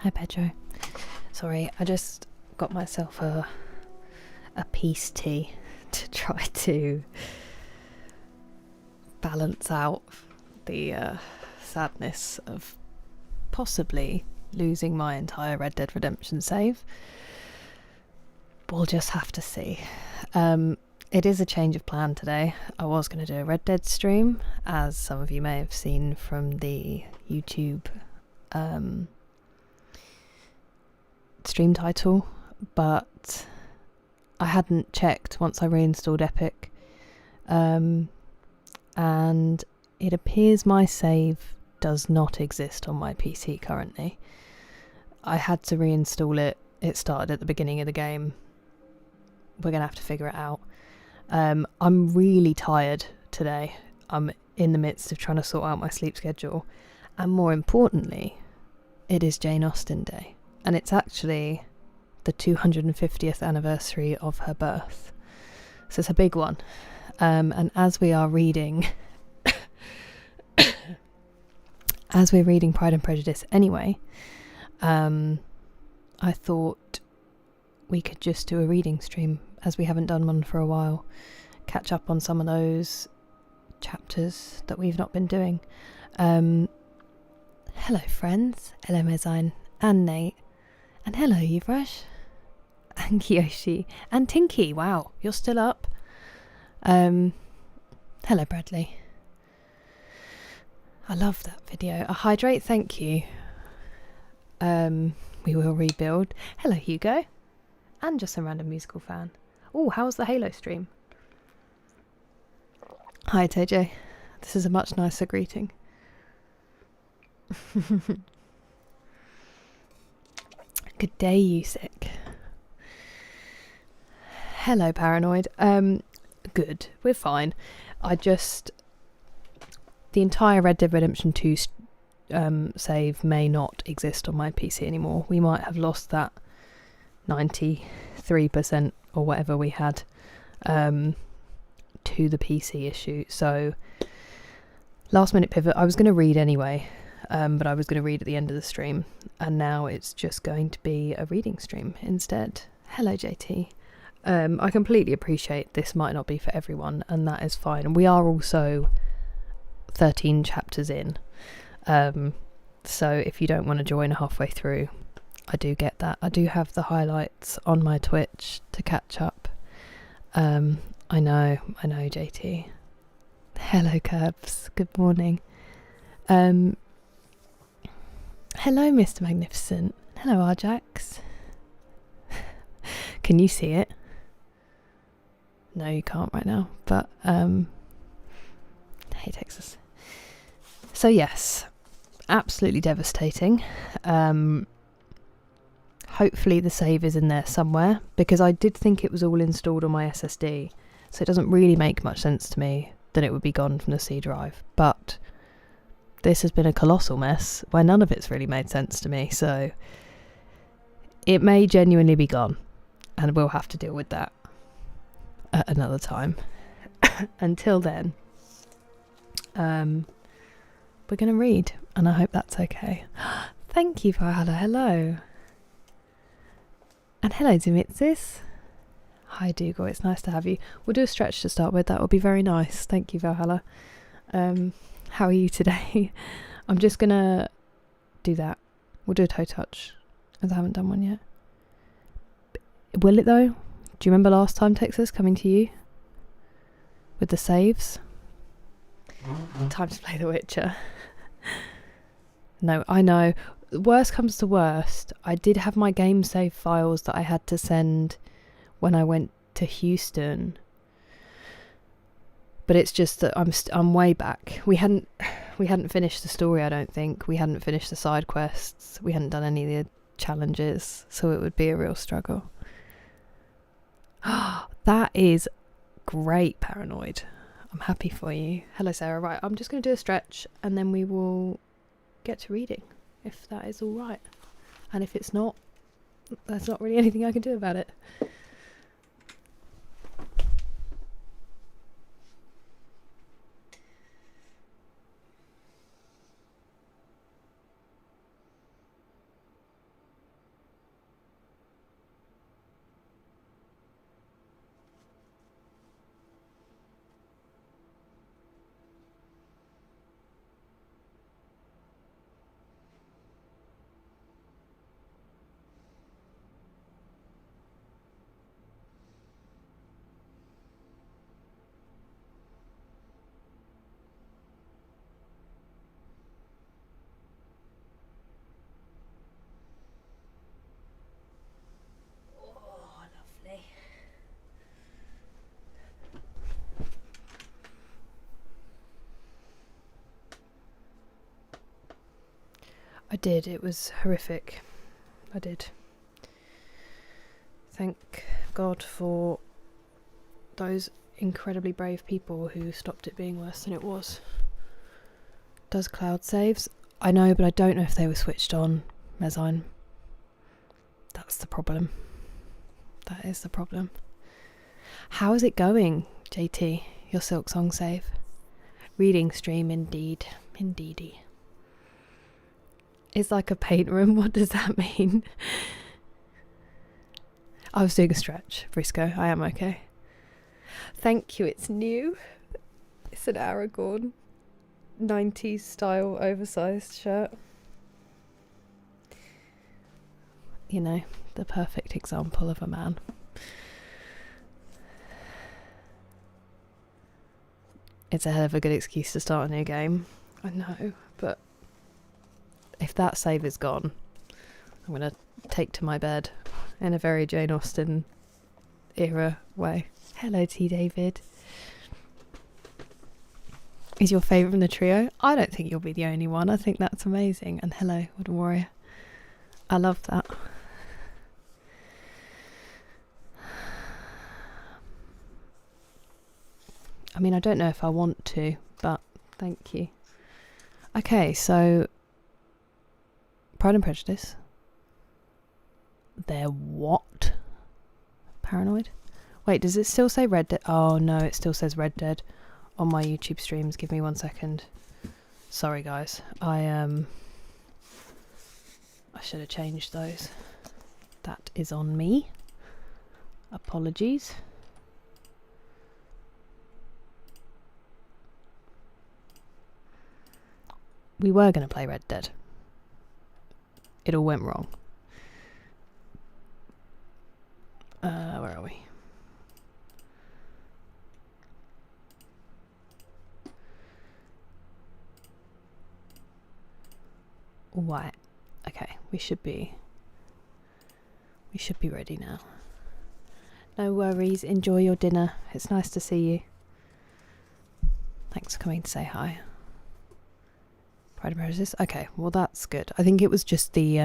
Hi Pedro. Sorry, I just got myself a peace tea to try to balance out the sadness of possibly losing my entire Red Dead Redemption save. We'll just have to see. It is a change of plan today. I was going to do a Red Dead stream, as some of you may have seen from the YouTube stream title, but I hadn't checked once I reinstalled Epic, and it appears my save does not exist on my PC currently. I had to reinstall it. It started at the beginning of the game. We're gonna have to figure it out. I'm really tired today. I'm in the midst of trying to sort out my sleep schedule, and more importantly, it is Jane Austen Day, and it's actually the 250th anniversary of her birth, so it's a big one. And as we are reading as we're reading Pride and Prejudice anyway, I thought we could just do a reading stream, as we haven't done one for a while, catch up on some of those chapters that we've not been doing. Hello friends, hello Mezzine, and Nate, and hello Yuvrash, and Kiyoshi, and Tinky. Wow, you're still up. Hello Bradley. I love that video. A hydrate, thank you. We will rebuild. Hello Hugo, and just some random musical fan. Oh, how's the Halo stream? Hi TJ. This is a much nicer greeting. Good day, Usick. Hello, Paranoid. Good. We're fine. The entire Red Dead Redemption 2 save may not exist on my PC anymore. We might have lost that 93% or whatever we had to the PC issue. So, last minute pivot. I was going to read anyway, but I was going to read at the end of the stream, and now it's just going to be a reading stream instead. Hello, JT. I completely appreciate this might not be for everyone, and that is fine. We are also 13 chapters in, so if you don't want to join halfway through, I do get that. I do have the highlights on my Twitch to catch up. I know, JT. Hello, Curbs. Good morning. Hello, Mr. Magnificent. Hello, Arjax. Can you see it? No, you can't right now, but hey, Texas. So yes, absolutely devastating. Hopefully the save is in there somewhere, because I did think it was all installed on my SSD, so it doesn't really make much sense to me that it would be gone from the C drive. But this has been a colossal mess where none of it's really made sense to me, so it may genuinely be gone, and we'll have to deal with that at another time. Until then, we're going to read, and I hope that's okay. Thank you, Valhalla. Hello. And hello, Dimitsis. Hi, Dougal. It's nice to have you. We'll do a stretch to start with. That would be very nice. Thank you, Valhalla. How are you today? I'm just going to do that. We'll do a toe touch, as I haven't done one yet. Will it, though? Do you remember last time, Texas, coming to you with the saves? Time to play The Witcher. No, I know. Worst comes to worst, I did have my game save files that I had to send when I went to Houston, but it's just that I'm way back. We hadn't finished the story. I don't think we hadn't finished the side quests. We hadn't done any of the challenges, so it would be a real struggle. That is great, Paranoid. I'm happy for you. Hello, Sarah. Right, I'm just going to do a stretch, and then we will get to reading, if that is all right. And if it's not, there's not really anything I can do about it. I did. It was horrific. I did. Thank God for those incredibly brave people who stopped it being worse than it was. Does cloud saves? I know, but I don't know if they were switched on, Mezzine. That's the problem. That is the problem. How is it going, JT? Your Silk Song save? Reading stream, indeed. Indeedy. It's like a paint room. What does that mean? I was doing a stretch, Briscoe. I am okay. Thank you, it's new. It's an Aragorn 90s style oversized shirt. You know, the perfect example of a man. It's a hell of a good excuse to start a new game. I know, but if that save is gone, I'm going to take to my bed in a very Jane Austen era way. Hello, T. David. Is your favourite from the trio? I don't think you'll be the only one. I think that's amazing. And hello, what a warrior. I love that. I mean, I don't know if I want to, but thank you. Okay, so Pride and Prejudice. They're what? Paranoid? Wait, does it still say Red Dead? Oh no, it still says Red Dead on my YouTube streams. Give me 1 second. Sorry guys, I should have changed those. That is on me. Apologies. We were going to play Red Dead. It all went wrong. Where are we? Right. Okay, we should be ready now. No worries, enjoy your dinner. It's nice to see you. Thanks for coming to say hi. Pride and Prejudice. Okay, well that's good. I think it was just the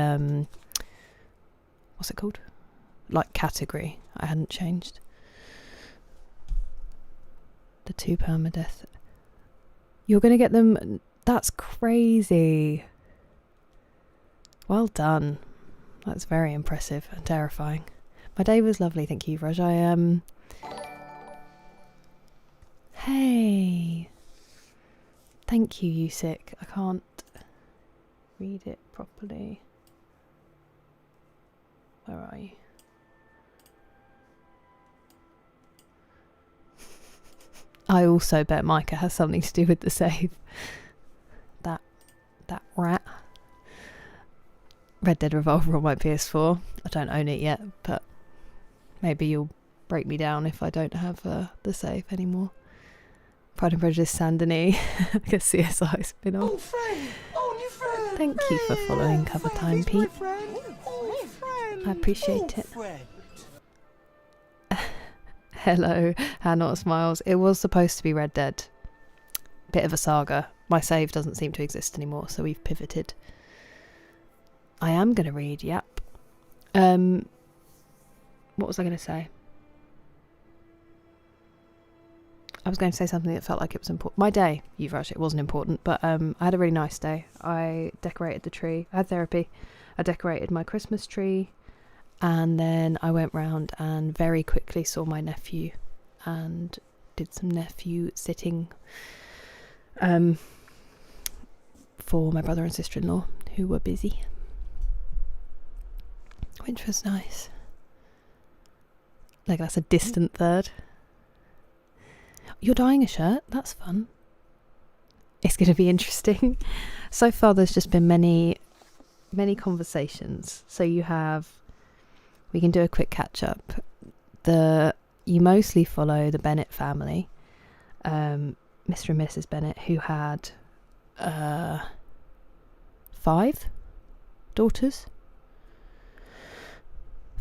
what's it called? Like category. I hadn't changed. The 2 permadeath. You're gonna get them. That's crazy. Well done. That's very impressive and terrifying. My day was lovely, thank you, Raj. Hey. Thank you, Yusik. I can't read it properly. Where are you? I also bet Micah has something to do with the save. That rat. Red Dead Revolver on my PS4. I don't own it yet, but maybe you'll break me down if I don't have the save anymore. Pride and Prejudice Sandony, like a CSI spin-off. Oh, friend. Oh, new friend. Thank you for following Cover Time, Pete. I appreciate it. Hello, Hannah Smiles. It was supposed to be Red Dead. Bit of a saga. My save doesn't seem to exist anymore, so we've pivoted. I am going to read, yep. What was I going to say? I was going to say something that felt like it was important. My day, Yuvraj, it wasn't important, but I had a really nice day. I decorated the tree. I had therapy. I decorated my Christmas tree, and then I went round and very quickly saw my nephew and did some nephew sitting for my brother and sister-in-law who were busy, which was nice. Like, that's a distant third. You're dyeing a shirt? That's fun. It's going to be interesting. So far there's just been many conversations. So we can do a quick catch up. You mostly follow the Bennett family, Mr. and Mrs. Bennett, who had 5 daughters.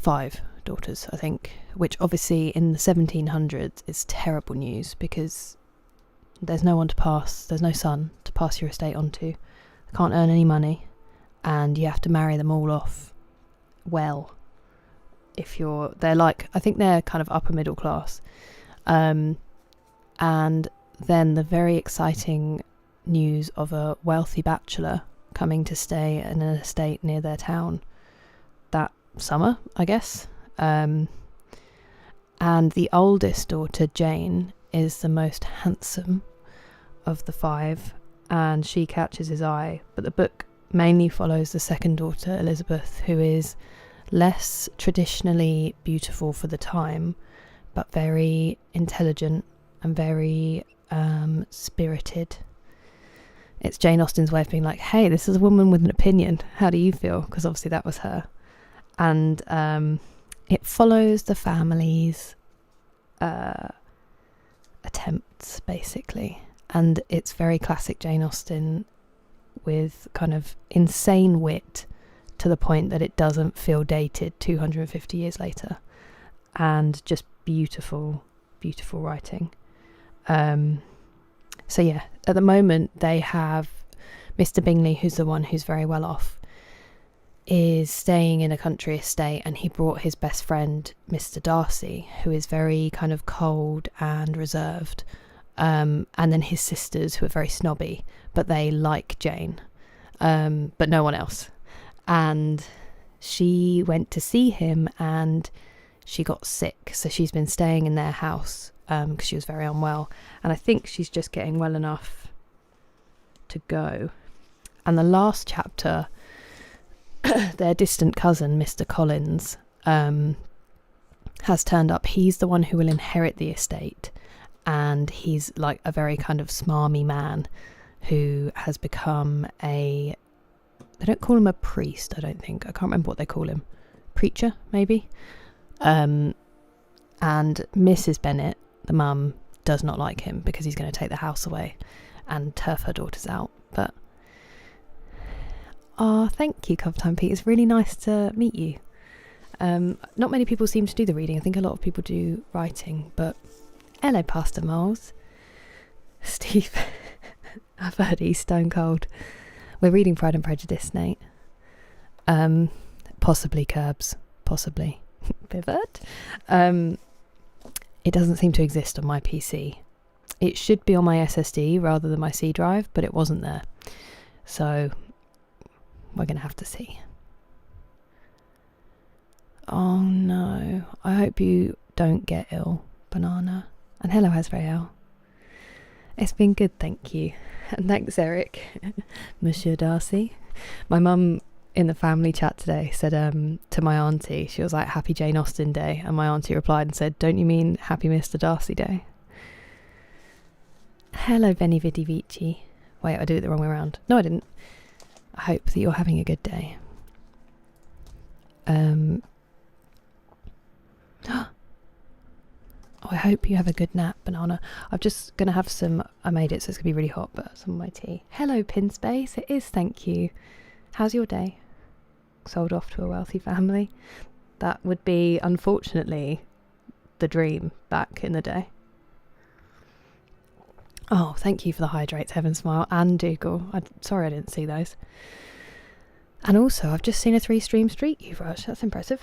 5 daughters, I think, which obviously in the 1700s is terrible news because there's no one to pass, there's no son to pass your estate on to. They can't earn any money, and you have to marry them all off well. They're like, I think they're kind of upper middle class. And then the very exciting news of a wealthy bachelor coming to stay in an estate near their town that summer, I guess. And the oldest daughter, Jane, is the most handsome of the 5, and she catches his eye. But the book mainly follows the second daughter, Elizabeth, who is less traditionally beautiful for the time, but very intelligent and very spirited. It's Jane Austen's way of being like, hey, this is a woman with an opinion. How do you feel? Because obviously that was her. And it follows the family's attempts, basically. And it's very classic Jane Austen, with kind of insane wit to the point that it doesn't feel dated 250 years later. And just beautiful, beautiful writing. So yeah, at the moment they have Mr. Bingley, who's the one who's very well off, is staying in a country estate, and he brought his best friend, Mr. Darcy, who is very kind of cold and reserved, and then his sisters, who are very snobby, but they like Jane, but no one else. And she went to see him and she got sick, so she's been staying in their house because she was very unwell, and I think she's just getting well enough to go. And the last chapter, their distant cousin, Mr. Collins, has turned up. He's the one who will inherit the estate, and he's like a very kind of smarmy man who has become they don't call him a priest, I don't think. I can't remember what they call him. Preacher, maybe? And Mrs. Bennet, the mum, does not like him because he's going to take the house away and turf her daughters out. But thank you, Cover Time Pete. It's really nice to meet you. Not many people seem to do the reading. I think a lot of people do writing, but hello, Pastor Moles. Steve, I've heard he's stone cold. We're reading Pride and Prejudice, Nate. Possibly Curbs. Possibly. Pivot. It doesn't seem to exist on my PC. It should be on my SSD rather than my C drive, but it wasn't there. So we're going to have to see. Oh no. I hope you don't get ill, Banana. And hello, Azrael. It's been good, thank you. And thanks, Eric. Monsieur Darcy. My mum in the family chat today said to my auntie, she was like, Happy Jane Austen Day. And my auntie replied and said, don't you mean Happy Mr. Darcy Day? Hello, Benny Vidi Vici. Wait, I did it the wrong way around. No, I didn't. I hope that you're having a good day. I hope you have a good nap, Banana. I'm just going to have some, I made it so it's going to be really hot, but some of my tea. Hello, Pin Space. It is, thank you. How's your day? Sold off to a wealthy family. That would be, unfortunately, the dream back in the day. Oh, thank you for the hydrates, Heaven Smile and Dougal. Sorry I didn't see those. And also, I've just seen a 3-stream streak you've rushed. That's impressive.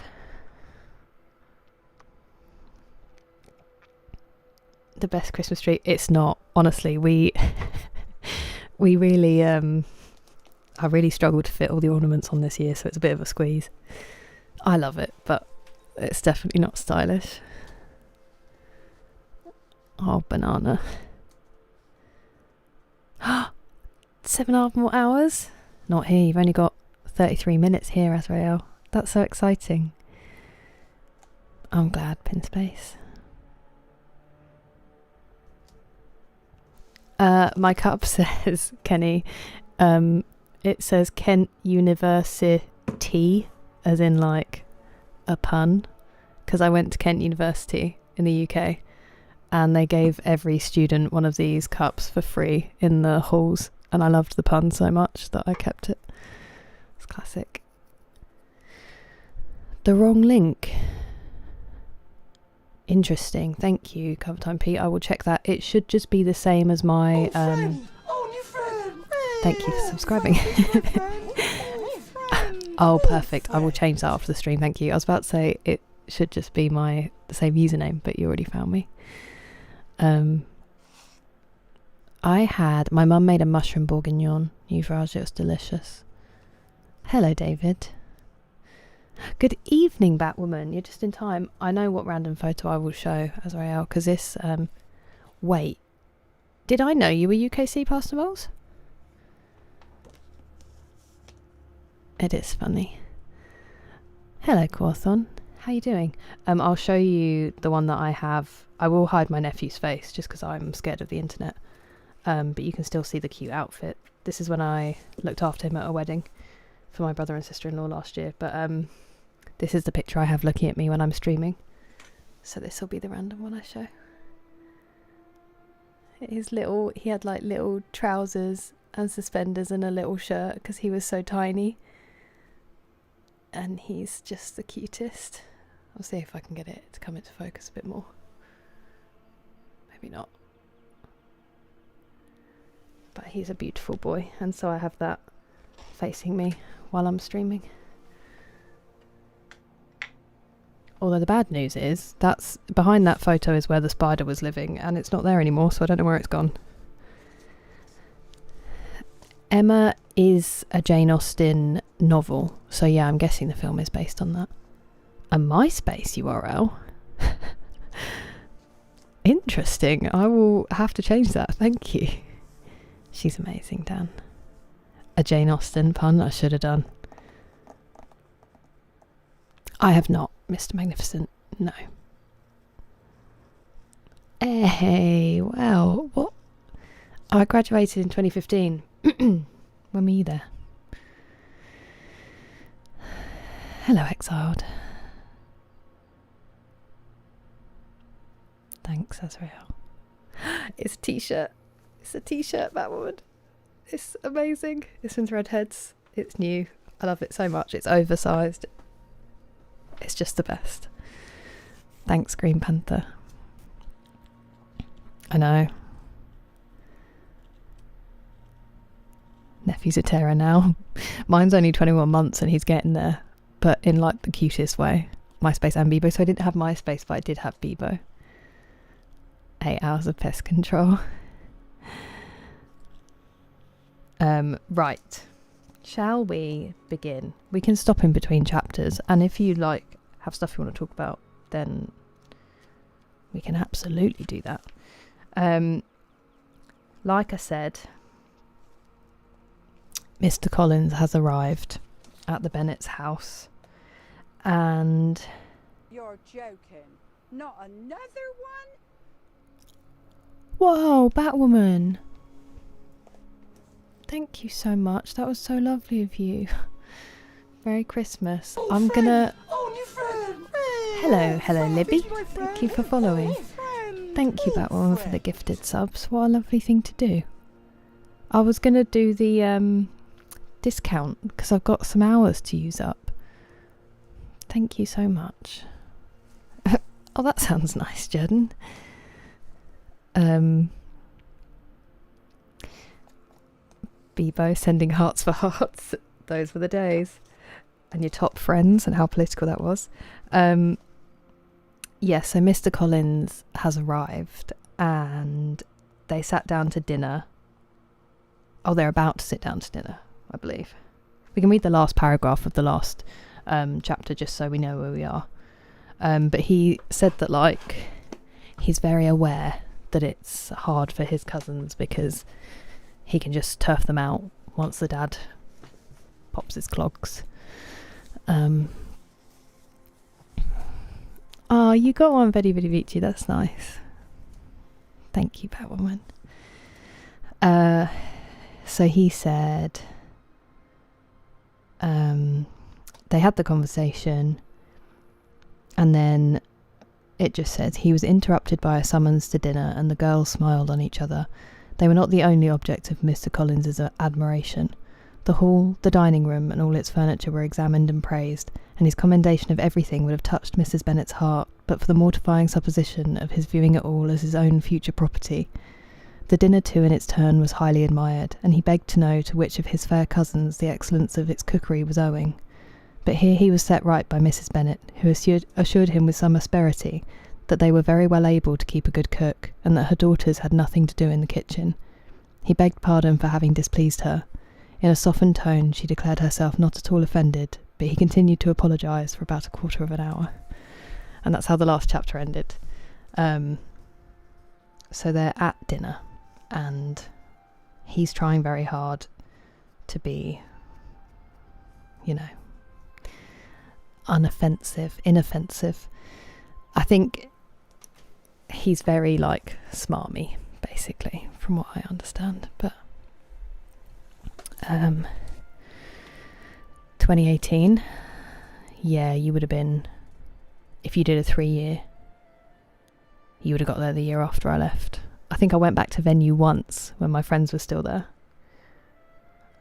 The best Christmas tree? It's not. Honestly, we really I really struggled to fit all the ornaments on this year, so it's a bit of a squeeze. I love it, but it's definitely not stylish. Oh, Banana. 7.5 more hours? Not here, you've only got 33 minutes here, Azrael. That's so exciting. I'm glad, Pinspace. My cup says, Kenny, it says Kent University, as in like a pun, because I went to Kent University in the UK and they gave every student one of these cups for free in the halls, and I loved the pun so much that I kept it. It's classic. The wrong link. Interesting. Thank you, Cover Time Pete. I will check that. It should just be the same as my New friend. thank you for subscribing. Oh, perfect. I will change that after the stream. Thank you. I was about to say it should just be the same username, but you already found me. My mum made a mushroom bourguignon ouvrage. It was delicious. Hello, David. Good evening, Batwoman. You're just in time. I know what random photo I will show, Azrael, because this... wait. Did I know you were UKC, Pastor Bowles? It is funny. Hello, Quathon. How you doing? I'll show you the one that I have. I will hide my nephew's face just because I'm scared of the internet. But you can still see the cute outfit. This is when I looked after him at a wedding for my brother and sister-in-law last year. But this is the picture I have looking at me when I'm streaming. So this will be the random one I show. He had like little trousers and suspenders and a little shirt because he was so tiny. And he's just the cutest. I'll see if I can get it to come into focus a bit more. Maybe not. But he's a beautiful boy, and so I have that facing me while I'm streaming. Although the bad news is, that's behind that photo is where the spider was living, and it's not there anymore, so I don't know where it's gone. Emma is a Jane Austen novel, so yeah, I'm guessing the film is based on that. A MySpace URL? Interesting. I will have to change that, thank you. She's amazing, Dan. A Jane Austen pun I should have done. I have not, Mr. Magnificent. No. Hey, well, what? I graduated in 2015. When were you there? Hello, Exiled. Thanks, Azrael. It's a t-shirt. It's a t-shirt, Batwoman. It's amazing. This one's Redheads. It's new. I love it so much. It's oversized. It's just the best. Thanks, Green Panther. I know. Nephew's a terror now. Mine's only 21 months and he's getting there. But in like the cutest way. MySpace and Bebo. So I didn't have MySpace, but I did have Bebo. 8 hours of pest control. Right. Shall we begin? We can stop in between chapters, and if you have stuff you want to talk about, then we can absolutely do that. Like I said, Mr. Collins has arrived at the Bennet's house, and... You're joking. Not another one? Whoa, Batwoman! Thank you so much. That was so lovely of you. Merry Christmas. I'm gonna... Oh, new friend! Hello, Libby. Thank you for following. Thank you, Batwoman, for the gifted subs. What a lovely thing to do. I was gonna do the discount because I've got some hours to use up. Thank you so much. Oh, that sounds nice, Jordan. Bebo sending hearts for hearts. Those were the days. And your top friends and how political that was. Yeah, so Mr. Collins has arrived and they sat down to dinner. Oh, they're about to sit down to dinner, I believe. We can read the last paragraph of the last chapter just so we know where we are. But he said that he's very aware that it's hard for his cousins because he can just turf them out once the dad pops his clogs. Oh, you got one, Vedi Vedi Vici. That's nice. Thank you, Batwoman. So he said they had the conversation, and then it just says he was interrupted by a summons to dinner, and the girls smiled on each other. They were not the only object of Mr. Collins's admiration. The hall, the dining room, and all its furniture were examined and praised, and his commendation of everything would have touched Mrs. Bennet's heart, but for the mortifying supposition of his viewing it all as his own future property. The dinner, too, in its turn, was highly admired, and he begged to know to which of his fair cousins the excellence of its cookery was owing. but here he was set right by Mrs. Bennet, who assured him with some asperity that they were very well able to keep a good cook, and that her daughters had nothing to do in the kitchen. He begged pardon for having displeased her. In a softened tone, she declared herself not at all offended, but he continued to apologise for about a quarter of an hour. And that's how the last chapter ended. So they're at dinner, and he's trying very hard to be, inoffensive. I think he's very, smarmy, basically, from what I understand. But 2018, yeah, you would have been, if you did a 3-year, you would have got there the year after I left. I think I went back to venue once when my friends were still there.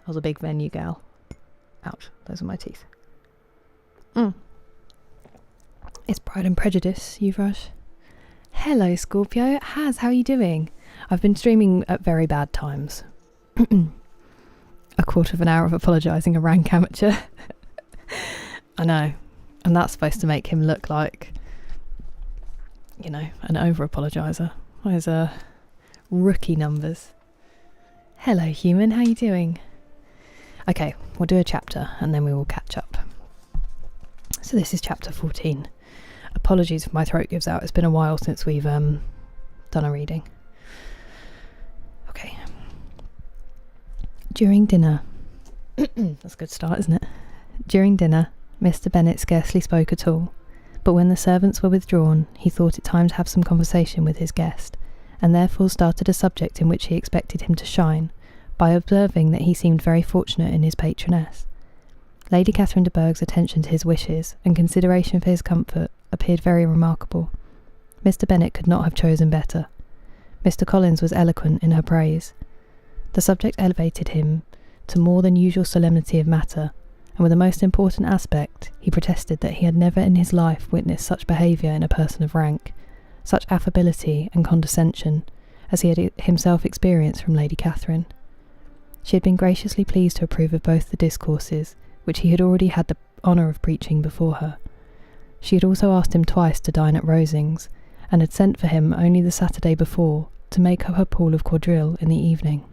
I was a big venue gal. Ouch, those are my teeth. It's Pride and Prejudice, Yuvraj. Hello, Scorpio. How are you doing? I've been streaming at very bad times. A quarter of an hour of apologising a rank amateur. I know. And that's supposed to make him look like, an over-apologiser. Those are rookie numbers. Hello, human. How you doing? Okay, we'll do a chapter and then we will catch up. So this is chapter 14. Apologies if my throat gives out. It's been a while since we've done a reading. Okay. During dinner. That's a good start, isn't it? During dinner, Mr. Bennet scarcely spoke at all, but when the servants were withdrawn, he thought it time to have some conversation with his guest, and therefore started a subject in which he expected him to shine, by observing that he seemed very fortunate in his patroness. Lady Catherine de Bourgh's attention to his wishes and consideration for his comfort appeared very remarkable. Mr. Bennet could not have chosen better. Mr. Collins was eloquent in her praise. The subject elevated him to more than usual solemnity of matter, and with a most important aspect, he protested that he had never in his life witnessed such behaviour in a person of rank, such affability and condescension, as he had himself experienced from Lady Catherine. She had been graciously pleased to approve of both the discourses, which he had already had the honour of preaching before her. She had also asked him twice to dine at Rosings, and had sent for him only the Saturday before to make up her pool of quadrille in the evening.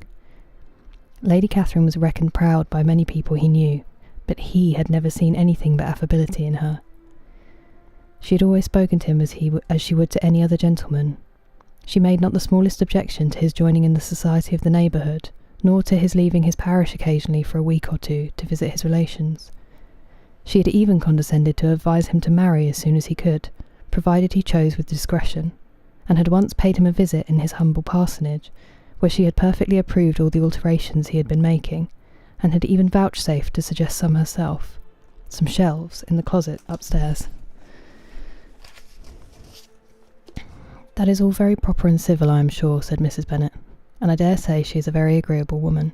Lady Catherine was reckoned proud by many people he knew, but he had never seen anything but affability in her. She had always spoken to him as she would to any other gentleman. She made not the smallest objection to his joining in the society of the neighbourhood, nor to his leaving his parish occasionally for a week or two to visit his relations. She had even condescended to advise him to marry as soon as he could, provided he chose with discretion, and had once paid him a visit in his humble parsonage, where she had perfectly approved all the alterations he had been making, and had even vouchsafed to suggest some herself, some shelves in the closet upstairs. That is all very proper and civil, I am sure, said Mrs. Bennet, and I dare say she is a very agreeable woman.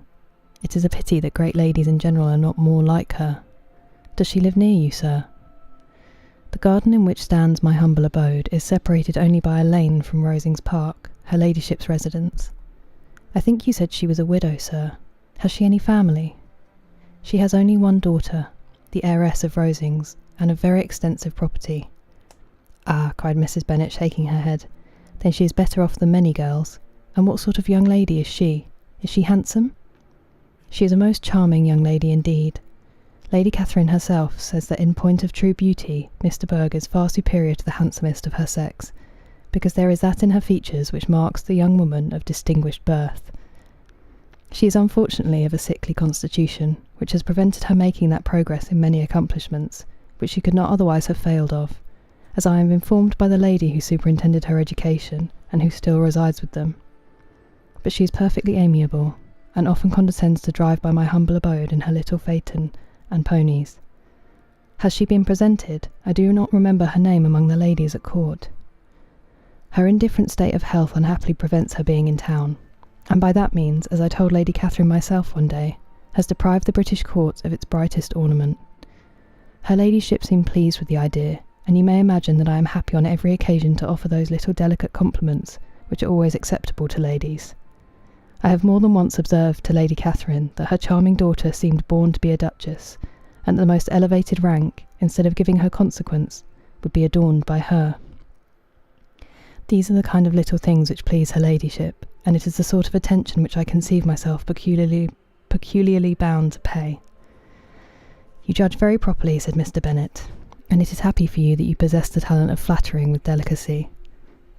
It is a pity that great ladies in general are not more like her. Does she live near you, sir? The garden in which stands my humble abode is separated only by a lane from Rosings Park, her ladyship's residence. I think you said she was a widow, sir. Has she any family? She has only one daughter, the heiress of Rosings, and of very extensive property. Ah, cried Mrs. Bennet, shaking her head. Then she is better off than many girls. And what sort of young lady is she? Is she handsome? She is a most charming young lady indeed. Lady Catherine herself says that in point of true beauty, Miss de Bourgh is far superior to the handsomest of her sex, because there is that in her features which marks the young woman of distinguished birth. She is unfortunately of a sickly constitution, which has prevented her making that progress in many accomplishments, which she could not otherwise have failed of, as I am informed by the lady who superintended her education, and who still resides with them. But she is perfectly amiable, and often condescends to drive by my humble abode in her little phaeton and ponies. Has she been presented? I do not remember her name among the ladies at court. Her indifferent state of health unhappily prevents her being in town, and by that means, as I told Lady Catherine myself one day, has deprived the British court of its brightest ornament. Her ladyship seemed pleased with the idea, and you may imagine that I am happy on every occasion to offer those little delicate compliments which are always acceptable to ladies. I have more than once observed to Lady Catherine that her charming daughter seemed born to be a duchess, and the most elevated rank, instead of giving her consequence, would be adorned by her. These are the kind of little things which please her ladyship, and it is the sort of attention which I conceive myself peculiarly bound to pay. You judge very properly, said Mr. Bennet, and it is happy for you that you possess the talent of flattering with delicacy.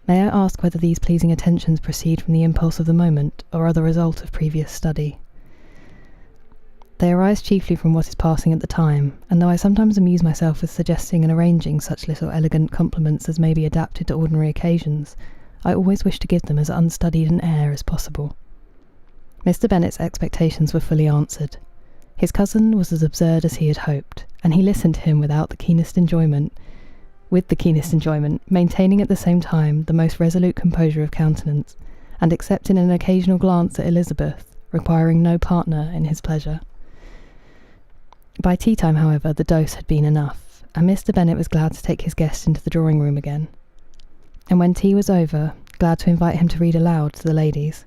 May I ask whether these pleasing attentions proceed from the impulse of the moment, or are the result of previous study? They arise chiefly from what is passing at the time, and though I sometimes amuse myself with suggesting and arranging such little elegant compliments as may be adapted to ordinary occasions, I always wish to give them as unstudied an air as possible. Mr. Bennet's expectations were fully answered. His cousin was as absurd as he had hoped, and he listened to him with the keenest enjoyment, maintaining at the same time the most resolute composure of countenance, and except in an occasional glance at Elizabeth, requiring no partner in his pleasure. By tea time, however, the dose had been enough, and Mr. Bennet was glad to take his guest into the drawing-room again, and when tea was over, glad to invite him to read aloud to the ladies.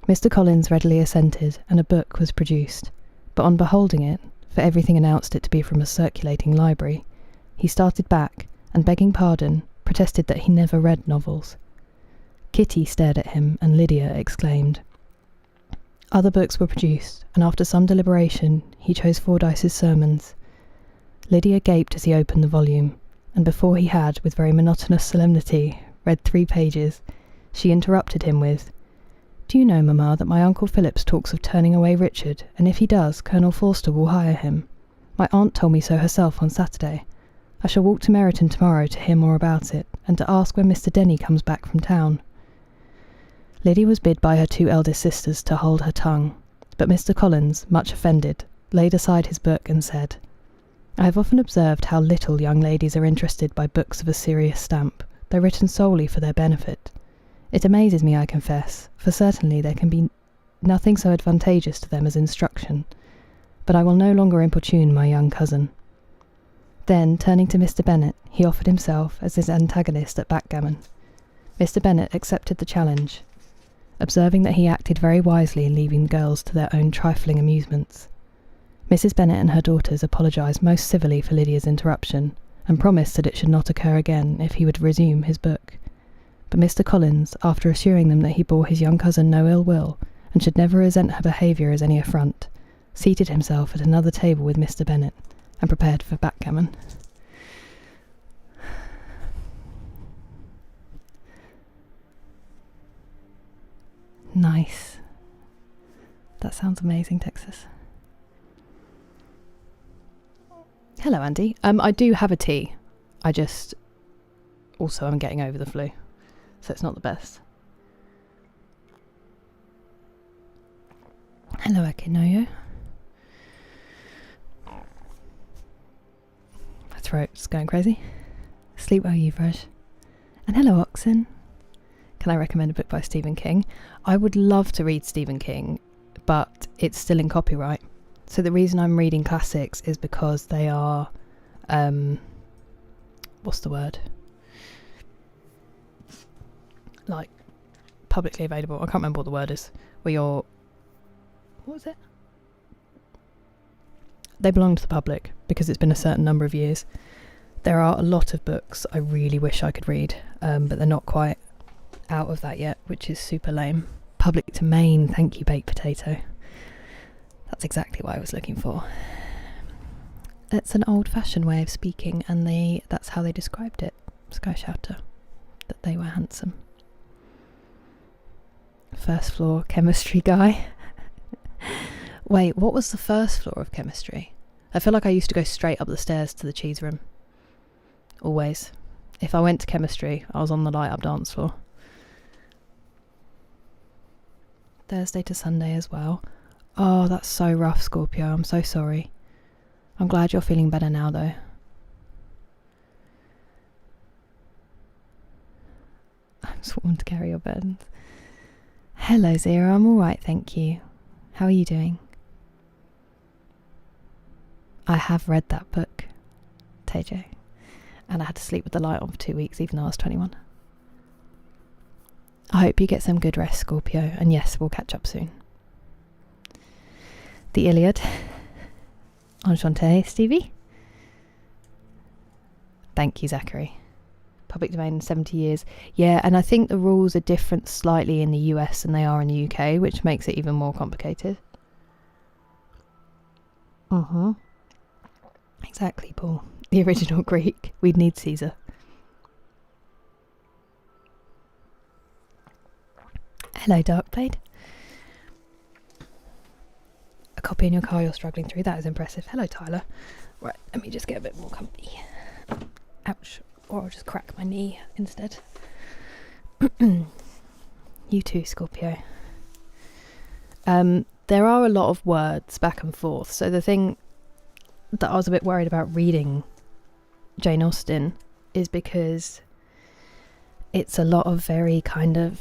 Mr. Collins readily assented, and a book was produced, but on beholding it, for everything announced it to be from a circulating library, he started back, and begging pardon, protested that he never read novels. Kitty stared at him, and Lydia exclaimed. Other books were produced, and after some deliberation, he chose Fordyce's Sermons. Lydia gaped as he opened the volume, and before he had, with very monotonous solemnity, read 3 pages, she interrupted him with, "Do you know, mamma, that my Uncle Phillips talks of turning away Richard, and if he does, Colonel Forster will hire him. My aunt told me so herself on Saturday. I shall walk to Meryton tomorrow to hear more about it, and to ask when Mr. Denny comes back from town." Lydia was bid by her 2 eldest sisters to hold her tongue, but Mr. Collins, much offended, laid aside his book and said, "I have often observed how little young ladies are interested by books of a serious stamp, though written solely for their benefit. It amazes me, I confess, for certainly there can be nothing so advantageous to them as instruction, but I will no longer importune my young cousin." Then, turning to Mr. Bennet, he offered himself as his antagonist at backgammon. Mr. Bennet accepted the challenge, observing that he acted very wisely in leaving the girls to their own trifling amusements. Mrs. Bennet and her daughters apologised most civilly for Lydia's interruption, and promised that it should not occur again if he would resume his book. But Mr. Collins, after assuring them that he bore his young cousin no ill will, and should never resent her behaviour as any affront, seated himself at another table with Mr. Bennet, and prepared for backgammon. Nice. That sounds amazing, Texas. Hello, Andy. I do have a tea. I just... Also, I'm getting over the flu, so it's not the best. Hello, Akinoyo. My throat's going crazy. Sleep well, Yuvraj. And hello, Oxen. Can I recommend a book by Stephen King? I would love to read Stephen King, but it's still in copyright. So the reason I'm reading classics is because they are, what's the word? Like, publicly available. I can't remember what the word is. Where you're, what was it? They belong to the public because it's been a certain number of years. There are a lot of books I really wish I could read, but they're not quite out of that yet, which is super lame. Public domain, thank you, baked potato. That's exactly what I was looking for. It's an old-fashioned way of speaking, and that's how they described it, Sky Shouter, that they were handsome. First floor chemistry guy. Wait, what was the first floor of chemistry? I feel like I used to go straight up the stairs to the cheese room. Always. If I went to chemistry, I was on the light-up dance floor. Thursday to Sunday as well. Oh, that's so rough, Scorpio. I'm so sorry. I'm glad you're feeling better now, though. I'm sworn to carry your burdens. Hello, Zero. I'm alright, thank you. How are you doing? I have read that book, Tejo, and I had to sleep with the light on for 2 weeks, even though I was 21. I hope you get some good rest, Scorpio, and yes, we'll catch up soon. The Iliad. Enchanté, Stevie. Thank you, Zachary. Public domain 70 years. Yeah, and I think the rules are different slightly in the US than they are in the UK, which makes it even more complicated. Exactly, Paul. The original Greek. We'd need Caesar. Hello, Darkblade. A copy in your car you're struggling through. That is impressive. Hello, Tyler. Right, let me just get a bit more comfy. Ouch. Or I'll just crack my knee instead. You too, Scorpio. There are a lot of words back and forth. So the thing that I was a bit worried about reading Jane Austen is because it's a lot of very kind of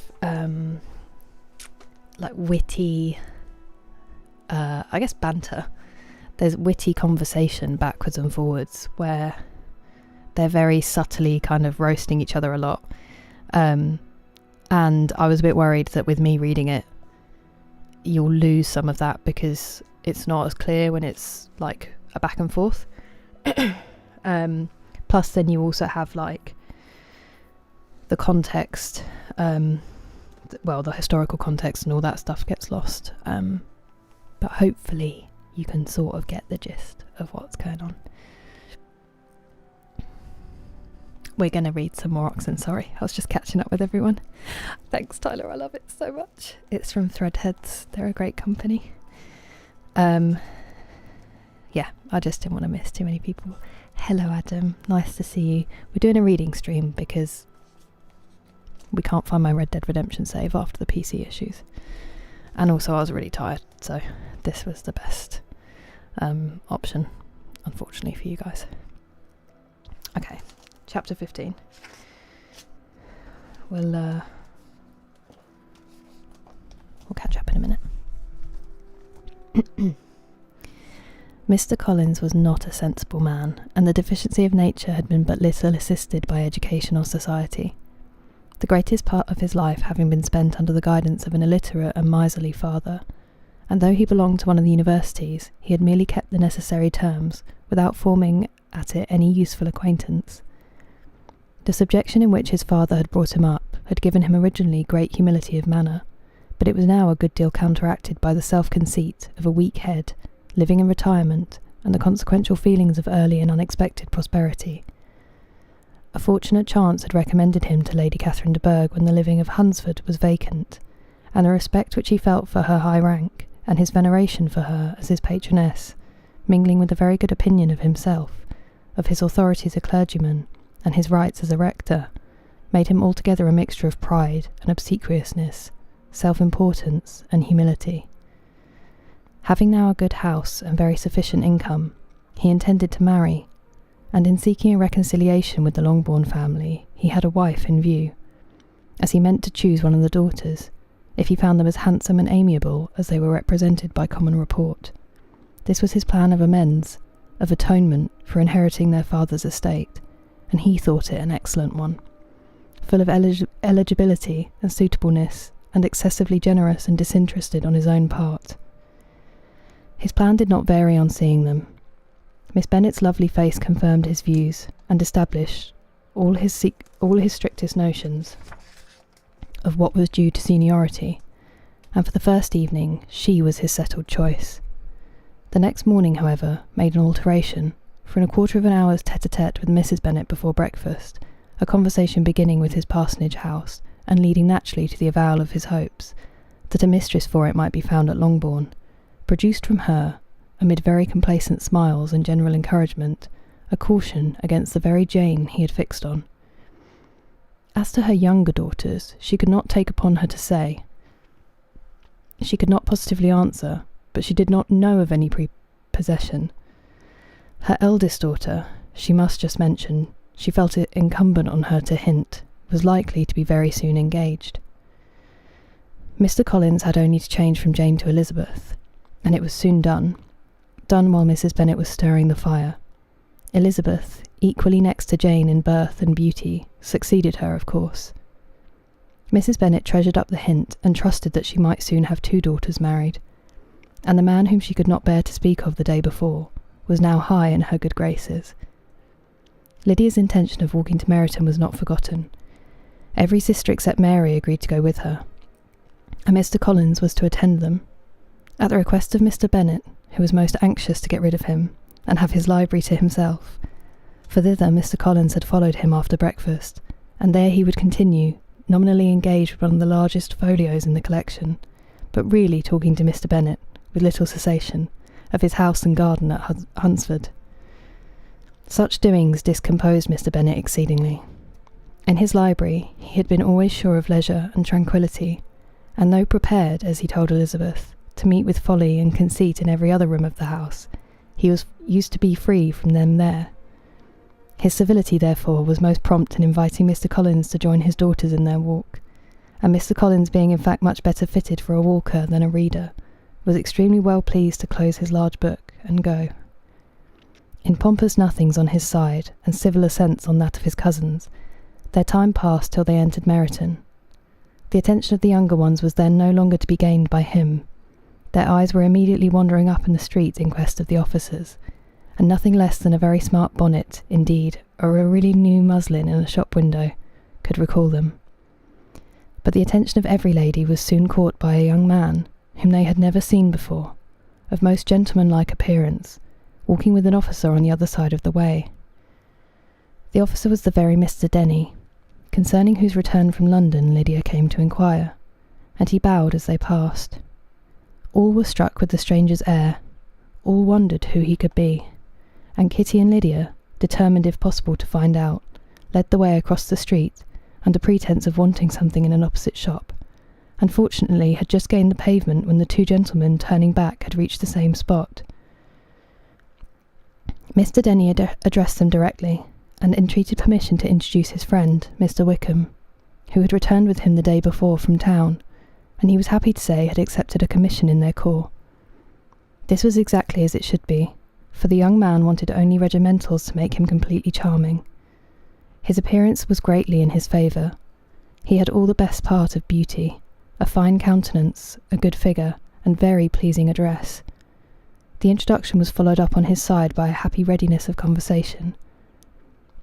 like witty, I guess banter. There's witty conversation backwards and forwards where they're very subtly kind of roasting each other a lot. And I was a bit worried that with me reading it, you'll lose some of that because it's not as clear when it's like a back and forth. Plus then you also have like the context, the historical context and all that stuff gets lost. But hopefully you can sort of get the gist of what's going on. We're going to read some more Oxen. Sorry, I was just catching up with everyone. Thanks, Tyler. I love it so much. It's from Threadheads. They're a great company. Yeah, I just didn't want to miss too many people. Hello, Adam. Nice to see you. We're doing a reading stream because we can't find my Red Dead Redemption save after the PC issues. And also I was really tired, so this was the best option, unfortunately for you guys. Okay. Chapter 15. We'll catch up in a minute. Mr. Collins was not a sensible man, and the deficiency of nature had been but little assisted by education or society. The greatest part of his life having been spent under the guidance of an illiterate and miserly father, and though he belonged to one of the universities, he had merely kept the necessary terms, without forming at it any useful acquaintance. The subjection in which his father had brought him up had given him originally great humility of manner, but it was now a good deal counteracted by the self-conceit of a weak head, living in retirement, and the consequential feelings of early and unexpected prosperity. A fortunate chance had recommended him to Lady Catherine de Bourgh when the living of Hunsford was vacant, and the respect which he felt for her high rank, and his veneration for her as his patroness, mingling with a very good opinion of himself, of his authority as a clergyman, and his rights as a rector, made him altogether a mixture of pride and obsequiousness, self-importance and humility. Having now a good house and very sufficient income, he intended to marry, and in seeking a reconciliation with the Longbourn family, he had a wife in view, as he meant to choose one of the daughters, if he found them as handsome and amiable as they were represented by common report. This was his plan of amends, of atonement for inheriting their father's estate, and he thought it an excellent one, full of eligibility and suitableness, and excessively generous and disinterested on his own part. His plan did not vary on seeing them. Miss Bennet's lovely face confirmed his views, and established all his strictest notions of what was due to seniority, and for the first evening she was his settled choice. The next morning, however, made an alteration, for in a quarter of an hour's tete-a-tete with Mrs. Bennet before breakfast, a conversation beginning with his parsonage house, and leading naturally to the avowal of his hopes, that a mistress for it might be found at Longbourn, produced from her, amid very complacent smiles and general encouragement, a caution against the very Jane he had fixed on. As to her younger daughters, she could not take upon her to say. She could not positively answer, but she did not know of any prepossession. Her eldest daughter, she must just mention, she felt it incumbent on her to hint, was likely to be very soon engaged. Mr. Collins had only to change from Jane to Elizabeth, and it was soon done while Mrs. Bennet was stirring the fire. Elizabeth, equally next to Jane in birth and beauty, succeeded her, of course. Mrs. Bennet treasured up the hint, and trusted that she might soon have two daughters married, and the man whom she could not bear to speak of the day before was now high in her good graces. Lydia's intention of walking to Meryton was not forgotten. Every sister except Mary agreed to go with her, and Mr. Collins was to attend them. At the request of Mr. Bennet, who was most anxious to get rid of him and have his library to himself, for thither Mr. Collins had followed him after breakfast, and there he would continue, nominally engaged with one of the largest folios in the collection, but really talking to Mr. Bennet, with little cessation, of his house and garden at Hunsford. Such doings discomposed Mr. Bennet exceedingly. In his library he had been always sure of leisure and tranquillity, and though prepared, as he told Elizabeth, to meet with folly and conceit in every other room of the house, he was used to be free from them there. His civility, therefore, was most prompt in inviting Mr. Collins to join his daughters in their walk, and Mr. Collins, being in fact much better fitted for a walker than a reader, was extremely well pleased to close his large book and go. In pompous nothings on his side, and civil assents on that of his cousins, their time passed till they entered Meryton. The attention of the younger ones was then no longer to be gained by him. Their eyes were immediately wandering up in the streets in quest of the officers, and nothing less than a very smart bonnet, indeed, or a really new muslin in a shop window, could recall them. But the attention of every lady was soon caught by a young man, whom they had never seen before, of most gentlemanlike appearance, walking with an officer on the other side of the way. The officer was the very Mr. Denny, concerning whose return from London Lydia came to inquire, and he bowed as they passed. All were struck with the stranger's air, all wondered who he could be, and Kitty and Lydia, determined if possible to find out, led the way across the street, under pretence of wanting something in an opposite shop, and fortunately had just gained the pavement when the two gentlemen, turning back, had reached the same spot. Mr. Denny addressed them directly, and entreated permission to introduce his friend, Mr. Wickham, who had returned with him the day before from town, and he was happy to say had accepted a commission in their corps. This was exactly as it should be, for the young man wanted only regimentals to make him completely charming. His appearance was greatly in his favour. He had all the best part of beauty, a fine countenance, a good figure, and very pleasing address. The introduction was followed up on his side by a happy readiness of conversation,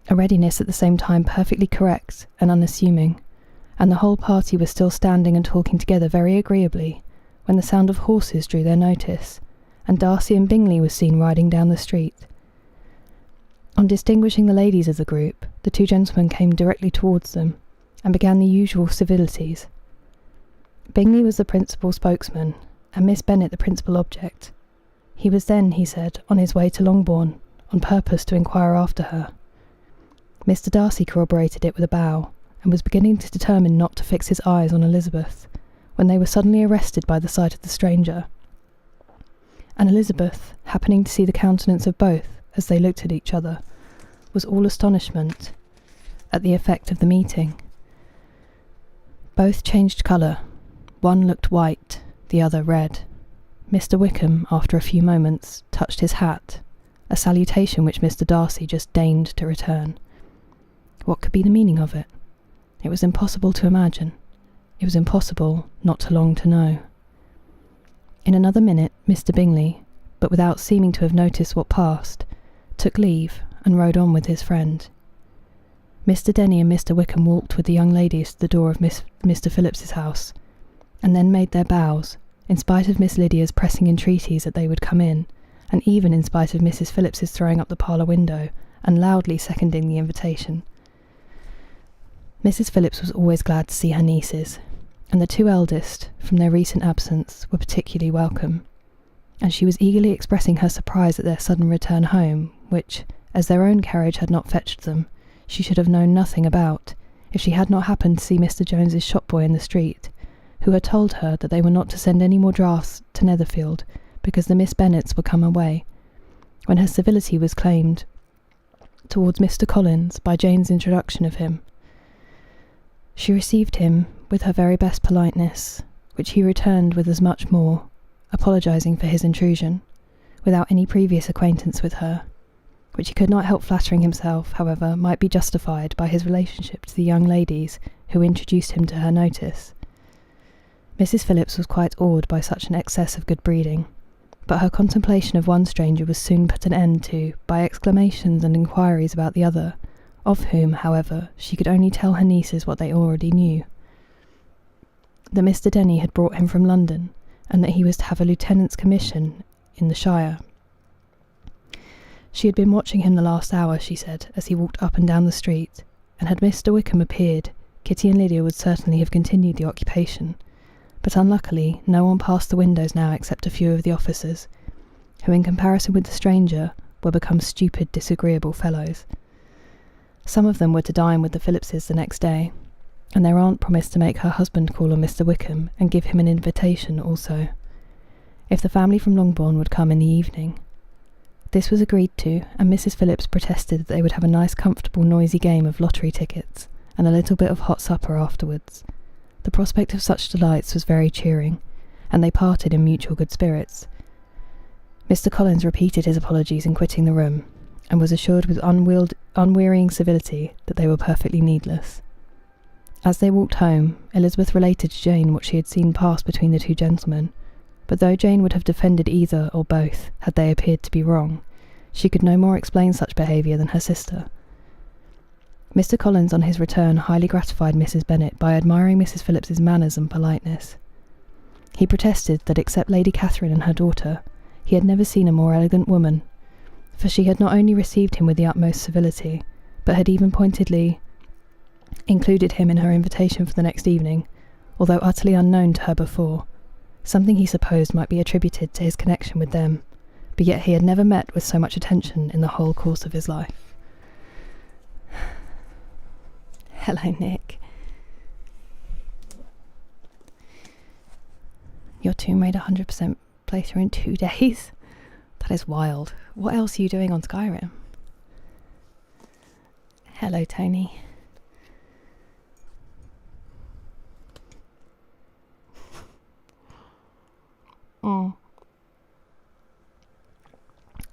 a readiness at the same time perfectly correct and unassuming, and the whole party were still standing and talking together very agreeably when the sound of horses drew their notice, and Darcy and Bingley was seen riding down the street. On distinguishing the ladies of the group, the two gentlemen came directly towards them, and began the usual civilities. Bingley was the principal spokesman, and Miss Bennet the principal object. He was then, he said, on his way to Longbourn, on purpose to inquire after her. Mr. Darcy corroborated it with a bow, and was beginning to determine not to fix his eyes on Elizabeth, when they were suddenly arrested by the sight of the stranger. And Elizabeth, happening to see the countenance of both as they looked at each other, was all astonishment at the effect of the meeting. Both changed colour. One looked white, the other red. Mr. Wickham, after a few moments, touched his hat, a salutation which Mr. Darcy just deigned to return. What could be the meaning of it? It was impossible to imagine. It was impossible not to long to know. In another minute, Mr. Bingley, but without seeming to have noticed what passed, took leave and rode on with his friend. Mr. Denny and Mr. Wickham walked with the young ladies to the door of Mr. Phillips's house, and then made their bows, in spite of Miss Lydia's pressing entreaties that they would come in, and even in spite of Mrs. Phillips's throwing up the parlour window and loudly seconding the invitation. Mrs. Phillips was always glad to see her nieces, and the two eldest, from their recent absence, were particularly welcome, and she was eagerly expressing her surprise at their sudden return home, which, as their own carriage had not fetched them, she should have known nothing about, if she had not happened to see Mr. Jones's shop-boy in the street, who had told her that they were not to send any more drafts to Netherfield, because the Miss Bennets were come away, when her civility was claimed towards Mr. Collins by Jane's introduction of him. She received him with her very best politeness, which he returned with as much more, apologising for his intrusion, without any previous acquaintance with her, which he could not help flattering himself, however, might be justified by his relationship to the young ladies who introduced him to her notice. Mrs. Phillips was quite awed by such an excess of good breeding, but her contemplation of one stranger was soon put an end to by exclamations and inquiries about the other, of whom, however, she could only tell her nieces what they already knew. That Mr. Denny had brought him from London, and that he was to have a lieutenant's commission in the Shire. She had been watching him the last hour, she said, as he walked up and down the street, and had Mr. Wickham appeared, Kitty and Lydia would certainly have continued the occupation, but unluckily no one passed the windows now except a few of the officers, who in comparison with the stranger were become stupid, disagreeable fellows. Some of them were to dine with the Phillipses the next day, and their aunt promised to make her husband call on Mr. Wickham and give him an invitation also, if the family from Longbourn would come in the evening. This was agreed to, and Mrs. Phillips protested that they would have a nice, comfortable, noisy game of lottery tickets, and a little bit of hot supper afterwards. The prospect of such delights was very cheering, and they parted in mutual good spirits. Mr. Collins repeated his apologies in quitting the room, and was assured with unwearying civility that they were perfectly needless. As they walked home, Elizabeth related to Jane what she had seen pass between the two gentlemen, but though Jane would have defended either or both had they appeared to be wrong, she could no more explain such behaviour than her sister. Mr. Collins on his return highly gratified Mrs. Bennet by admiring Mrs. Phillips's manners and politeness. He protested that except Lady Catherine and her daughter, he had never seen a more elegant woman, for she had not only received him with the utmost civility, but had even pointedly included him in her invitation for the next evening, although utterly unknown to her before, something he supposed might be attributed to his connection with them, but yet he had never met with so much attention in the whole course of his life. Hello, Nick. Your Tomb Raider 100% playthrough in 2 days? That is wild. What else are you doing on Skyrim? Hello, Tony.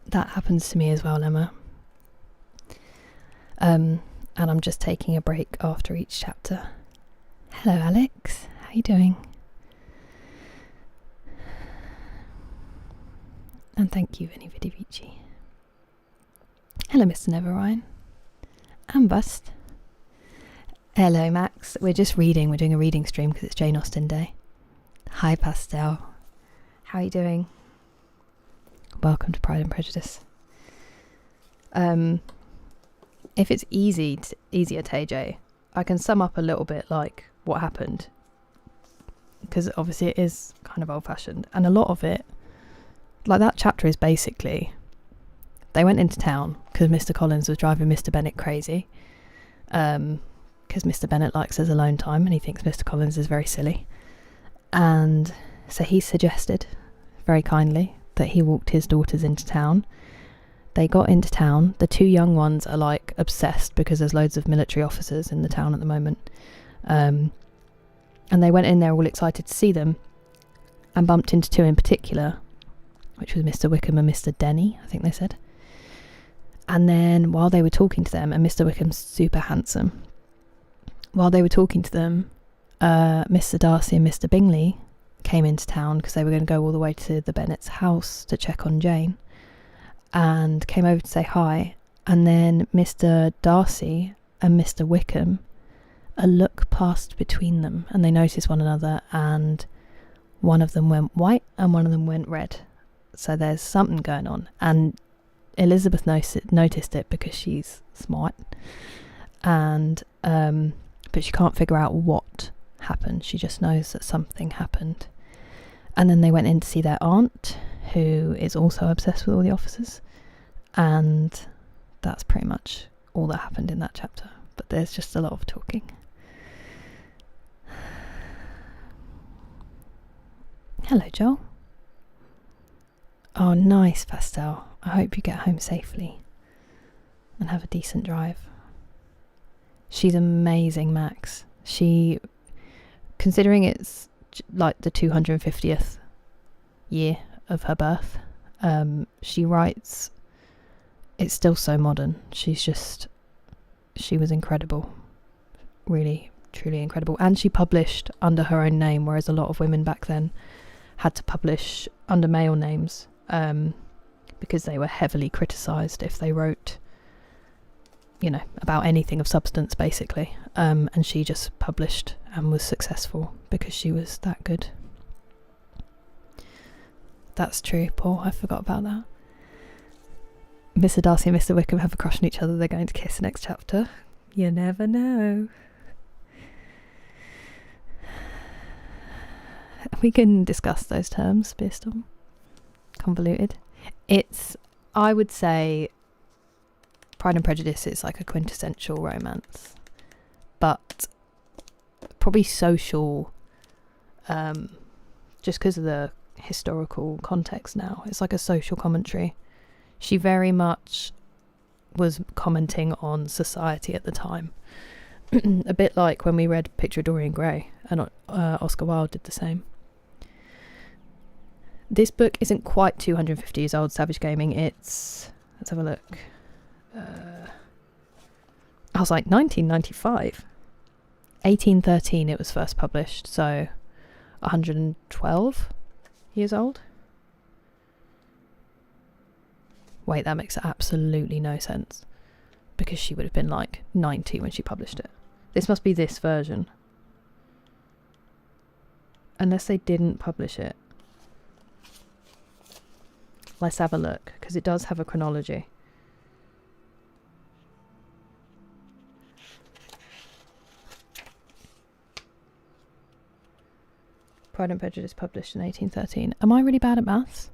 That happens to me as well, Emma. And I'm just taking a break after each chapter. Hello, Alex. How you doing? And thank you, Vinny Vidi Vici. Hello, Mr. Neverryan. And Bust. Hello, Max. We're just reading. We're doing a reading stream because it's Jane Austen Day. Hi, Pastel. How are you doing? Welcome to Pride and Prejudice. If it's easier, TJ, I can sum up a little bit like what happened, because obviously it is kind of old-fashioned, and a lot of it, like that chapter, is basically they went into town because Mr. Collins was driving Mr. Bennet crazy, because Mr. Bennet likes his alone time and he thinks Mr. Collins is very silly, and so he suggested very kindly that he walked his daughters into town. They got into town. The two young ones are like obsessed because there's loads of military officers in the town at the moment, and they went in there all excited to see them, and bumped into two in particular, which was Mr. Wickham and Mr. Denny, I think they said. And then while they were talking to them, and Mr. Wickham's super handsome, while they were talking to them, Mr. Darcy and Mr. Bingley came into town because they were going to go all the way to the Bennet's house to check on Jane, and came over to say hi. And then Mr. Darcy and Mr. Wickham, a look passed between them, and they noticed one another, and one of them went white and one of them went red. So there's something going on, and Elizabeth noticed it because she's smart, and but she can't figure out what happened. She just knows that something happened. And then they went in to see their aunt, who is also obsessed with all the officers, and that's pretty much all that happened in that chapter, but there's just a lot of talking. Hello, Joel. Oh, nice, Pastel. I hope you get home safely and have a decent drive. She's amazing, Max. She, considering it's like the 250th year of her birth, she writes, it's still so modern. She was incredible. Really, truly incredible. And she published under her own name, whereas a lot of women back then had to publish under male names. because they were heavily criticised if they wrote, about anything of substance, basically. And she just published and was successful because she was that good. That's true, Paul. I forgot about that. Mr. Darcy and Mr. Wickham have a crush on each other. They're going to kiss next chapter. You never know. We can discuss those terms, Beerstorm. Convoluted. I would say, Pride and Prejudice is like a quintessential romance, but probably social, just because of the historical context now. It's like a social commentary. She very much was commenting on society at the time. A bit like when we read Picture of Dorian Gray, and Oscar Wilde did the same. This book isn't quite 250 years old, Savage Gaming. Let's have a look. I was like, 1995. 1813 it was first published, so 112 years old. Wait, that makes absolutely no sense, because she would have been like 90 when she published it. This must be this version. Unless they didn't publish it. Let's have a look, because it does have a chronology. Pride and Prejudice published in 1813. Am I really bad at maths?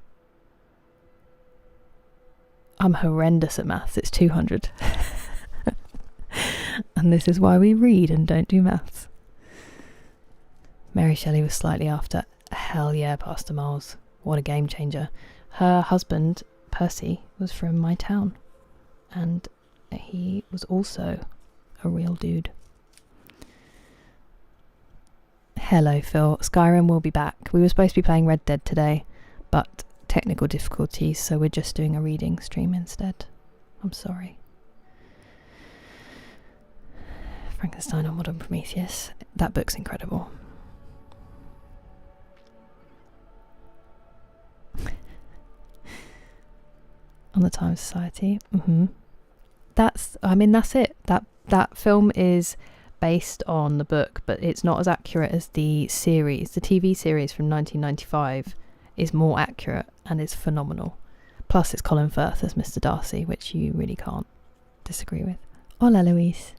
I'm horrendous at maths. It's 200. And this is why we read and don't do maths. Mary Shelley was slightly after. Hell yeah, Pastor Miles. What a game changer. Her husband, Percy, was from my town. And he was also a real dude. Hello, Phil. Skyrim will be back. We were supposed to be playing Red Dead today, but technical difficulties, so we're just doing a reading stream instead. I'm sorry. Frankenstein or Modern Prometheus. That book's incredible. On the Time Society. That's it. That film is based on the book, but it's not as accurate as the series. The TV series from 1995 is more accurate and is phenomenal. Plus it's Colin Firth as Mr. Darcy, which you really can't disagree with. Hola, Louise.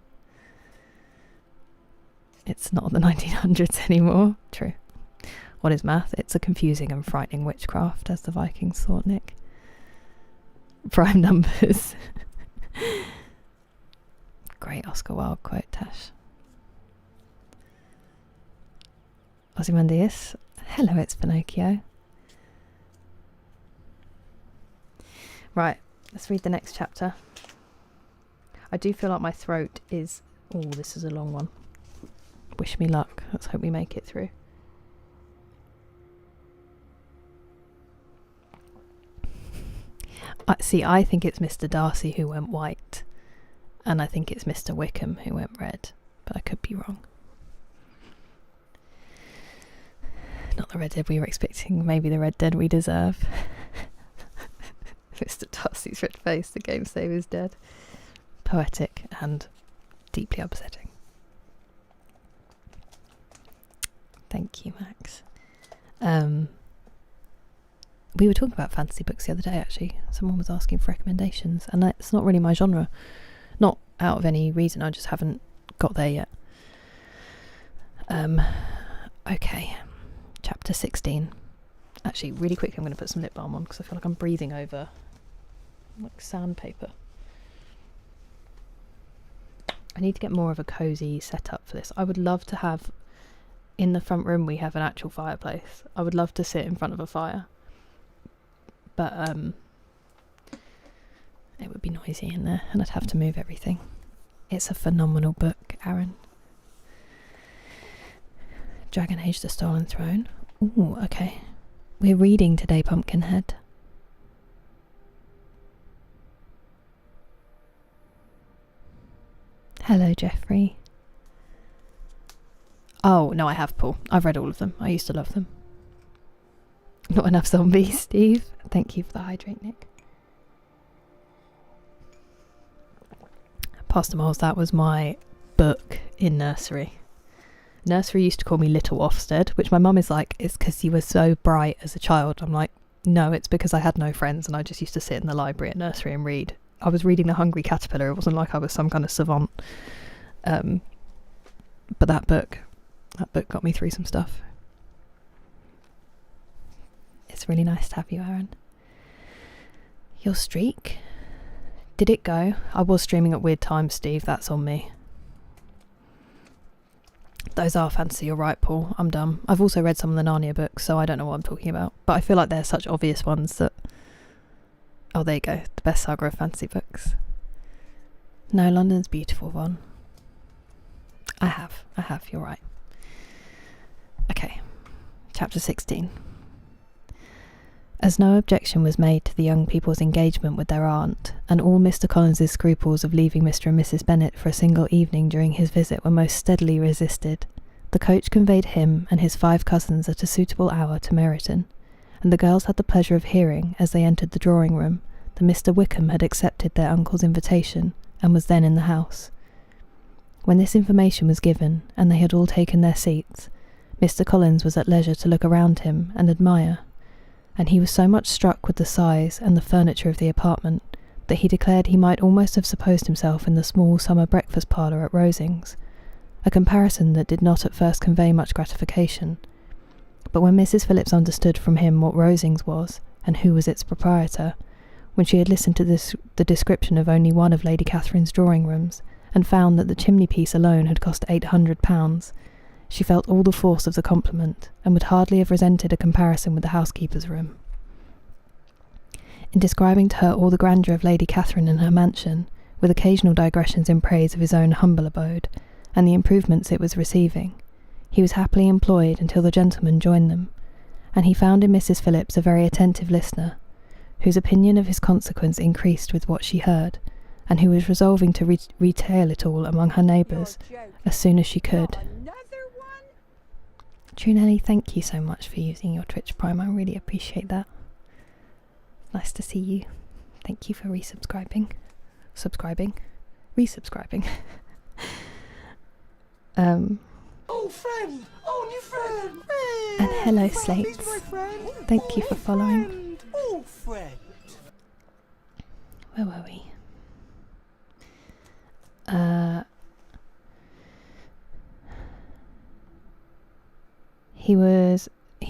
It's not the 1900s anymore. True. What is math? It's a confusing and frightening witchcraft, as the Vikings thought, Nick. Prime numbers. Great Oscar Wilde quote, Tash. Ozymandias. Hello, it's Pinocchio. Right, let's read the next chapter. I do feel like my throat is... Oh, this is a long one. Wish me luck. Let's hope we make it through. I think it's Mr. Darcy who went white, and I think it's Mr. Wickham who went red, but I could be wrong. Not the Red Dead we were expecting, maybe the Red Dead we deserve. Mr. Darcy's red face, the game saver's dead. Poetic and deeply upsetting. Thank you, Max. We were talking about fantasy books the other day, actually. Someone was asking for recommendations, and it's not really my genre. Not out of any reason, I just haven't got there yet. Okay. Chapter 16. Actually, really quickly, I'm going to put some lip balm on because I feel like I'm breathing over like sandpaper. I need to get more of a cozy setup for this. I would love to have, in the front room we have an actual fireplace. I would love to sit in front of a fire. But it would be noisy in there and I'd have to move everything. It's a phenomenal book, Aaron. Dragon Age: The Stolen Throne. Ooh, okay. We're reading today, Pumpkinhead. Hello, Jeffrey. Oh, no, I have, Paul. I've read all of them. I used to love them. Not enough zombies, Steve. Thank you for the hydrate, Nick. Pastor Miles, that was my book in nursery. Nursery used to call me Little Ofsted, which my mum is like, it's because you were so bright as a child. I'm like, no, it's because I had no friends and I just used to sit in the library at nursery and read. I was reading The Hungry Caterpillar. It wasn't like I was some kind of savant. But that book got me through some stuff. It's really nice to have you, Aaron. Your streak? Did it go? I was streaming at weird times, Steve. That's on me. Those are fantasy, you're right, Paul. I'm dumb. I've also read some of the Narnia books, so I don't know what I'm talking about. But I feel like they're such obvious ones that... Oh, there you go. The best saga of fantasy books. No, London's beautiful, Von. I have. You're right. Okay. Chapter 16. As no objection was made to the young people's engagement with their aunt, and all Mr. Collins's scruples of leaving Mr. and Mrs. Bennet for a single evening during his visit were most steadily resisted, the coach conveyed him and his 5 cousins at a suitable hour to Meryton, and the girls had the pleasure of hearing, as they entered the drawing-room, that Mr. Wickham had accepted their uncle's invitation, and was then in the house. When this information was given, and they had all taken their seats, Mr. Collins was at leisure to look around him and admire, and he was so much struck with the size and the furniture of the apartment that he declared he might almost have supposed himself in the small summer breakfast parlour at Rosings, a comparison that did not at first convey much gratification. But when Mrs. Phillips understood from him what Rosings was, and who was its proprietor, when she had listened to the description of only one of Lady Catherine's drawing-rooms, and found that the chimney-piece alone had cost £800, she felt all the force of the compliment, and would hardly have resented a comparison with the housekeeper's room. In describing to her all the grandeur of Lady Catherine and her mansion, with occasional digressions in praise of his own humble abode, and the improvements it was receiving, he was happily employed until the gentleman joined them, and he found in Mrs. Phillips a very attentive listener, whose opinion of his consequence increased with what she heard, and who was resolving to retail it all among her neighbours as soon as she could. Trunelli, thank you so much for using your Twitch Prime. I really appreciate that. Nice to see you. Thank you for resubscribing. Resubscribing. Old friend! Oh, new friend! And hello, Slates. Thank you for following. Old friend! Where were we? He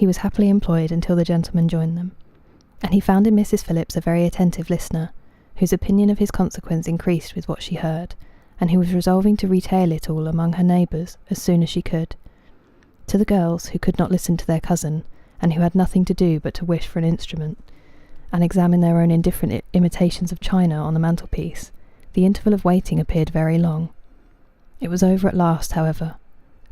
was happily employed until the gentleman joined them, and he found in Mrs. Phillips a very attentive listener, whose opinion of his consequence increased with what she heard, and who was resolving to retail it all among her neighbours as soon as she could. To the girls, who could not listen to their cousin, and who had nothing to do but to wish for an instrument, and examine their own indifferent imitations of china on the mantelpiece, the interval of waiting appeared very long. It was over at last, however.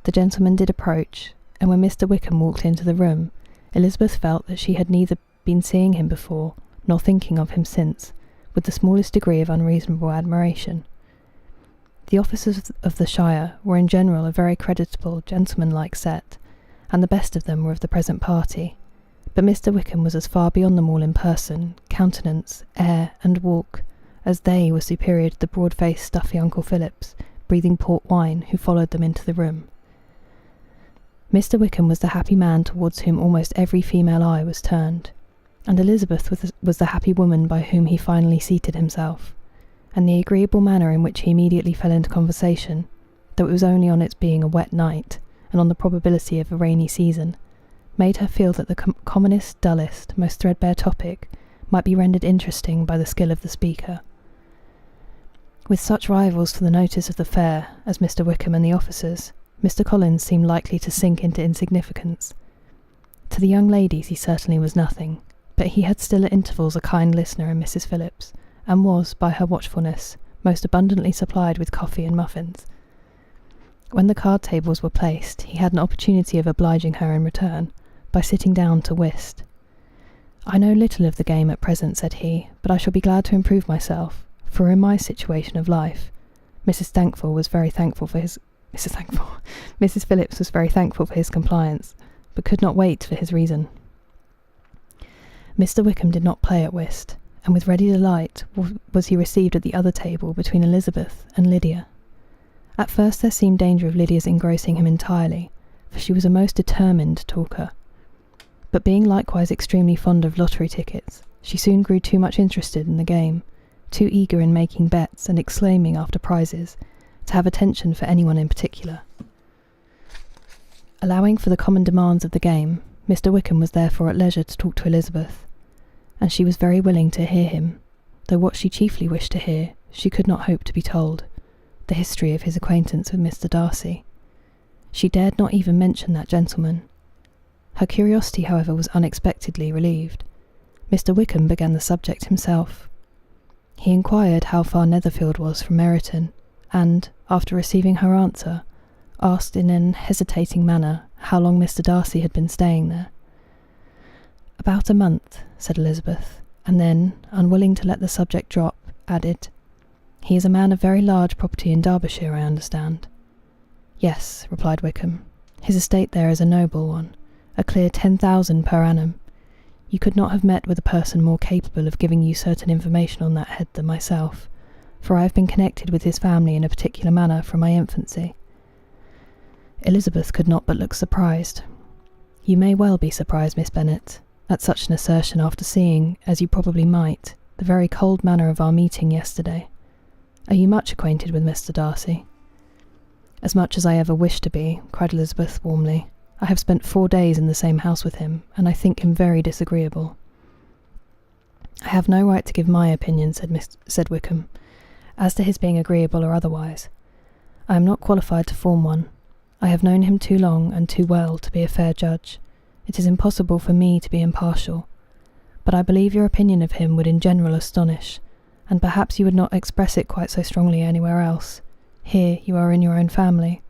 The gentleman did approach, and when Mr. Wickham walked into the room, Elizabeth felt that she had neither been seeing him before, nor thinking of him since, with the smallest degree of unreasonable admiration. The officers of the Shire were in general a very creditable, gentlemanlike set, and the best of them were of the present party, but Mr. Wickham was as far beyond them all in person, countenance, air, and walk, as they were superior to the broad-faced, stuffy Uncle Phillips, breathing port wine, who followed them into the room. Mr. Wickham was the happy man towards whom almost every female eye was turned, and Elizabeth was the happy woman by whom he finally seated himself, and the agreeable manner in which he immediately fell into conversation, though it was only on its being a wet night, and on the probability of a rainy season, made her feel that the commonest, dullest, most threadbare topic might be rendered interesting by the skill of the speaker. With such rivals for the notice of the fair as Mr. Wickham and the officers, Mr. Collins seemed likely to sink into insignificance. To the young ladies he certainly was nothing, but he had still at intervals a kind listener in Mrs. Phillips, and was, by her watchfulness, most abundantly supplied with coffee and muffins. When the card tables were placed, he had an opportunity of obliging her in return, by sitting down to whist. "I know little of the game at present," said he, "but I shall be glad to improve myself, for in my situation of life..." Mrs. Phillips was very thankful for his compliance, but could not wait for his reason. Mr. Wickham did not play at whist, and with ready delight was he received at the other table between Elizabeth and Lydia. At first there seemed danger of Lydia's engrossing him entirely, for she was a most determined talker. But being likewise extremely fond of lottery tickets, she soon grew too much interested in the game, too eager in making bets and exclaiming after prizes, to have attention for anyone in particular. Allowing for the common demands of the game, Mr. Wickham was therefore at leisure to talk to Elizabeth, and she was very willing to hear him, though what she chiefly wished to hear she could not hope to be told, the history of his acquaintance with Mr. Darcy. She dared not even mention that gentleman. Her curiosity, however, was unexpectedly relieved. Mr. Wickham began the subject himself. He inquired how far Netherfield was from Meryton, and, after receiving her answer, asked in an hesitating manner how long Mr. Darcy had been staying there. "About a month," said Elizabeth, and then, unwilling to let the subject drop, added, "He is a man of very large property in Derbyshire, I understand." "Yes," replied Wickham. "His estate there is a noble one, a clear 10,000 per annum. You could not have met with a person more capable of giving you certain information on that head than myself, for I have been connected with his family in a particular manner from my infancy." Elizabeth could not but look surprised. "You may well be surprised, Miss Bennet, at such an assertion after seeing, as you probably might, the very cold manner of our meeting yesterday. Are you much acquainted with Mr. Darcy?" "As much as I ever wished to be," cried Elizabeth warmly. "I have spent 4 days in the same house with him, and I think him very disagreeable." "I have no right to give my opinion," said Wickham, "as to his being agreeable or otherwise. I am not qualified to form one. I have known him too long and too well to be a fair judge. It is impossible for me to be impartial. But I believe your opinion of him would in general astonish, and perhaps you would not express it quite so strongly anywhere else. Here you are in your own family."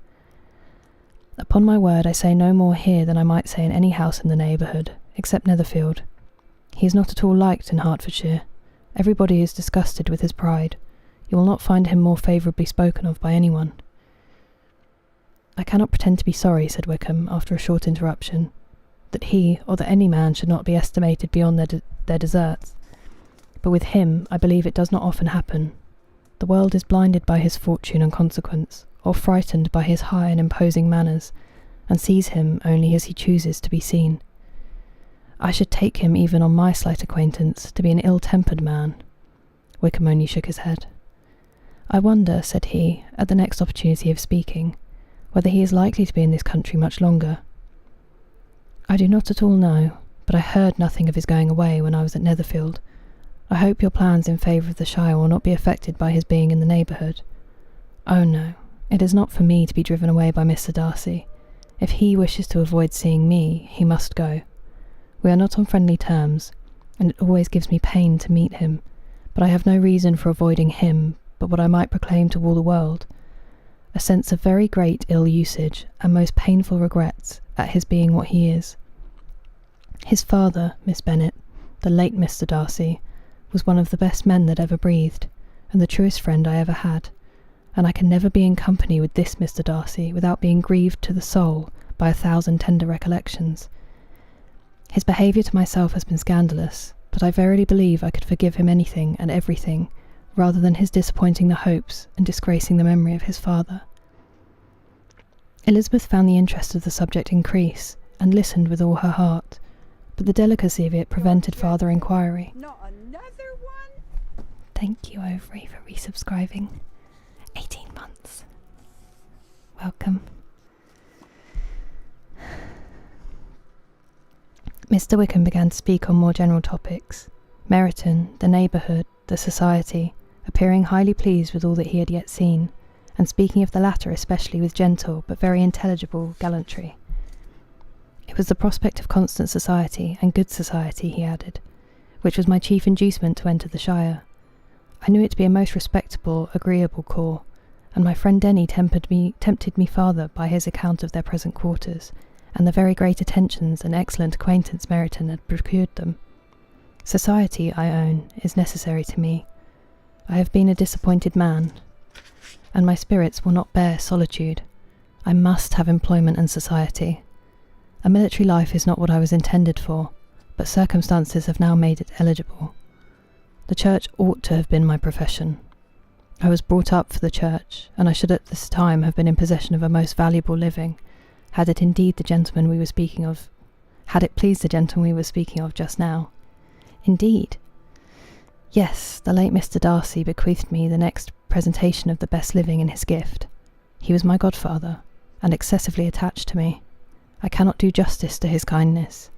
"Upon my word, I say no more here than I might say in any house in the neighbourhood, except Netherfield. He is not at all liked in Hertfordshire. Everybody is disgusted with his pride. You will not find him more favourably spoken of by anyone." "I cannot pretend to be sorry," said Wickham, after a short interruption, "that he or that any man should not be estimated beyond their deserts. But with him I believe it does not often happen. The world is blinded by his fortune and consequence, or frightened by his high and imposing manners, and sees him only as he chooses to be seen. I should take him, even on my slight acquaintance, to be an ill-tempered man." Wickham only shook his head. "I wonder," said he, at the next opportunity of speaking, "whether he is likely to be in this country much longer." "I do not at all know, but I heard nothing of his going away when I was at Netherfield. I hope your plans in favour of the Shire will not be affected by his being in the neighbourhood." "Oh no, it is not for me to be driven away by Mr. Darcy. If he wishes to avoid seeing me, he must go. We are not on friendly terms, and it always gives me pain to meet him, but I have no reason for avoiding him but what I might proclaim to all the world, a sense of very great ill usage and most painful regrets at his being what he is. His father, Miss Bennet, the late Mr. Darcy, was one of the best men that ever breathed, and the truest friend I ever had, and I can never be in company with this Mr. Darcy without being grieved to the soul by 1,000 tender recollections. His behaviour to myself has been scandalous, but I verily believe I could forgive him anything and everything, rather than his disappointing the hopes and disgracing the memory of his father." Elizabeth found the interest of the subject increase, and listened with all her heart, but the delicacy of it prevented farther inquiry. Not another one? Thank you, Overy, for resubscribing. 18 months. Welcome. Mr. Wickham began to speak on more general topics. Meryton, the neighbourhood, the society, appearing highly pleased with all that he had yet seen, and speaking of the latter especially with gentle but very intelligible gallantry. It was the prospect of constant society, and good society, he added, which was my chief inducement to enter the Shire. I knew it to be a most respectable, agreeable corps, and my friend Denny tempted me farther by his account of their present quarters, and the very great attentions and excellent acquaintance Meryton had procured them. Society, I own, is necessary to me. I have been a disappointed man, and my spirits will not bear solitude. I must have employment and society. A military life is not what I was intended for, but circumstances have now made it eligible. The church ought to have been my profession. I was brought up for the church, and I should at this time have been in possession of a most valuable living, had it pleased the gentleman we were speaking of just now. Indeed. Yes, the late Mr. Darcy bequeathed me the next presentation of the best living in his gift. He was my godfather, and excessively attached to me. I cannot do justice to his kindness.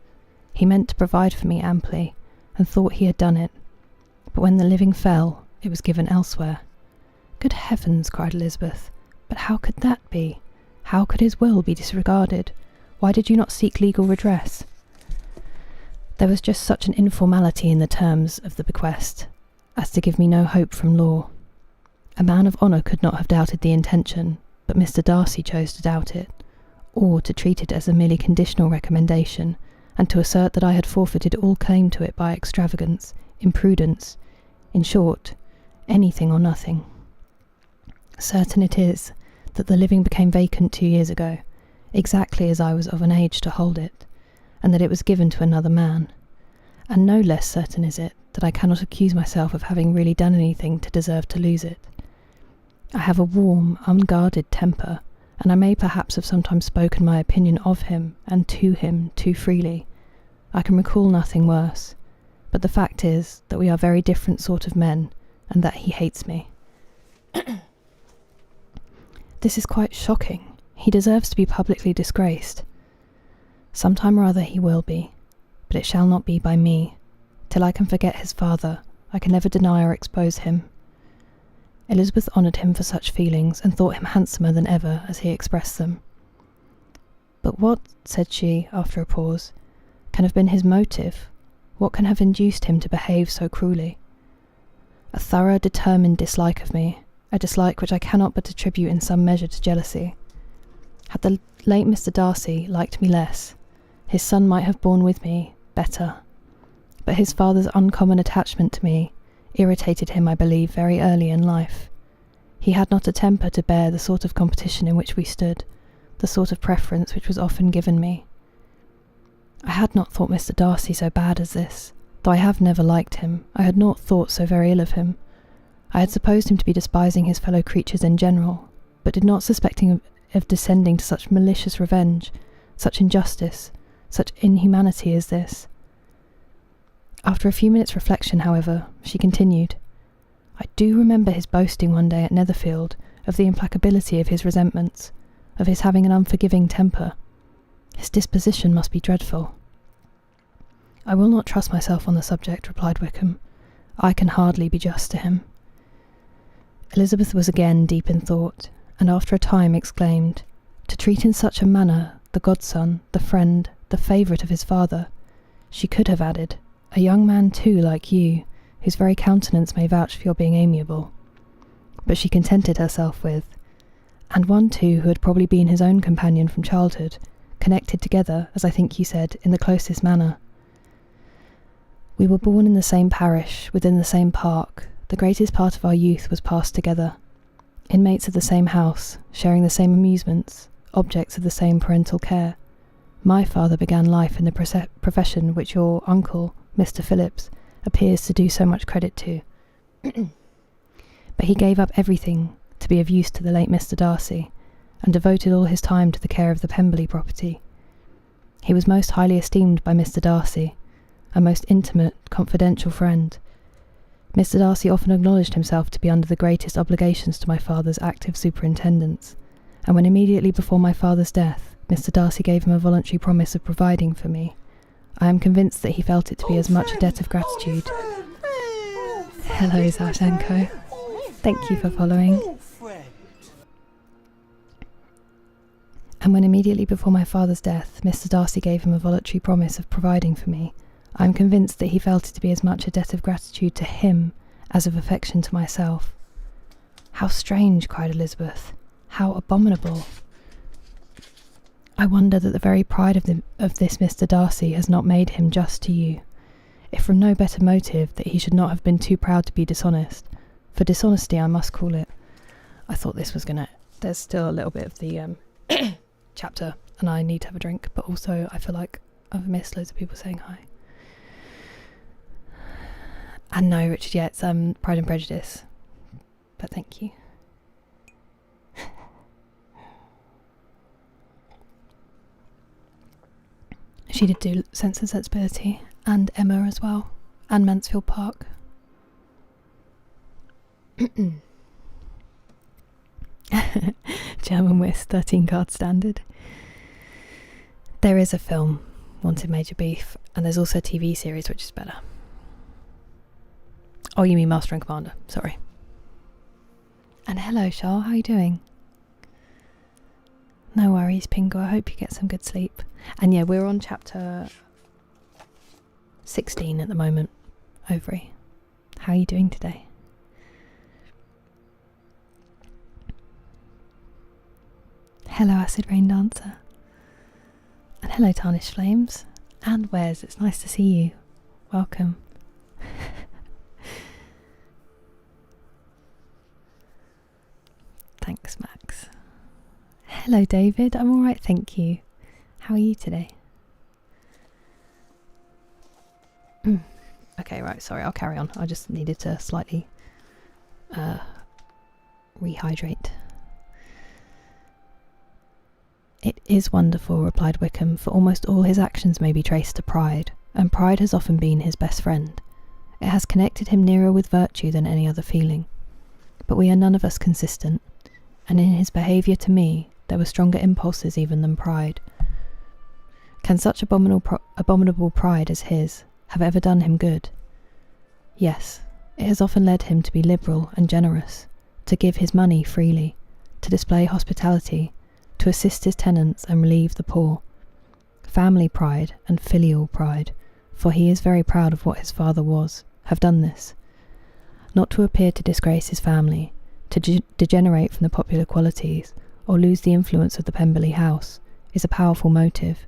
He meant to provide for me amply, and thought he had done it. But when the living fell, it was given elsewhere. Good heavens, cried Elizabeth, but how could that be? How could his will be disregarded? Why did you not seek legal redress? There was just such an informality in the terms of the bequest as to give me no hope from law. A man of honour could not have doubted the intention, but Mr. Darcy chose to doubt it, or to treat it as a merely conditional recommendation, and to assert that I had forfeited all claim to it by extravagance, imprudence, in short, anything or nothing. Certain it is that the living became vacant 2 years ago, exactly as I was of an age to hold it, and that it was given to another man. And no less certain is it that I cannot accuse myself of having really done anything to deserve to lose it. I have a warm, unguarded temper, and I may perhaps have sometimes spoken my opinion of him and to him too freely. I can recall nothing worse, but the fact is that we are very different sort of men, and that he hates me. This is quite shocking. He deserves to be publicly disgraced. Some time or other he will be, but it shall not be by me. Till I can forget his father, I can never deny or expose him. Elizabeth honoured him for such feelings, and thought him handsomer than ever as he expressed them. But what, said she, after a pause, can have been his motive? What can have induced him to behave so cruelly? A thorough, determined dislike of me, a dislike which I cannot but attribute in some measure to jealousy. Had the late Mr. Darcy liked me less, his son might have borne with me better. But his father's uncommon attachment to me irritated him, I believe, very early in life. He had not a temper to bear the sort of competition in which we stood, the sort of preference which was often given me. I had not thought Mr. Darcy so bad as this. Though I have never liked him, I had not thought so very ill of him. I had supposed him to be despising his fellow creatures in general, but did not suspect him of descending to such malicious revenge, such injustice, such inhumanity as this. After a few minutes' reflection, however, she continued, I do remember his boasting one day at Netherfield of the implacability of his resentments, of his having an unforgiving temper. His disposition must be dreadful. I will not trust myself on the subject, replied Wickham. I can hardly be just to him. Elizabeth was again deep in thought, and after a time exclaimed, to treat in such a manner the godson, the friend, the favourite of his father. She could have added, a young man too like you, whose very countenance may vouch for your being amiable. But she contented herself with, and one too who had probably been his own companion from childhood, connected together, as I think you said, in the closest manner. We were born in the same parish, within the same park. The greatest part of our youth was passed together. Inmates of the same house, sharing the same amusements, objects of the same parental care. My father began life in the profession which your uncle, Mr. Phillips, appears to do so much credit to. But he gave up everything to be of use to the late Mr. Darcy, and devoted all his time to the care of the Pemberley property. He was most highly esteemed by Mr. Darcy, a most intimate, confidential friend. Mr. Darcy often acknowledged himself to be under the greatest obligations to my father's active superintendence, and when immediately before my father's death, Mr. Darcy gave him a voluntary promise of providing for me, I am convinced that he felt it to be as much a debt of gratitude. Hello, Zavchenko. Thank you for following. And when immediately before my father's death, Mr. Darcy gave him a voluntary promise of providing for me, I am convinced that he felt it to be as much a debt of gratitude to him as of affection to myself. How strange, cried Elizabeth. How abominable. I wonder that the very pride of this Mr. Darcy has not made him just to you, if from no better motive that he should not have been too proud to be dishonest. For dishonesty I must call it. I thought this was there's still a little bit of the chapter, and I need to have a drink, but also I feel like I've missed loads of people saying hi. And no, Richard, yeah, it's Pride and Prejudice. But thank you. She did do Sense and Sensibility and Emma as well, and Mansfield Park. German Whist, 13 card standard. There is a film, Wanted Major Beef, and there's also a TV series which is better. Oh, you mean Master and Commander, sorry. And hello, Charles, how are you doing? No worries, Pingo, I hope you get some good sleep. And yeah, we're on chapter 16 at the moment. Overy, how are you doing today? Hello, Acid Rain Dancer. And hello, Tarnished Flames. And Wes, it's nice to see you. Welcome. Thanks, Max. Hello, David. I'm alright, thank you. How are you today? Okay, right, sorry, I'll carry on. I just needed to slightly rehydrate. It is wonderful, replied Wickham, for almost all his actions may be traced to pride, and pride has often been his best friend. It has connected him nearer with virtue than any other feeling. But we are none of us consistent, and in his behaviour to me there were stronger impulses even than pride. Can such abominable pride as his have ever done him good? Yes, it has often led him to be liberal and generous, to give his money freely, to display hospitality, to assist his tenants and relieve the poor. Family pride and filial pride, for he is very proud of what his father was, have done this. Not to appear to disgrace his family, to degenerate from the popular qualities, or lose the influence of the Pemberley house, is a powerful motive.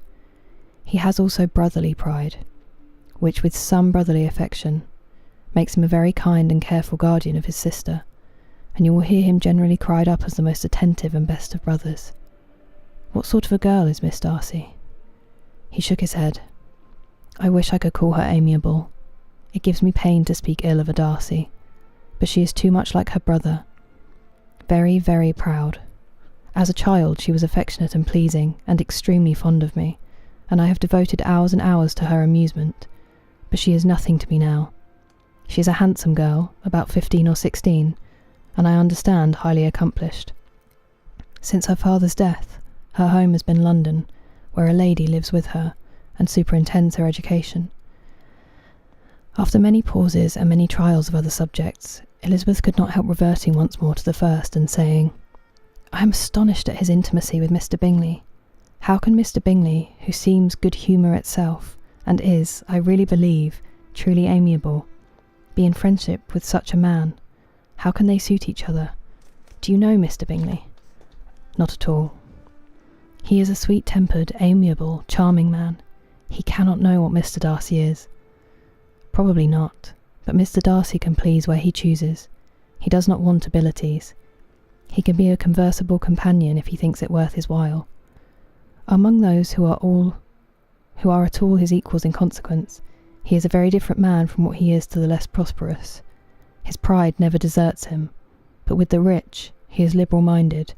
He has also brotherly pride, which with some brotherly affection makes him a very kind and careful guardian of his sister, and you will hear him generally cried up as the most attentive and best of brothers. What sort of a girl is Miss Darcy? He shook his head. I wish I could call her amiable. It gives me pain to speak ill of a Darcy, but she is too much like her brother. Very, very proud. As a child she was affectionate and pleasing, and extremely fond of me, and I have devoted hours and hours to her amusement, but she is nothing to me now. She is a handsome girl, about 15 or 16, and I understand highly accomplished. Since her father's death, her home has been London, where a lady lives with her, and superintends her education. After many pauses and many trials of other subjects, Elizabeth could not help reverting once more to the first, and saying, I am astonished at his intimacy with Mr. Bingley. How can Mr. Bingley, who seems good humour itself, and is, I really believe, truly amiable, be in friendship with such a man? How can they suit each other? Do you know Mr. Bingley? Not at all. He is a sweet-tempered, amiable, charming man. He cannot know what Mr. Darcy is. Probably not, but Mr. Darcy can please where he chooses. He does not want abilities. He can be a conversable companion if he thinks it worth his while. Among those who are at all his equals in consequence, he is a very different man from what he is to the less prosperous. His pride never deserts him, but with the rich he is liberal-minded,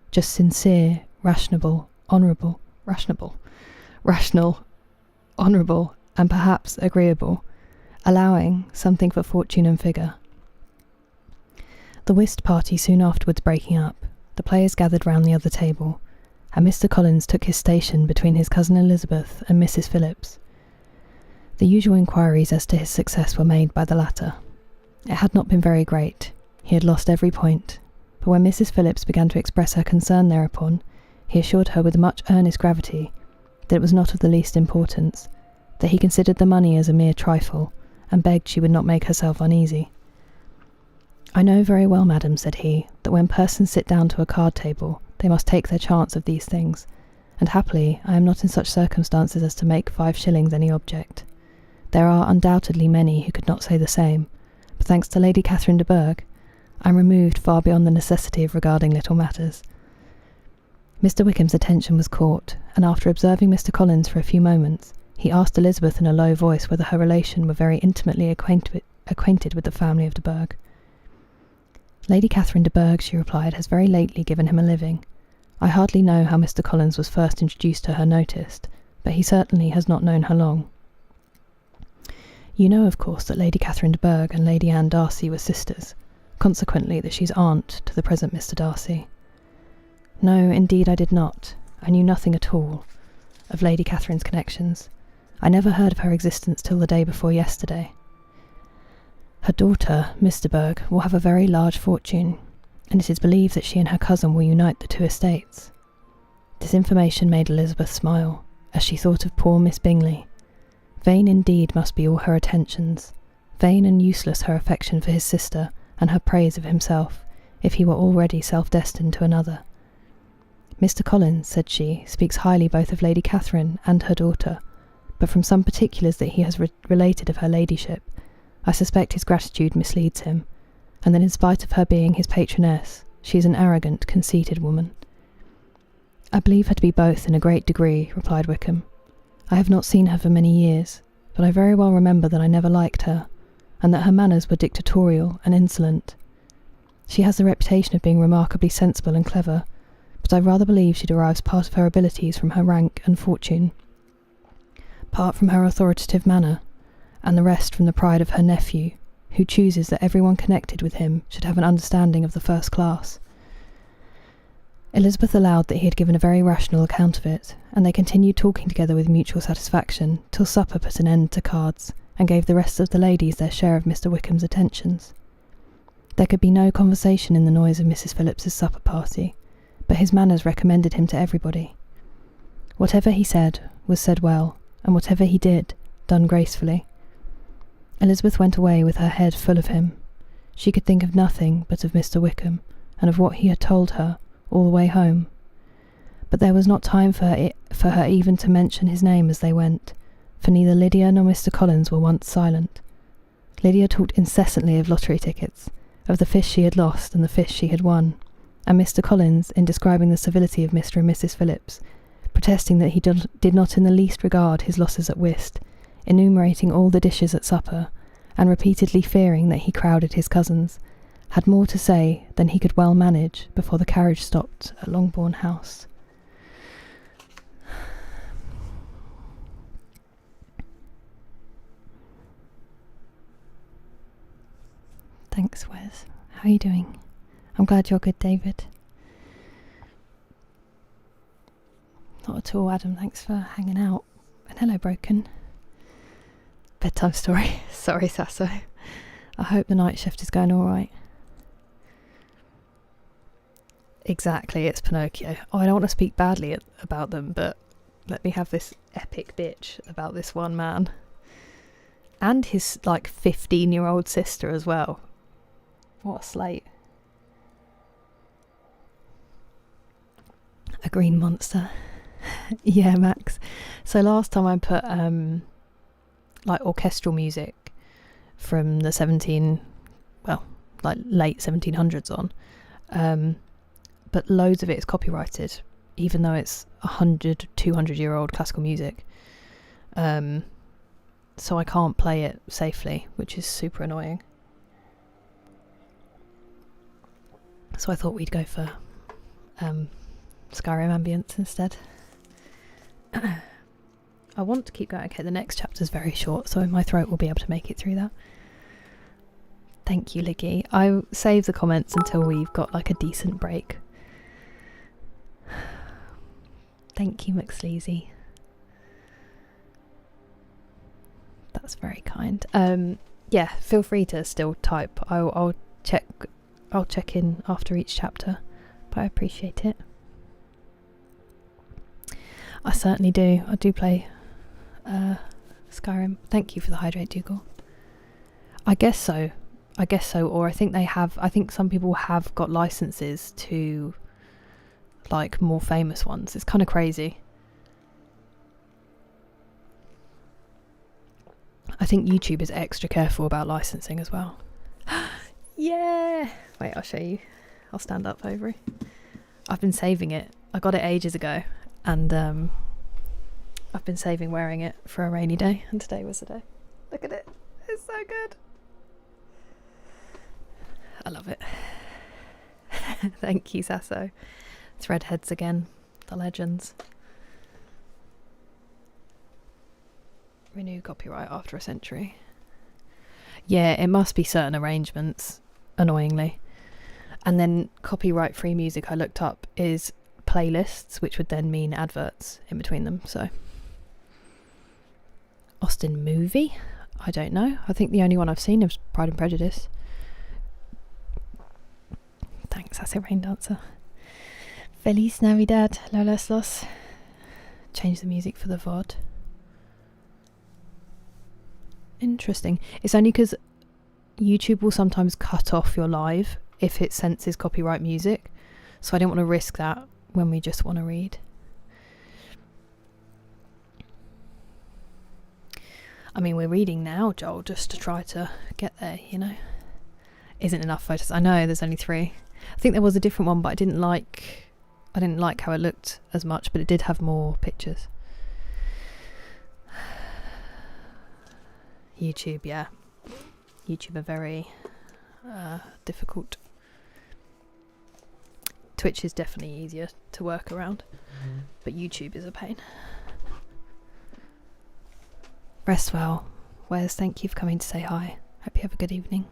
just sincere, rational, honourable, and perhaps agreeable, allowing something for fortune and figure. The whist party soon afterwards breaking up, the players gathered round the other table, and Mr. Collins took his station between his cousin Elizabeth and Mrs. Phillips. The usual inquiries as to his success were made by the latter. It had not been very great. He had lost every point, but when Mrs. Phillips began to express her concern thereupon, he assured her with much earnest gravity that it was not of the least importance, that he considered the money as a mere trifle, and begged she would not make herself uneasy. I know very well, madam, said he, that when persons sit down to a card table, they must take their chance of these things, and happily I am not in such circumstances as to make 5 shillings any object. There are undoubtedly many who could not say the same, but thanks to Lady Catherine de Bourgh, I am removed far beyond the necessity of regarding little matters. Mr. Wickham's attention was caught, and after observing Mr. Collins for a few moments, he asked Elizabeth in a low voice whether her relation were very intimately acquainted with the family of de Bourgh. Lady Catherine de Bourgh, she replied, has very lately given him a living. I hardly know how Mr. Collins was first introduced to her noticed, but he certainly has not known her long. You know, of course, that Lady Catherine de Bourgh and Lady Anne Darcy were sisters, consequently that she's aunt to the present Mr. Darcy. No, indeed I did not. I knew nothing at all of Lady Catherine's connections. I never heard of her existence till the day before yesterday. Her daughter, Miss de Bourgh, will have a very large fortune, and it is believed that she and her cousin will unite the two estates. This information made Elizabeth smile, as she thought of poor Miss Bingley. Vain indeed must be all her attentions, vain and useless her affection for his sister and her praise of himself, if he were already self-destined to another. Mr. Collins, said she, speaks highly both of Lady Catherine and her daughter, but from some particulars that he has related of her ladyship, I suspect his gratitude misleads him, and that in spite of her being his patroness, she is an arrogant, conceited woman. I believe her to be both in a great degree, replied Wickham. I have not seen her for many years, but I very well remember that I never liked her, and that her manners were dictatorial and insolent. She has the reputation of being remarkably sensible and clever, but I rather believe she derives part of her abilities from her rank and fortune, part from her authoritative manner, and the rest from the pride of her nephew, who chooses that everyone connected with him should have an understanding of the first class. Elizabeth allowed that he had given a very rational account of it, and they continued talking together with mutual satisfaction till supper put an end to cards, and gave the rest of the ladies their share of Mr. Wickham's attentions. There could be no conversation in the noise of Mrs. Phillips's supper party, but his manners recommended him to everybody. Whatever he said was said well, and whatever he did, done gracefully. Elizabeth went away with her head full of him. She could think of nothing but of Mr. Wickham, and of what he had told her all the way home. But there was not time for her even to mention his name as they went, for neither Lydia nor Mr. Collins were once silent. Lydia talked incessantly of lottery tickets, of the fish she had lost and the fish she had won, and Mr. Collins, in describing the civility of Mr. and Mrs. Phillips, protesting that he did not in the least regard his losses at whist, enumerating all the dishes at supper, and repeatedly fearing that he crowded his cousins, had more to say than he could well manage before the carriage stopped at Longbourn House. Thanks, Wes. How are you doing? I'm glad you're good, David. Not at all, Adam. Thanks for hanging out. And hello, Broken. Bedtime story. Sorry, Sasso. I hope the night shift is going alright. Exactly, it's Pinocchio. Oh, I don't want to speak badly about them, but let me have this epic bitch about this one man. And his, 15-year-old sister as well. What a slate. A green monster. Yeah, Max. So last time I put, orchestral music from the late 1700s on. But loads of it is copyrighted, even though it's 100, 200-year-old classical music. So I can't play it safely, which is super annoying. So I thought we'd go for Skyrim ambience instead. I want to keep going. Okay, the next chapter's very short, so my throat will be able to make it through that. Thank you, Liggy. I save the comments until we've got a decent break. Thank you, McSleazy. That's very kind. Yeah, feel free to still type. I'll check in after each chapter, but I appreciate it. I certainly do. I do play Skyrim. Thank you for the hydrate, Dougal. I guess so. Or I think some people have got licenses to more famous ones. It's kind of crazy. I think YouTube is extra careful about licensing as well. Yeah! Wait, I'll show you. I'll stand up over it. I've been saving it. I got it ages ago, and I've been saving wearing it for a rainy day, and today was the day. Look at it. It's so good. I love it. Thank you, Sasso. Threadheads again. The legends. Renew copyright after a century. Yeah, it must be certain arrangements, annoyingly. And then copyright-free music I looked up is playlists, which would then mean adverts in between them, so. Austen movie? I don't know. I think the only one I've seen is Pride and Prejudice. Thanks, that's a rain dancer. Feliz Navidad, Lolas Los. Change the music for the VOD. Interesting. It's only because YouTube will sometimes cut off your live if it senses copyright music. So I don't want to risk that when we just want to read. I mean, we're reading now, Joel, just to try to get there, you know. Isn't enough photos. I know, there's only 3. I think there was a different one, but I didn't like how it looked as much, but it did have more pictures. YouTube, yeah. YouTube are very difficult. Twitch is definitely easier to work around, but YouTube is a pain. Rest well. Wes, thank you for coming to say hi. Hope you have a good evening.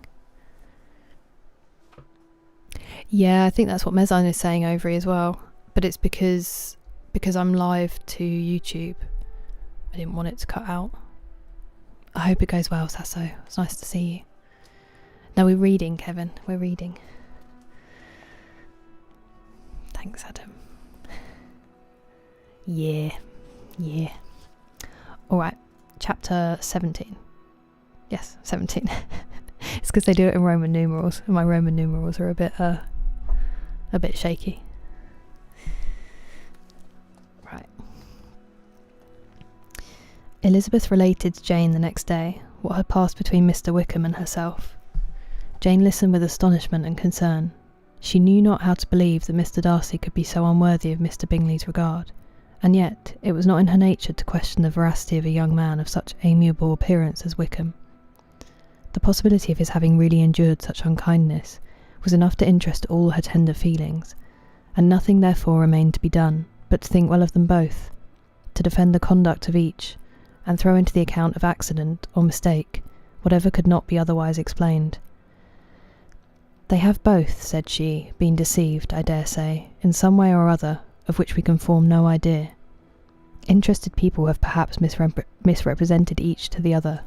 Yeah, I think that's what Mezan is saying over as well, but it's because I'm live to YouTube. I didn't want it to cut out. I hope it goes well, Sasso. It's nice to see you. No, we're reading, Kevin. We're reading. Thanks, Adam. Yeah. Alright, chapter 17. Yes, 17. It's because they do it in Roman numerals, and my Roman numerals are a bit shaky. Right. Elizabeth related to Jane the next day what had passed between Mr. Wickham and herself. Jane listened with astonishment and concern. She knew not how to believe that Mr. Darcy could be so unworthy of Mr. Bingley's regard, and yet it was not in her nature to question the veracity of a young man of such amiable appearance as Wickham. The possibility of his having really endured such unkindness was enough to interest all her tender feelings, and nothing therefore remained to be done but to think well of them both, to defend the conduct of each, and throw into the account of accident or mistake whatever could not be otherwise explained. They have both, said she, been deceived, I dare say, in some way or other, of which we can form no idea. Interested people have perhaps misrepresented each to the other.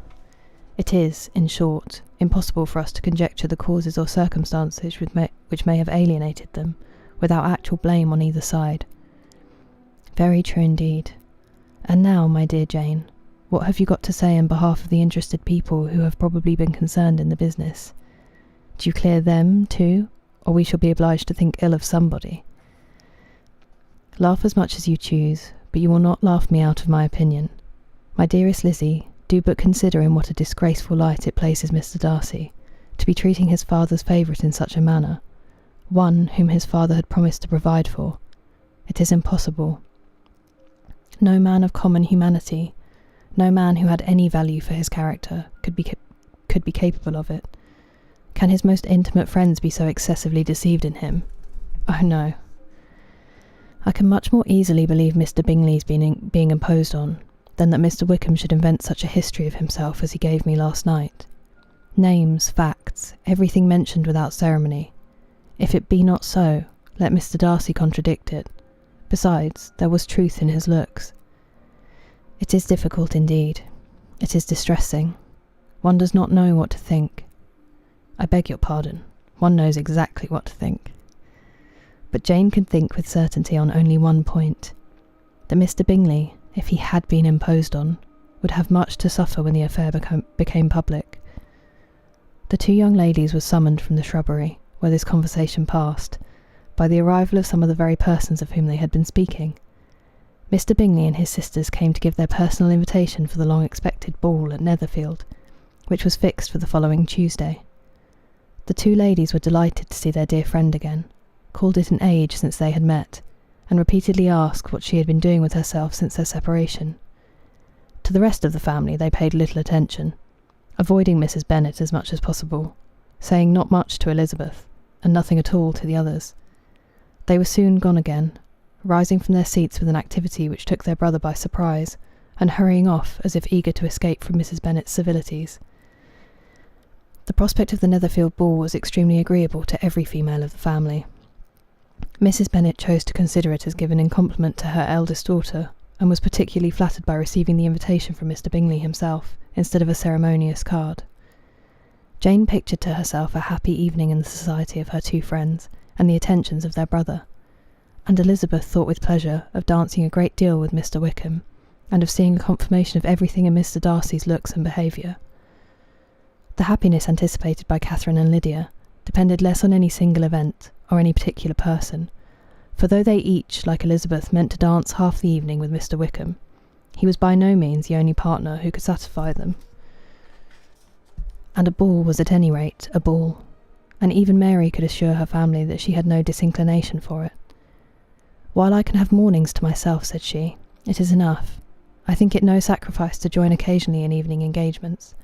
It is, in short, impossible for us to conjecture the causes or circumstances which may have alienated them, without actual blame on either side. Very true indeed. And now, my dear Jane, what have you got to say in behalf of the interested people who have probably been concerned in the business? Do you clear them, too, or we shall be obliged to think ill of somebody? Laugh as much as you choose, but you will not laugh me out of my opinion. My dearest Lizzie, do but consider in what a disgraceful light it places Mr. Darcy, to be treating his father's favourite in such a manner, one whom his father had promised to provide for. It is impossible. No man of common humanity, no man who had any value for his character, could be capable of it. Can his most intimate friends be so excessively deceived in him? Oh no. I can much more easily believe Mr. Bingley's being imposed on, than that Mr. Wickham should invent such a history of himself as he gave me last night. Names, facts, everything mentioned without ceremony. If it be not so, let Mr. Darcy contradict it. Besides, there was truth in his looks. It is difficult indeed. It is distressing. One does not know what to think. I beg your pardon. One knows exactly what to think. But Jane could think with certainty on only one point, that Mr. Bingley, if he had been imposed on, would have much to suffer when the affair became public. The 2 young ladies were summoned from the shrubbery, where this conversation passed, by the arrival of some of the very persons of whom they had been speaking. Mr. Bingley and his sisters came to give their personal invitation for the long-expected ball at Netherfield, which was fixed for the following Tuesday. The 2 ladies were delighted to see their dear friend again, called it an age since they had met, and repeatedly asked what she had been doing with herself since their separation. To the rest of the family they paid little attention, avoiding Mrs. Bennet as much as possible, saying not much to Elizabeth, and nothing at all to the others. They were soon gone again, rising from their seats with an activity which took their brother by surprise, and hurrying off as if eager to escape from Mrs. Bennet's civilities. The prospect of the Netherfield ball was extremely agreeable to every female of the family. Mrs. Bennet chose to consider it as given in compliment to her eldest daughter, and was particularly flattered by receiving the invitation from Mr. Bingley himself, instead of a ceremonious card. Jane pictured to herself a happy evening in the society of her two friends, and the attentions of their brother, and Elizabeth thought with pleasure of dancing a great deal with Mr. Wickham, and of seeing a confirmation of everything in Mr. Darcy's looks and behaviour. The happiness anticipated by Catherine and Lydia depended less on any single event or any particular person, for though they each, like Elizabeth, meant to dance half the evening with Mr. Wickham, he was by no means the only partner who could satisfy them. And a ball was at any rate a ball, and even Mary could assure her family that she had no disinclination for it. "While I can have mornings to myself," said she, "it is enough. I think it no sacrifice to join occasionally in evening engagements.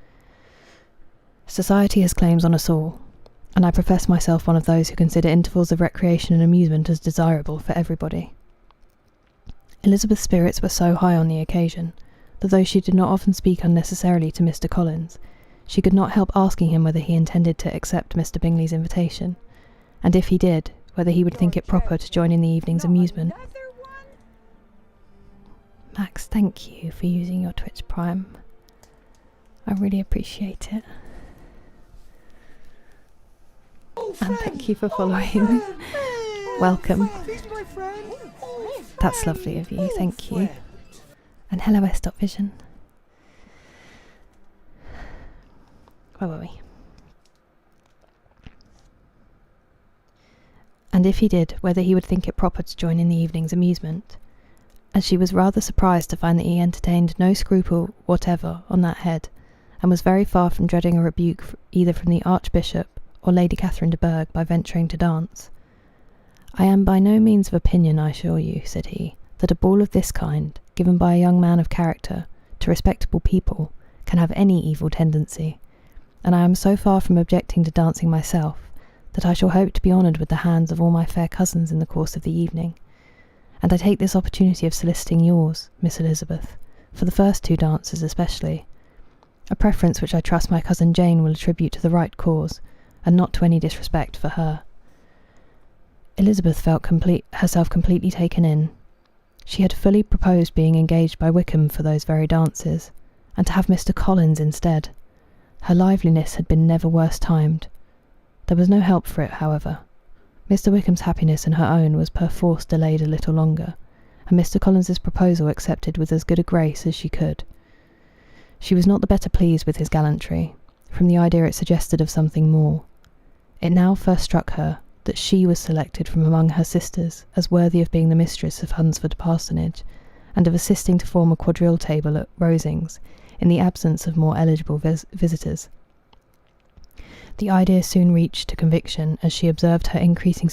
Society has claims on us all, and I profess myself one of those who consider intervals of recreation and amusement as desirable for everybody." Elizabeth's spirits were so high on the occasion, that though she did not often speak unnecessarily to Mr. Collins, she could not help asking him whether he intended to accept Mr. Bingley's invitation, and if he did, whether he would think it proper to join in the evening's amusement. Another one? Max, thank you for using your Twitch Prime. I really appreciate it. And thank you for following. Welcome. He's my friend. That's lovely of you, thank you. And hello, S.Vision. Where were we? And if he did, whether he would think it proper to join in the evening's amusement, as she was rather surprised to find that he entertained no scruple whatever on that head, and was very far from dreading a rebuke either from the Archbishop or Lady Catherine de Bourgh by venturing to dance. "I am by no means of opinion, I assure you," said he, "that a ball of this kind, given by a young man of character, to respectable people, can have any evil tendency, and I am so far from objecting to dancing myself, that I shall hope to be honoured with the hands of all my fair cousins in the course of the evening, and I take this opportunity of soliciting yours, Miss Elizabeth, for the first two dances especially, a preference which I trust my cousin Jane will attribute to the right cause, and not to any disrespect for her." Elizabeth felt herself completely taken in. She had fully proposed being engaged by Wickham for those very dances, and to have Mr. Collins instead. Her liveliness had been never worse timed. There was no help for it, however. Mr. Wickham's happiness and her own was perforce delayed a little longer, and Mr. Collins's proposal accepted with as good a grace as she could. She was not the better pleased with his gallantry, from the idea it suggested of something more. It now first struck her that she was selected from among her sisters as worthy of being the mistress of Hunsford Parsonage, and of assisting to form a quadrille table at Rosings, in the absence of more eligible visitors. The idea soon reached to conviction as she observed his increasing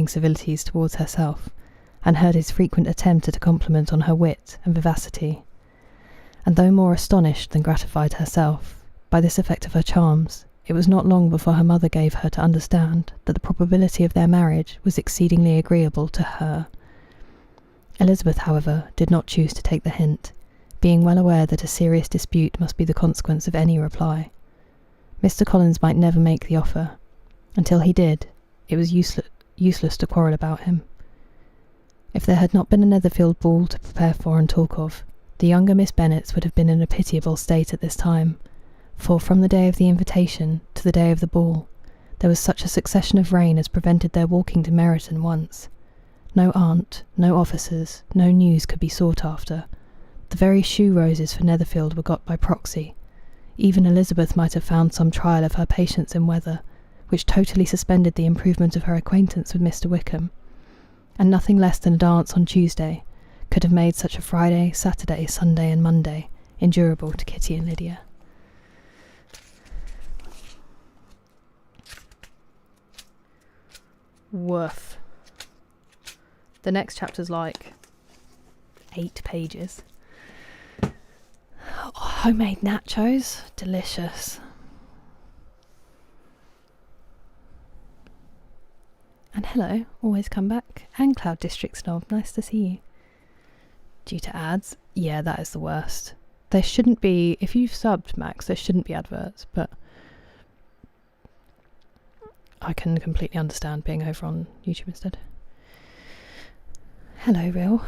civilities towards herself, and heard his frequent attempt at a compliment on her wit and vivacity. And though more astonished than gratified herself by this effect of her charms, it was not long before her mother gave her to understand that the probability of their marriage was exceedingly agreeable to her. Elizabeth, however, did not choose to take the hint, being well aware that a serious dispute must be the consequence of any reply. Mr. Collins might never make the offer. Until he did, it was useless to quarrel about him. If there had not been a Netherfield ball to prepare for and talk of, the younger Miss Bennets would have been in a pitiable state at this time, for from the day of the invitation to the day of the ball, there was such a succession of rain as prevented their walking to Meryton once. No aunt, no officers, no news could be sought after. The very shoe roses for Netherfield were got by proxy. Even Elizabeth might have found some trial of her patience in weather, which totally suspended the improvement of her acquaintance with Mr. Wickham, and nothing less than a dance on Tuesday could have made such a Friday, Saturday, Sunday, and Monday endurable to Kitty and Lydia. Woof. The next chapter's like 8 pages. Oh, homemade nachos, delicious. Hello, always come back. And Cloud District Snob, nice to see you. Due to ads? Yeah, that is the worst. There shouldn't be, if you've subbed, Max, there shouldn't be adverts, but I can completely understand being over on YouTube instead. Hello, Real.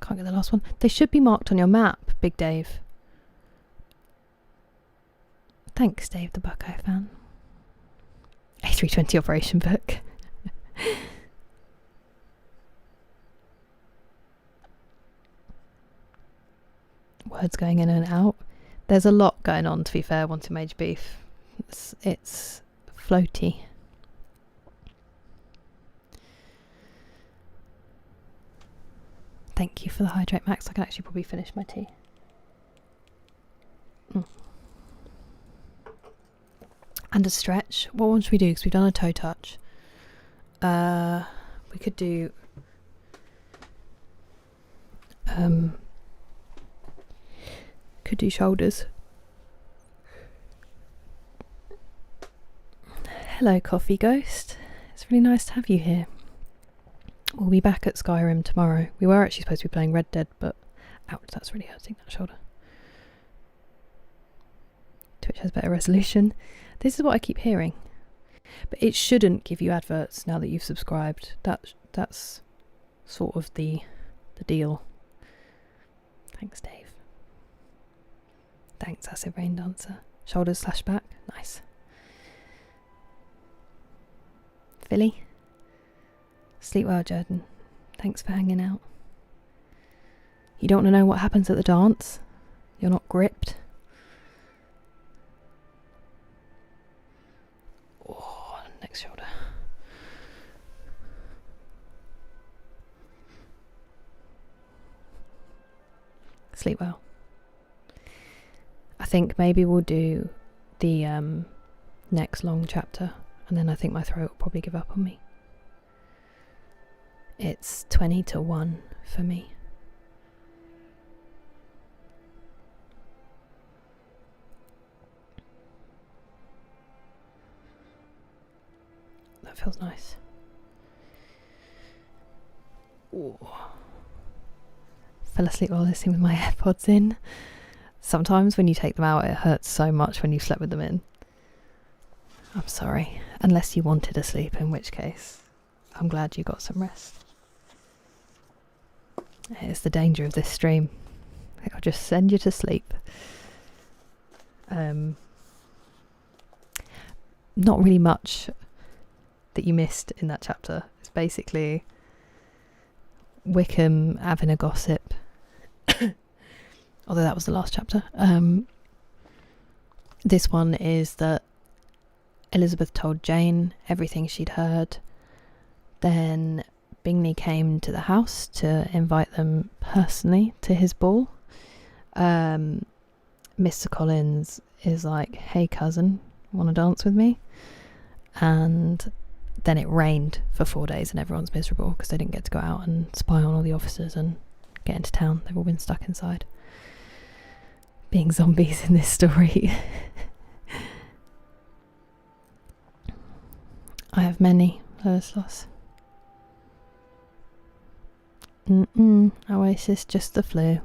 Can't get the last one. They should be marked on your map, Big Dave. Thanks, Dave the Bucko fan. A320 Operation Book. Words going in and out. There's a lot going on, to be fair, Wanted Major Beef. It's floaty. Thank you for the hydrate, Max. I can actually probably finish my tea. And a stretch. What one should we do? Because we've done a toe touch. We could do shoulders. Hello, Coffee Ghost. It's really nice to have you here. We'll be back at Skyrim tomorrow. We were actually supposed to be playing Red Dead, but ouch, that's really hurting, that shoulder. Twitch has better resolution. This is what I keep hearing. But it shouldn't give you adverts now that you've subscribed. That's sort of the deal. Thanks, Dave. Thanks, Acid Rain Dancer. Shoulders / back. Nice. Philly. Sleep well, Jordan. Thanks for hanging out. You don't want to know what happens at the dance? You're not gripped? Oh, next shoulder. Sleep well. I think maybe we'll do the next long chapter, and then I think my throat will probably give up on me. It's 20 to 1 for me. That feels nice. Ooh. Fell asleep while listening with my AirPods in. Sometimes when you take them out, it hurts so much when you slept with them in. I'm sorry. Unless you wanted to sleep, in which case, I'm glad you got some rest. It's the danger of this stream. I'll just send you to sleep. Not really much that you missed in that chapter. It's basically Wickham having a gossip. Although that was the last chapter. This one is that Elizabeth told Jane everything she'd heard. Then Bingley came to the house to invite them personally to his ball. Mr. Collins is like, hey cousin, want to dance with me? And then it rained for 4 days and everyone's miserable because they didn't get to go out and spy on all the officers and get into town. They've all been stuck inside being zombies in this story. I have many, Lois. Oasis, just the flu.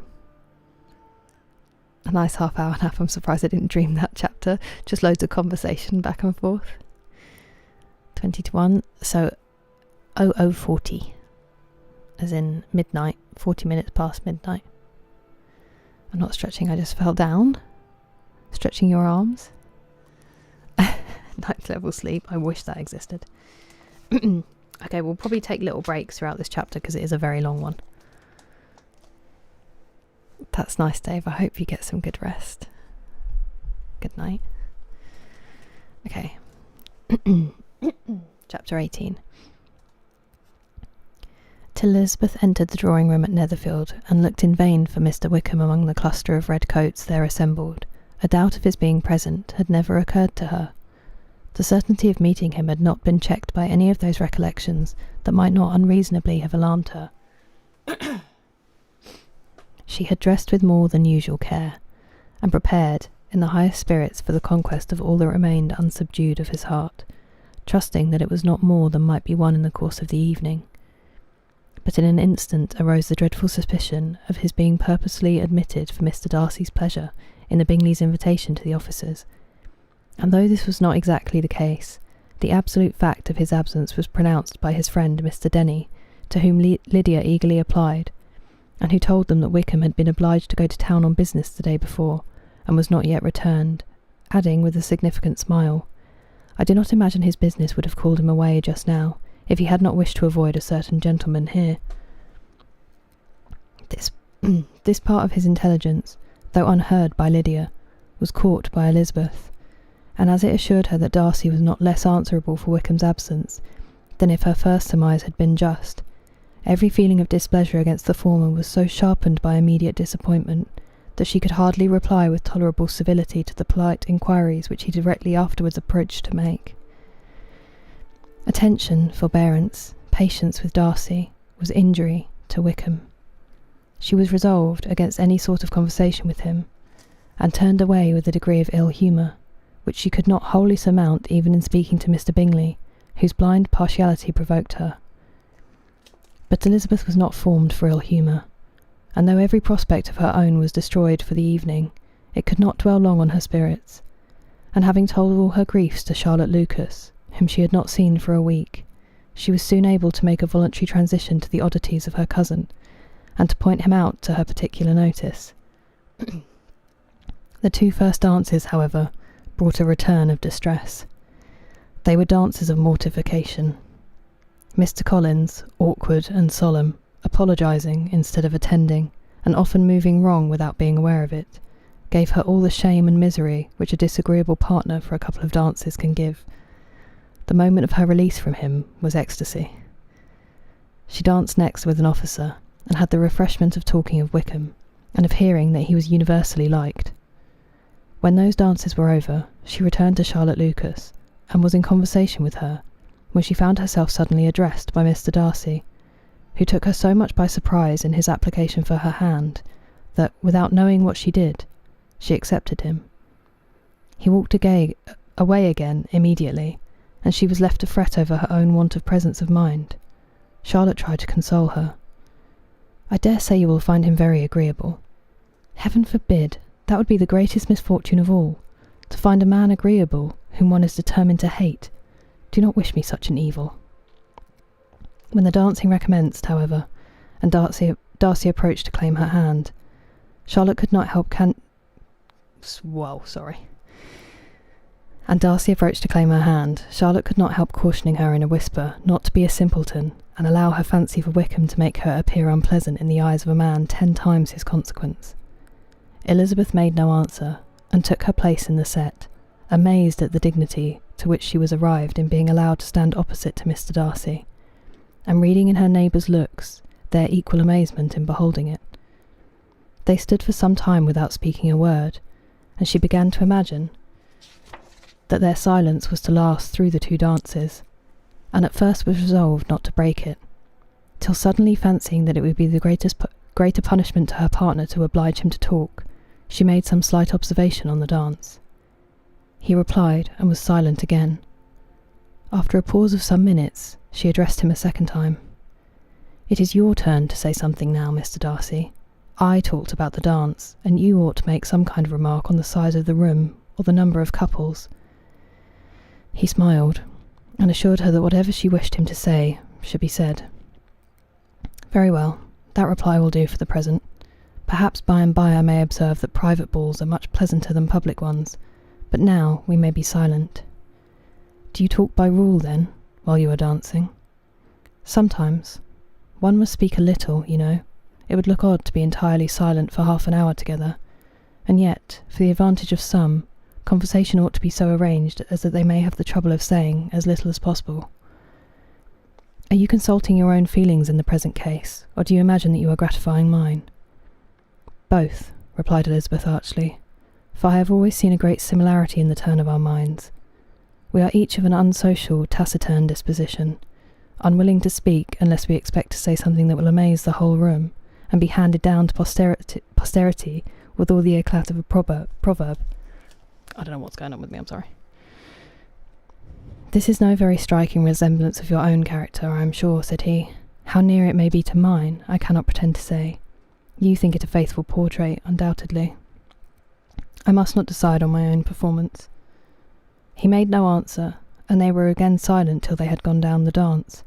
A nice half-hour nap. I'm surprised I didn't dream that chapter. Just loads of conversation back and forth. 20 to 1. So 0040. As in midnight. 40 minutes past midnight. I'm not stretching, I just fell down. Stretching your arms. Ninth level sleep. I wish that existed. Okay, we'll probably take little breaks throughout this chapter because it is a very long one. That's nice, Dave. I hope you get some good rest. Good night. Okay. Chapter 18. Till Elizabeth entered the drawing room at Netherfield and looked in vain for Mr. Wickham among the cluster of red coats there assembled. A doubt of his being present had never occurred to her. The certainty of meeting him had not been checked by any of those recollections that might not unreasonably have alarmed her. She had dressed with more than usual care, and prepared, in the highest spirits for the conquest of all that remained unsubdued of his heart, trusting that it was not more than might be won in the course of the evening. But in an instant arose the dreadful suspicion of his being purposely admitted for Mr. Darcy's pleasure in the Bingleys' invitation to the officers, and though this was not exactly the case, the absolute fact of his absence was pronounced by his friend Mr. Denny, to whom Lydia eagerly applied, and who told them that Wickham had been obliged to go to town on business the day before, and was not yet returned, adding with a significant smile, "I do not imagine his business would have called him away just now, if he had not wished to avoid a certain gentleman here." This part of his intelligence, though unheard by Lydia, was caught by Elizabeth, and as it assured her that Darcy was not less answerable for Wickham's absence than if her first surmise had been just, every feeling of displeasure against the former was so sharpened by immediate disappointment that she could hardly reply with tolerable civility to the polite inquiries which he directly afterwards approached to make. Attention, forbearance, patience with Darcy was injury to Wickham. She was resolved against any sort of conversation with him, and turned away with a degree of ill humour, which she could not wholly surmount even in speaking to Mr. Bingley, whose blind partiality provoked her. But Elizabeth was not formed for ill humour, and though every prospect of her own was destroyed for the evening, it could not dwell long on her spirits, and having told all her griefs to Charlotte Lucas, whom she had not seen for a week, she was soon able to make a voluntary transition to the oddities of her cousin, and to point him out to her particular notice. The 2 first dances, however, brought a return of distress. They were dances of mortification. Mr. Collins, awkward and solemn, apologising instead of attending, and often moving wrong without being aware of it, gave her all the shame and misery which a disagreeable partner for a couple of dances can give. The moment of her release from him was ecstasy. She danced next with an officer, and had the refreshment of talking of Wickham, and of hearing that he was universally liked. When those dances were over, she returned to Charlotte Lucas, and was in conversation with her, when she found herself suddenly addressed by Mr. Darcy, who took her so much by surprise in his application for her hand, that, without knowing what she did, she accepted him. He walked away again immediately, and she was left to fret over her own want of presence of mind. Charlotte tried to console her. "I dare say you will find him very agreeable." "Heaven forbid! That would be the greatest misfortune of all, to find a man agreeable whom one is determined to hate. Do not wish me such an evil." When the dancing recommenced, however, and Darcy approached to claim her hand, Charlotte could not help cautioning her in a whisper not to be a simpleton, and allow her fancy for Wickham to make her appear unpleasant in the eyes of a man 10 times his consequence. Elizabeth made no answer, and took her place in the set, amazed at the dignity to which she was arrived in being allowed to stand opposite to Mr. Darcy, and reading in her neighbours' looks their equal amazement in beholding it. They stood for some time without speaking a word, and she began to imagine that their silence was to last through the 2 dances, and at first was resolved not to break it, till suddenly fancying that it would be the greater punishment to her partner to oblige him to talk, she made some slight observation on the dance. He replied, and was silent again. After a pause of some minutes, she addressed him a second time. "It is your turn to say something now, Mr. Darcy. I talked about the dance, and you ought to make some kind of remark on the size of the room, or the number of couples." He smiled, and assured her that whatever she wished him to say should be said. "Very well, that reply will do for the present. Perhaps by and by I may observe that private balls are much pleasanter than public ones, but now we may be silent." "Do you talk by rule, then, while you are dancing?" "Sometimes. One must speak a little, you know. It would look odd to be entirely silent for half an hour together, and yet, for the advantage of some, conversation ought to be so arranged as that they may have the trouble of saying as little as possible." "Are you consulting your own feelings in the present case, or do you imagine that you are gratifying mine?" "Both," replied Elizabeth archly, "for I have always seen a great similarity in the turn of our minds. We are each of an unsocial, taciturn disposition, unwilling to speak unless we expect to say something that will amaze the whole room, and be handed down to posterity with all the eclat of a proverb. I don't know what's going on with me, I'm sorry. This is no very striking resemblance of your own character, I am sure, said he. How near it may be to mine, I cannot pretend to say. You think it a faithful portrait, undoubtedly. I must not decide on my own performance. He made no answer, and they were again silent till they had gone down the dance.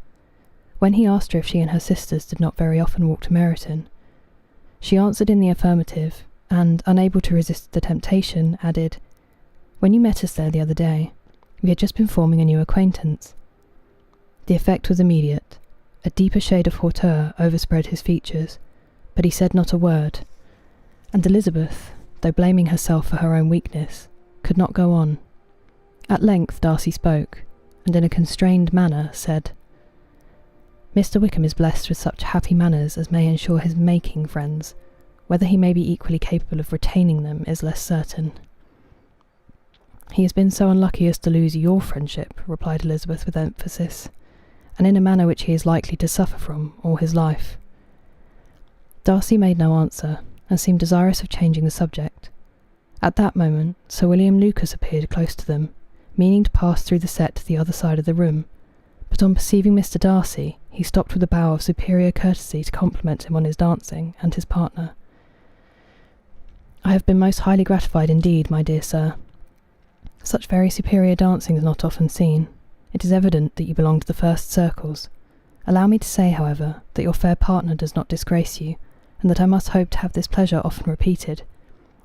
When he asked her if she and her sisters did not very often walk to Meryton, she answered in the affirmative, and, unable to resist the temptation, added, When you met us there the other day, we had just been forming a new acquaintance. The effect was immediate. A deeper shade of hauteur overspread his features, but he said not a word, and Elizabeth, though blaming herself for her own weakness, could not go on. At length Darcy spoke, and in a constrained manner said, Mr. Wickham is blessed with such happy manners as may ensure his making friends. Whether he may be equally capable of retaining them is less certain. He has been so unlucky as to lose your friendship, replied Elizabeth with emphasis, and in a manner which he is likely to suffer from all his life. Darcy made no answer, and seemed desirous of changing the subject. At that moment, Sir William Lucas appeared close to them, meaning to pass through the set to the other side of the room, but on perceiving Mr. Darcy, he stopped with a bow of superior courtesy to compliment him on his dancing and his partner. I have been most highly gratified indeed, my dear sir. Such very superior dancing is not often seen. It is evident that you belong to the first circles. Allow me to say, however, that your fair partner does not disgrace you, and that I must hope to have this pleasure often repeated,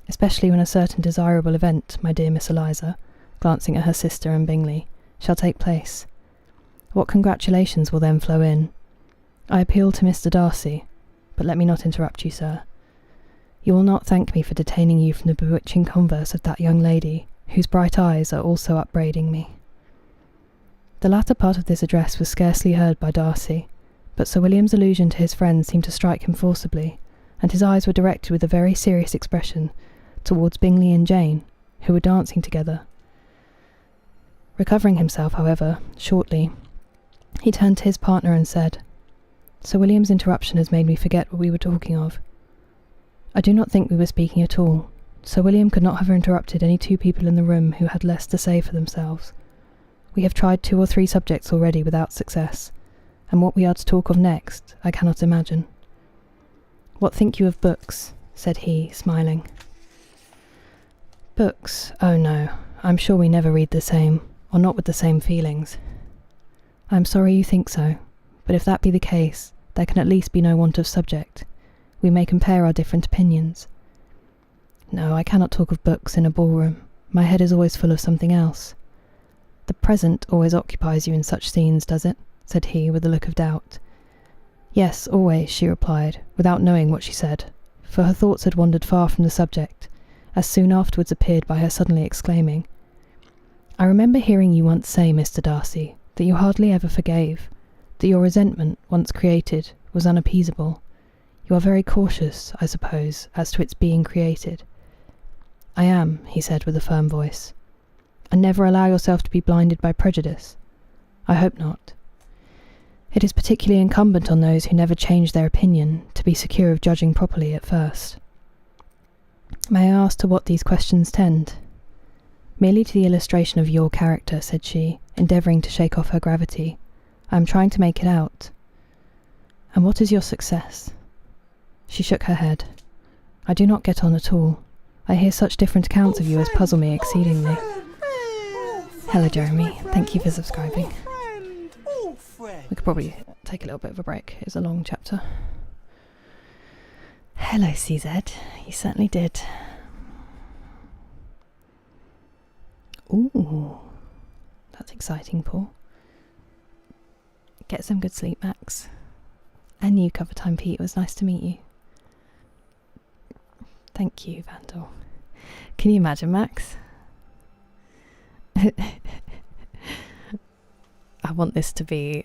especially when a certain desirable event, my dear Miss Eliza, glancing at her sister and Bingley, shall take place. What congratulations will then flow in! I appeal to Mr. Darcy, but let me not interrupt you, sir. You will not thank me for detaining you from the bewitching converse of that young lady, whose bright eyes are also upbraiding me. The latter part of this address was scarcely heard by Darcy, but Sir William's allusion to his friend seemed to strike him forcibly, and his eyes were directed with a very serious expression towards Bingley and Jane, who were dancing together. Recovering himself, however, shortly, he turned to his partner and said, Sir William's interruption has made me forget what we were talking of. I do not think we were speaking at all. Sir William could not have interrupted any two people in the room who had less to say for themselves. We have tried 2 or 3 subjects already without success, and what we are to talk of next, I cannot imagine. What think you of books? Said he, smiling. Books? Oh no, I'm sure we never read the same, or not with the same feelings. I am sorry you think so, but if that be the case, there can at least be no want of subject. We may compare our different opinions. No, I cannot talk of books in a ballroom. My head is always full of something else. The present always occupies you in such scenes, does it? Said he, with a look of doubt. Yes, always, she replied, without knowing what she said, for her thoughts had wandered far from the subject, as soon afterwards appeared by her suddenly exclaiming, I remember hearing you once say, Mr. Darcy, that you hardly ever forgave, that your resentment, once created, was unappeasable. You are very cautious, I suppose, as to its being created. I am, he said with a firm voice. And never allow yourself to be blinded by prejudice. I hope not. It is particularly incumbent on those who never change their opinion to be secure of judging properly at first. May I ask to what these questions tend? Merely to the illustration of your character, said she, endeavouring to shake off her gravity. I am trying to make it out. And what is your success? She shook her head. I do not get on at all. I hear such different accounts of you as puzzle me exceedingly. Hello, Jeremy. Thank you for subscribing. We could probably take a little bit of a break. It's a long chapter. Hello, CZ. You certainly did. Ooh. That's exciting, Paul. Get some good sleep, Max. And you, Cover Time Pete. It was nice to meet you. Thank you, Vandal. Can you imagine, Max? I want this to be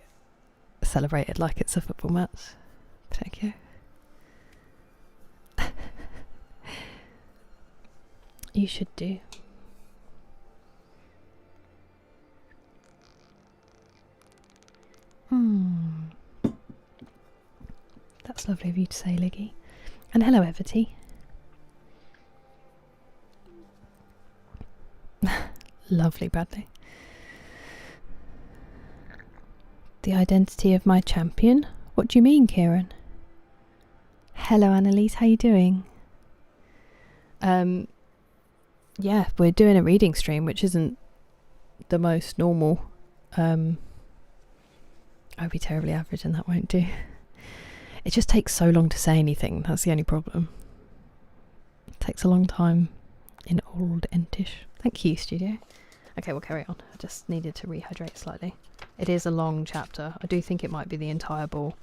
celebrated like it's a football match. Thank you. You should do. That's lovely of you to say, Liggy. And hello, Everty. Lovely, Bradley. The identity of my champion? What do you mean, Kieran? Hello, Annalise, how you doing? Yeah, we're doing a reading stream, which isn't the most normal. I'd be terribly average and that won't do. It just takes so long to say anything, that's the only problem. It takes a long time in Old Entish. Thank you, studio. Okay, we'll carry on. I just needed to rehydrate slightly. It is a long chapter. I do think it might be the entire ball.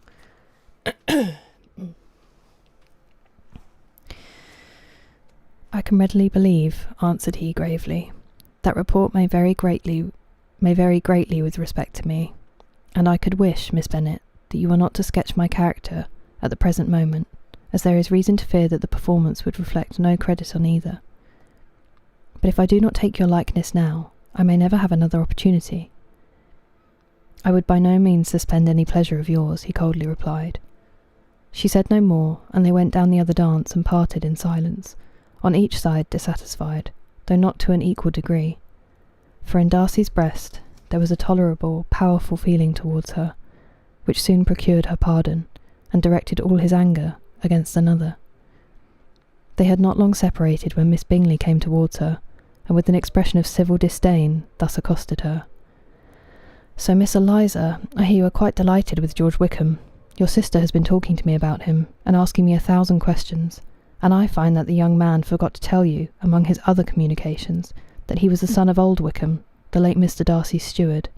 I can readily believe, answered he gravely, that report may vary greatly with respect to me, and I could wish, Miss Bennet, that you were not to sketch my character at the present moment, as there is reason to fear that the performance would reflect no credit on either. But if I do not take your likeness now, I may never have another opportunity. I would by no means suspend any pleasure of yours, he coldly replied. She said no more, and they went down the other dance and parted in silence, on each side dissatisfied, though not to an equal degree. For in Darcy's breast there was a tolerable, powerful feeling towards her, which soon procured her pardon, and directed all his anger against another. They had not long separated when Miss Bingley came towards her, and with an expression of civil disdain thus accosted her. So, Miss Eliza, I hear you are quite delighted with George Wickham. Your sister has been talking to me about him, and asking me 1,000 questions, and I find that the young man forgot to tell you, among his other communications, that he was the son of old Wickham, the late Mr. Darcy's steward.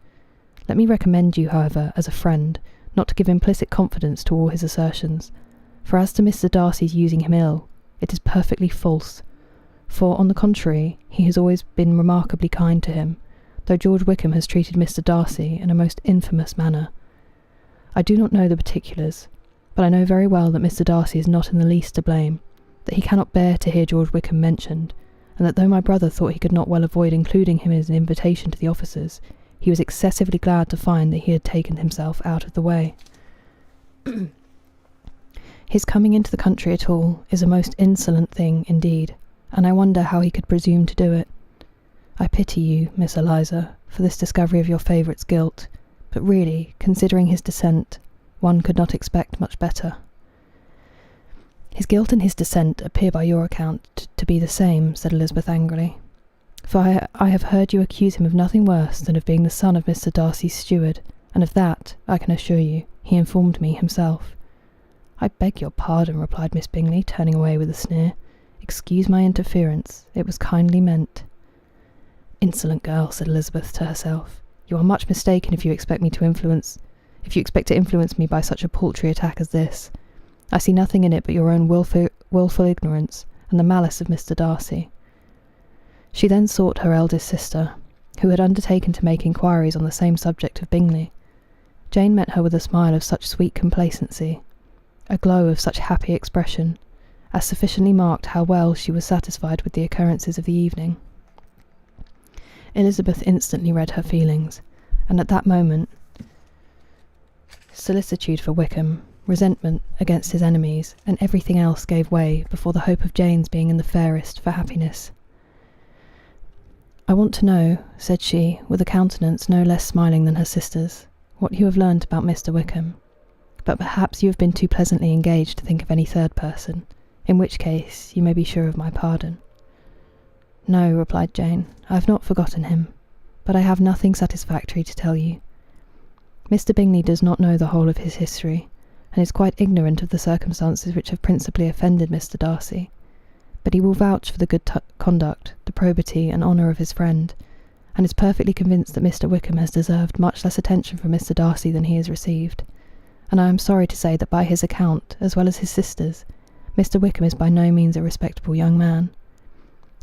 Let me recommend you, however, as a friend, not to give implicit confidence to all his assertions, for as to Mr. Darcy's using him ill, it is perfectly false, for, on the contrary, he has always been remarkably kind to him, though George Wickham has treated Mr. Darcy in a most infamous manner. I do not know the particulars, but I know very well that Mr. Darcy is not in the least to blame, that he cannot bear to hear George Wickham mentioned, and that though my brother thought he could not well avoid including him in an invitation to the officers, he was excessively glad to find that he had taken himself out of the way. His coming into the country at all is a most insolent thing indeed, and I wonder how he could presume to do it. I pity you, Miss Eliza, for this discovery of your favourite's guilt, but really, considering his descent, one could not expect much better. His guilt and his descent appear by your account to be the same, said Elizabeth angrily, for I have heard you accuse him of nothing worse than of being the son of Mr. Darcy's steward, and of that, I can assure you, he informed me himself. I beg your pardon, replied Miss Bingley, turning away with a sneer. Excuse my interference, it was kindly meant. Insolent girl, said Elizabeth to herself. You are much mistaken if you expect to influence me by such a paltry attack as this. I see nothing in it but your own wilful ignorance and the malice of Mr. Darcy. She then sought her eldest sister, who had undertaken to make inquiries on the same subject of Bingley. Jane met her with a smile of such sweet complacency, a glow of such happy expression, as sufficiently marked how well she was satisfied with the occurrences of the evening. Elizabeth instantly read her feelings, and at that moment solicitude for Wickham, resentment against his enemies, and everything else gave way before the hope of Jane's being in the fairest for happiness. I want to know, said she, with a countenance no less smiling than her sister's, what you have learnt about Mr. Wickham. But perhaps you have been too pleasantly engaged to think of any third person, in which case you may be sure of my pardon. No, replied Jane, I have not forgotten him, but I have nothing satisfactory to tell you. Mr. Bingley does not know the whole of his history, and is quite ignorant of the circumstances which have principally offended Mr. Darcy, but he will vouch for the good conduct, the probity and honour of his friend, and is perfectly convinced that Mr. Wickham has deserved much less attention from Mr. Darcy than he has received, and I am sorry to say that by his account, as well as his sister's, Mr. Wickham is by no means a respectable young man.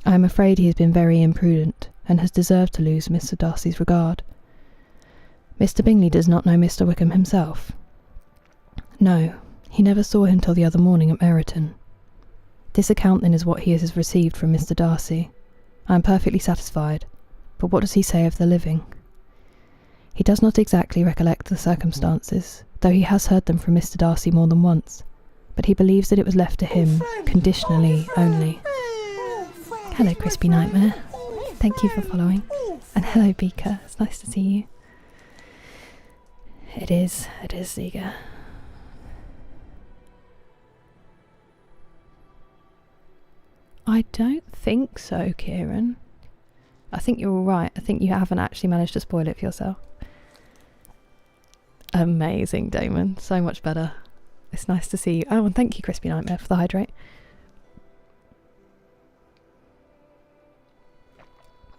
I am afraid he has been very imprudent, and has deserved to lose Mr. Darcy's regard. Mr. Bingley does not know Mr. Wickham himself. No, he never saw him till the other morning at Meryton. This account then is what he has received from Mr. Darcy. I am perfectly satisfied, but what does he say of the living? He does not exactly recollect the circumstances, though he has heard them from Mr. Darcy more than once, but he believes that it was left to him, conditionally only. Hello, Crispy Nightmare. Thank you for following. And hello, Beaker. It's nice to see you. It is, Ziga. I don't think so, Kieran. I think you're all right. I think you haven't actually managed to spoil it for yourself. Amazing, Damon. So much better. It's nice to see you. Oh, and thank you, Crispy Nightmare, for the hydrate.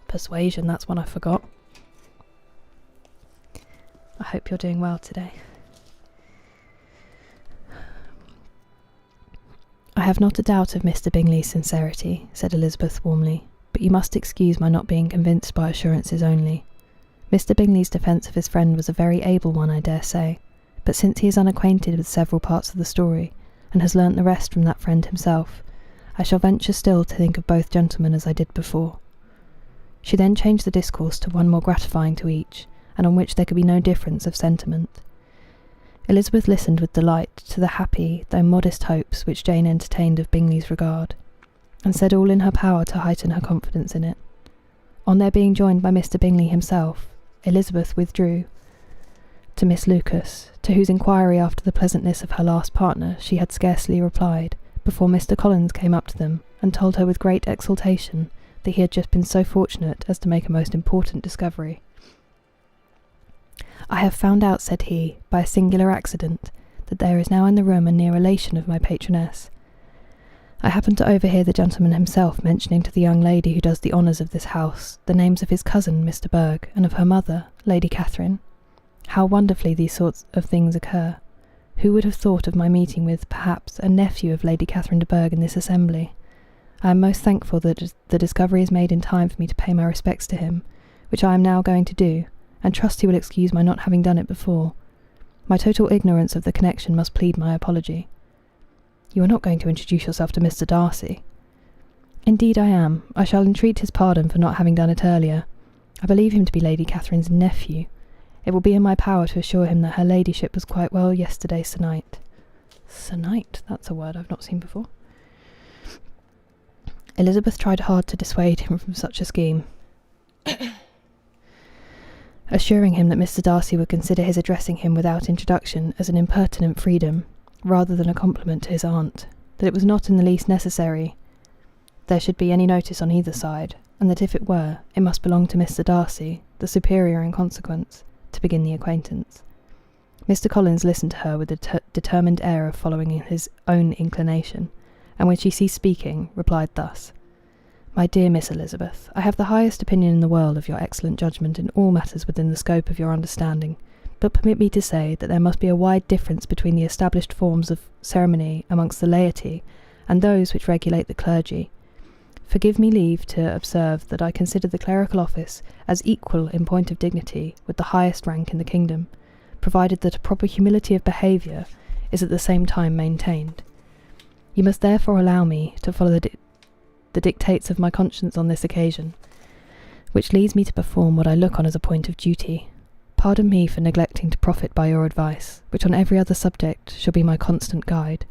Persuasion, that's one I forgot. I hope you're doing well today. I have not a doubt of Mr. Bingley's sincerity, said Elizabeth warmly, but you must excuse my not being convinced by assurances only. Mr. Bingley's defence of his friend was a very able one, I dare say, but since he is unacquainted with several parts of the story, and has learnt the rest from that friend himself, I shall venture still to think of both gentlemen as I did before. She then changed the discourse to one more gratifying to each, and on which there could be no difference of sentiment. Elizabeth listened with delight to the happy, though modest hopes which Jane entertained of Bingley's regard, and said all in her power to heighten her confidence in it. On their being joined by Mr. Bingley himself, Elizabeth withdrew to Miss Lucas, to whose inquiry after the pleasantness of her last partner she had scarcely replied, before Mr. Collins came up to them, and told her with great exultation that he had just been so fortunate as to make a most important discovery. I have found out, said he, by a singular accident, that there is now in the room a near relation of my patroness. I happened to overhear the gentleman himself mentioning to the young lady who does the honours of this house the names of his cousin, Mr. Berg, and of her mother, Lady Catherine. How wonderfully these sorts of things occur! Who would have thought of my meeting with, perhaps, a nephew of Lady Catherine de Bourgh in this assembly? I am most thankful that the discovery is made in time for me to pay my respects to him, which I am now going to do, and trust he will excuse my not having done it before. My total ignorance of the connection must plead my apology. You are not going to introduce yourself to Mr. Darcy? Indeed I am. I shall entreat his pardon for not having done it earlier. I believe him to be Lady Catherine's nephew. It will be in my power to assure him that her ladyship was quite well yesterday se'night. Se'night? That's a word I've not seen before. Elizabeth tried hard to dissuade him from such a scheme, assuring him that Mr. Darcy would consider his addressing him without introduction as an impertinent freedom, rather than a compliment to his aunt, that it was not in the least necessary there should be any notice on either side, and that if it were, it must belong to Mr. Darcy, the superior in consequence, to begin the acquaintance. Mr. Collins listened to her with a determined air of following his own inclination, and when she ceased speaking, replied thus: My dear Miss Elizabeth, I have the highest opinion in the world of your excellent judgment in all matters within the scope of your understanding, but permit me to say that there must be a wide difference between the established forms of ceremony amongst the laity and those which regulate the clergy. Forgive me leave to observe that I consider the clerical office as equal in point of dignity with the highest rank in the kingdom, provided that a proper humility of behaviour is at the same time maintained. You must therefore allow me to follow the dictates of my conscience on this occasion, which leads me to perform what I look on as a point of duty. Pardon me for neglecting to profit by your advice, which on every other subject shall be my constant guide,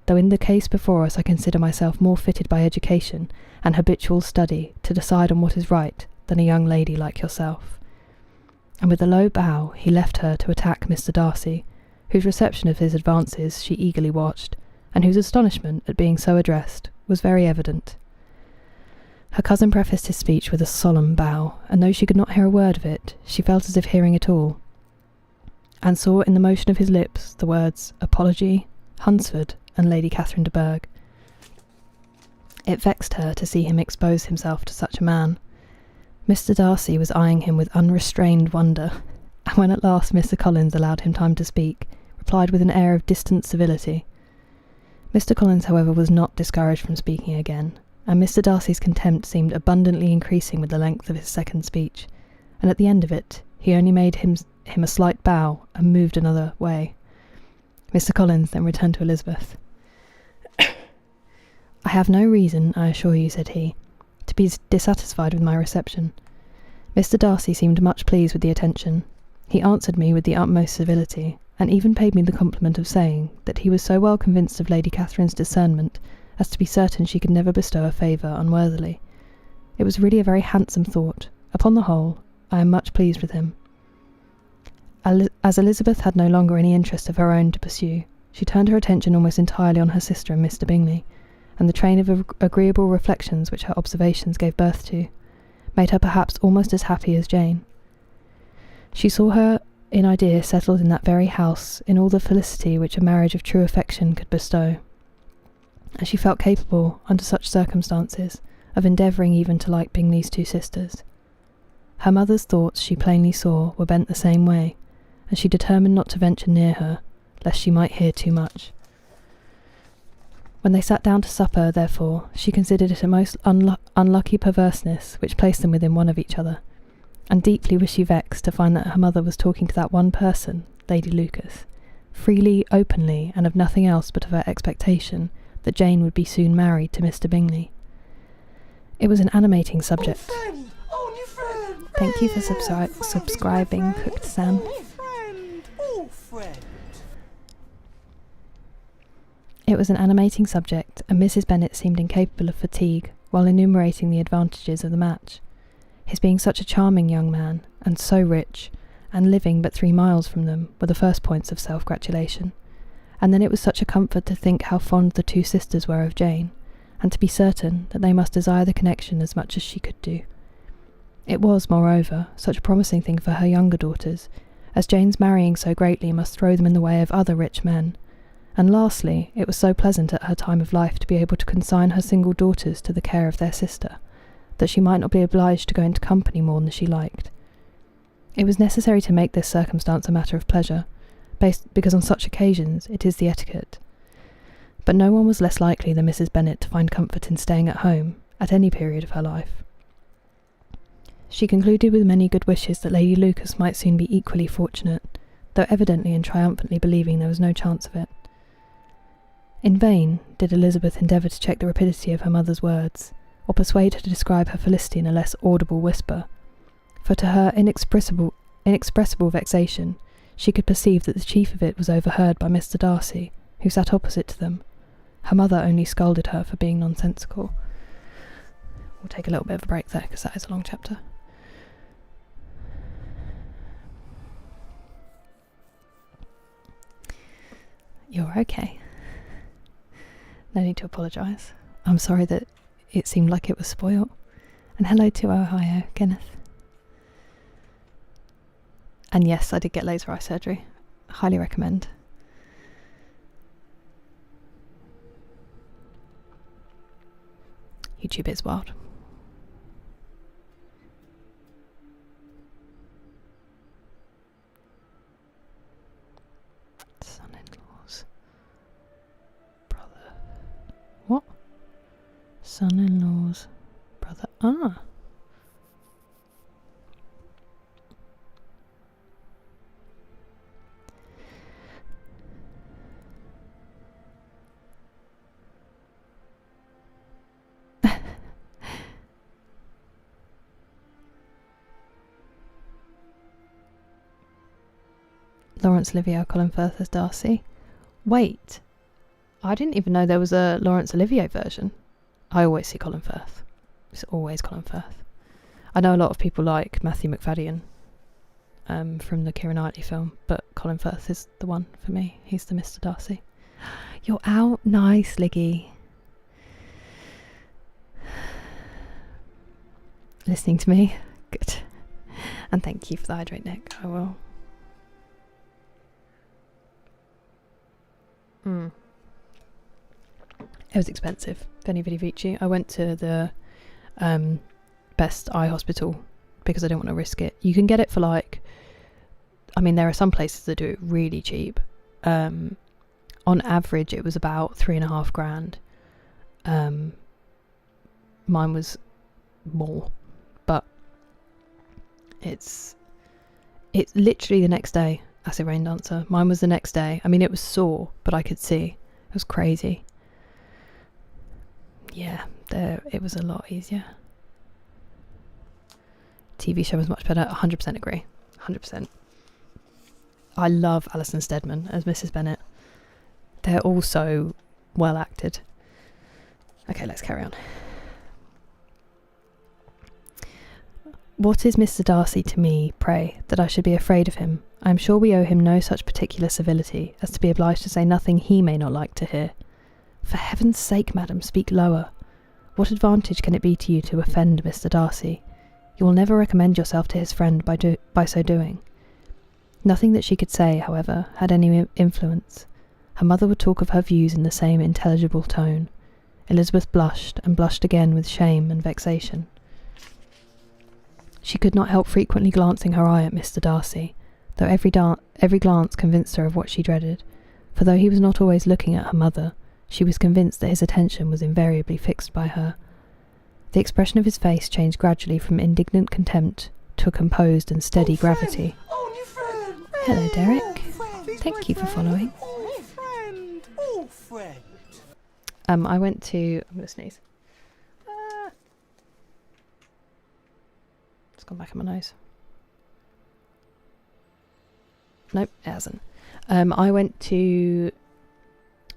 though in the case before us I consider myself more fitted by education and habitual study to decide on what is right than a young lady like yourself. And with a low bow he left her to attack Mr. Darcy, whose reception of his advances she eagerly watched, and whose astonishment at being so addressed was very evident. Her cousin prefaced his speech with a solemn bow, and though she could not hear a word of it, she felt as if hearing it all, and saw in the motion of his lips the words apology, Hunsford, and Lady Catherine de Bourgh. It vexed her to see him expose himself to such a man. Mr. Darcy was eyeing him with unrestrained wonder, and when at last Mr. Collins allowed him time to speak, replied with an air of distant civility. Mr. Collins, however, was not discouraged from speaking again, and Mr. Darcy's contempt seemed abundantly increasing with the length of his second speech, and at the end of it he only made him a slight bow and moved another way. Mr. Collins then returned to Elizabeth. I have no reason, I assure you, said he, to be dissatisfied with my reception. Mr. Darcy seemed much pleased with the attention. He answered me with the utmost civility, and even paid me the compliment of saying that he was so well convinced of Lady Catherine's discernment as to be certain she could never bestow a favour unworthily. It was really a very handsome thought. Upon the whole, I am much pleased with him. As Elizabeth had no longer any interest of her own to pursue, she turned her attention almost entirely on her sister and Mr. Bingley, and the train of agreeable reflections which her observations gave birth to made her perhaps almost as happy as Jane. She saw her in idea settled in that very house in all the felicity which a marriage of true affection could bestow, and she felt capable, under such circumstances, of endeavouring even to like Bingley's two sisters. Her mother's thoughts, she plainly saw, were bent the same way, and she determined not to venture near her, lest she might hear too much. When they sat down to supper, therefore, she considered it a most unlucky perverseness which placed them within one of each other, and deeply was she vexed to find that her mother was talking to that one person, Lady Lucas, freely, openly, and of nothing else but of her expectation that Jane would be soon married to Mr. Bingley. It was an animating subject. Old friend! Oh, new friend! Thank you for subscribing, Cooked Sam. Old friend! It was an animating subject, and Mrs. Bennet seemed incapable of fatigue while enumerating the advantages of the match. His being such a charming young man, and so rich, and living but 3 miles from them, were the first points of self-gratulation. And then it was such a comfort to think how fond the two sisters were of Jane, and to be certain that they must desire the connection as much as she could do. It was, moreover, such a promising thing for her younger daughters, as Jane's marrying so greatly must throw them in the way of other rich men. And lastly, it was so pleasant at her time of life to be able to consign her single daughters to the care of their sister, that she might not be obliged to go into company more than she liked. It was necessary to make this circumstance a matter of pleasure, because on such occasions it is the etiquette. But no one was less likely than Mrs. Bennet to find comfort in staying at home, at any period of her life. She concluded with many good wishes that Lady Lucas might soon be equally fortunate, though evidently and triumphantly believing there was no chance of it. In vain did Elizabeth endeavour to check the rapidity of her mother's words, or persuade her to describe her felicity in a less audible whisper, for to her inexpressible vexation she could perceive that the chief of it was overheard by Mr. Darcy, who sat opposite to them. Her mother only scolded her for being nonsensical. We'll take a little bit of a break there, because that is a long chapter. You're okay. No need to apologise. I'm sorry that it seemed like it was spoilt. And hello to Ohio, Kenneth. And yes, I did get laser eye surgery. Highly recommend. YouTube is wild. Son-in-law's brother. What? Son-in-law's brother. Ah. Laurence Olivier, Colin Firth as Darcy. Wait, I didn't even know there was a Laurence Olivier version. I always see Colin Firth. It's always Colin Firth. I know a lot of people like Matthew McFadden from the Keira Knightley film, but Colin Firth is the one for me. He's the Mr. Darcy. You're out. Nice, Liggy. Listening to me? Good. And thank you for the hydrate, Nick. I will. It was expensive, Veni Vidi Vici. I went to the Best Eye Hospital because I didn't want to risk it. You can get it for like, I mean, there are some places that do it really cheap. On average, it was about $3,500. Mine was more, but it's literally the next day. Acid Rain Dancer. Mine was the next day. I mean, it was sore, but I could see. It was crazy. Yeah, it was a lot easier. TV show was much better. 100% agree. 100%. I love Alison Steadman as Mrs. Bennet. They're all so well acted. Okay, let's carry on. What is Mr. Darcy to me, pray, that I should be afraid of him? I am sure we owe him no such particular civility as to be obliged to say nothing he may not like to hear. For heaven's sake, madam, speak lower. What advantage can it be to you to offend Mr. Darcy? You will never recommend yourself to his friend by so doing. Nothing that she could say, however, had any influence. Her mother would talk of her views in the same intelligible tone. Elizabeth blushed, and blushed again with shame and vexation. She could not help frequently glancing her eye at Mr. Darcy, though every glance convinced her of what she dreaded, for though he was not always looking at her mother, she was convinced that his attention was invariably fixed by her. The expression of his face changed gradually from indignant contempt to a composed and steady gravity. New friend. Hello, Derek. Thank you for following. Old friend. Old friend. I went to... I'm going to sneeze. It's gone back in my nose. Nope, it hasn't. I went to...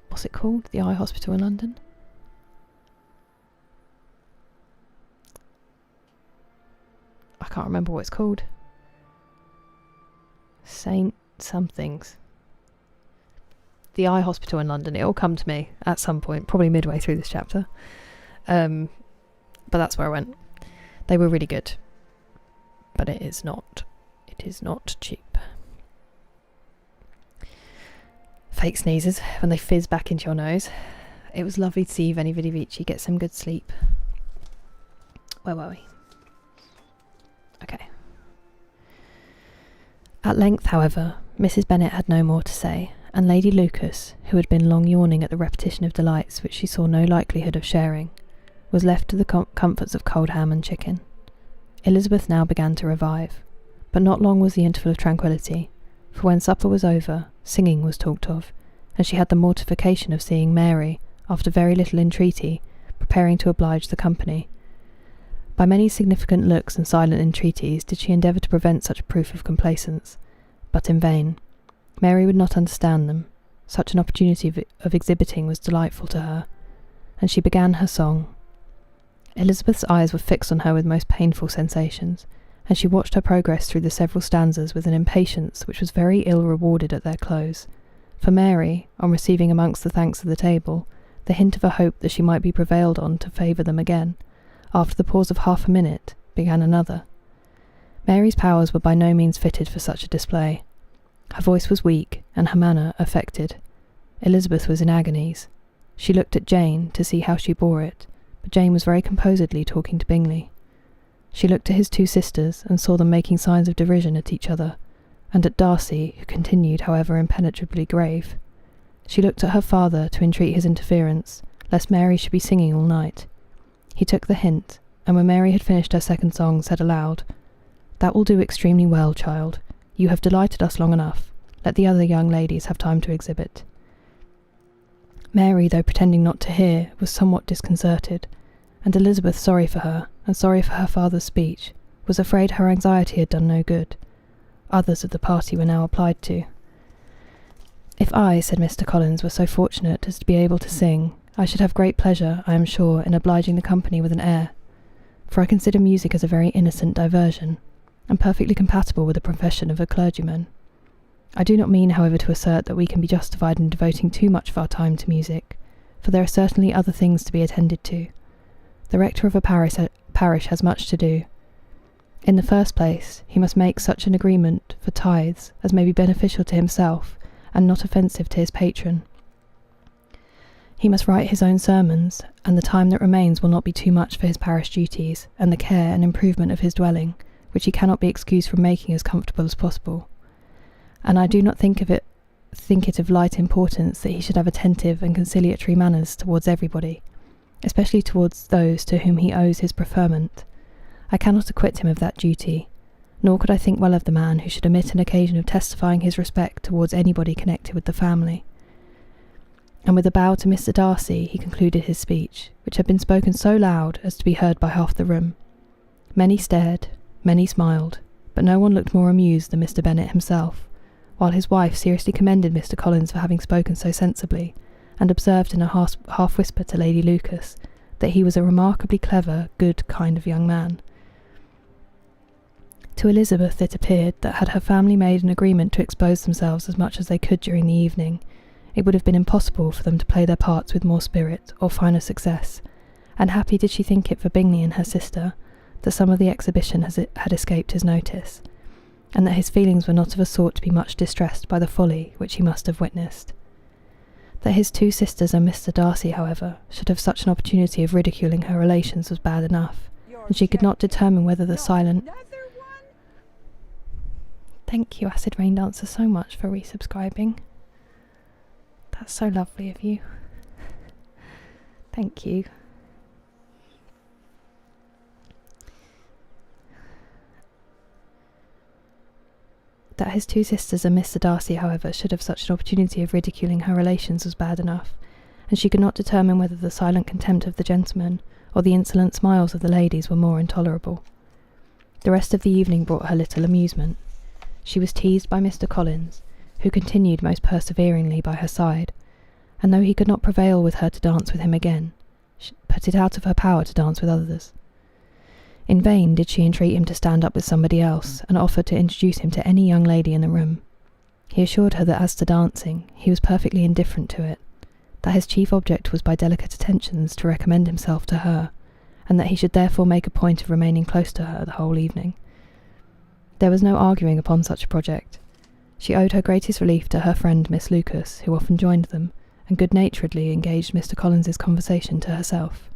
What's it called? The Eye Hospital in London? I can't remember what it's called. Saint somethings. The Eye Hospital in London. It will come to me at some point, probably midway through this chapter. But that's where I went. They were really good. But it is not cheap. Fake sneezes when they fizz back into your nose. It was lovely to see Veni Vidi Vici get some good sleep. Where were we? Okay. At length, however, Mrs. Bennet had no more to say, and Lady Lucas, who had been long yawning at the repetition of delights which she saw no likelihood of sharing, was left to the comforts of cold ham and chicken. Elizabeth now began to revive, but not long was the interval of tranquillity, for when supper was over, singing was talked of, and she had the mortification of seeing Mary, after very little entreaty, preparing to oblige the company. By many significant looks and silent entreaties did she endeavour to prevent such a proof of complaisance, but in vain. Mary would not understand them. Such an opportunity of exhibiting was delightful to her, and she began her song. Elizabeth's eyes were fixed on her with most painful sensations, and she watched her progress through the several stanzas with an impatience which was very ill rewarded at their close, for Mary, on receiving amongst the thanks of the table the hint of a hope that she might be prevailed on to favour them again, after the pause of half a minute, began another. Mary's powers were by no means fitted for such a display. Her voice was weak, and her manner affected. Elizabeth was in agonies. She looked at Jane to see how she bore it, but Jane was very composedly talking to Bingley. She looked at his two sisters, and saw them making signs of derision at each other, and at Darcy, who continued, however, impenetrably grave. She looked at her father to entreat his interference, lest Mary should be singing all night. He took the hint, and when Mary had finished her second song, said aloud, "That will do extremely well, child. You have delighted us long enough. Let the other young ladies have time to exhibit." Mary, though pretending not to hear, was somewhat disconcerted, and Elizabeth, sorry for her, and sorry for her father's speech, was afraid her anxiety had done no good. Others of the party were now applied to. "If I," said Mr. Collins, "were so fortunate as to be able to sing, I should have great pleasure, I am sure, in obliging the company with an air, for I consider music as a very innocent diversion, and perfectly compatible with the profession of a clergyman. I do not mean, however, to assert that we can be justified in devoting too much of our time to music, for there are certainly other things to be attended to. The rector of a parish has much to do. In the first place, he must make such an agreement for tithes as may be beneficial to himself and not offensive to his patron. He must write his own sermons, and the time that remains will not be too much for his parish duties and the care and improvement of his dwelling, which he cannot be excused from making as comfortable as possible. And I do not think it of light importance that he should have attentive and conciliatory manners towards everybody, especially towards those to whom he owes his preferment. I cannot acquit him of that duty, nor could I think well of the man who should omit an occasion of testifying his respect towards anybody connected with the family." And with a bow to Mr. Darcy, he concluded his speech, which had been spoken so loud as to be heard by half the room. Many stared, many smiled, but no one looked more amused than Mr. Bennet himself, while his wife seriously commended Mr. Collins for having spoken so sensibly, and observed in a half whisper to Lady Lucas that he was a remarkably clever, good kind of young man. To Elizabeth it appeared that had her family made an agreement to expose themselves as much as they could during the evening, it would have been impossible for them to play their parts with more spirit or finer success, and happy did she think it for Bingley and her sister that some of the exhibition had escaped his notice, and that his feelings were not of a sort to be much distressed by the folly which he must have witnessed. That his two sisters and Mr. Darcy, however, should have such an opportunity of ridiculing her relations was bad enough, and she could not determine whether the silent... Thank you, Acid Rain Dancer, so much for resubscribing. That's so lovely of you. Thank you. That his two sisters and Mr. Darcy, however, should have such an opportunity of ridiculing her relations was bad enough, and she could not determine whether the silent contempt of the gentlemen or the insolent smiles of the ladies were more intolerable. The rest of the evening brought her little amusement. She was teased by Mr. Collins, who continued most perseveringly by her side, and though he could not prevail with her to dance with him again, she put it out of her power to dance with others. In vain did she entreat him to stand up with somebody else, and offered to introduce him to any young lady in the room. He assured her that as to dancing, he was perfectly indifferent to it, that his chief object was by delicate attentions to recommend himself to her, and that he should therefore make a point of remaining close to her the whole evening. There was no arguing upon such a project. She owed her greatest relief to her friend Miss Lucas, who often joined them, and good-naturedly engaged Mr. Collins's conversation to herself.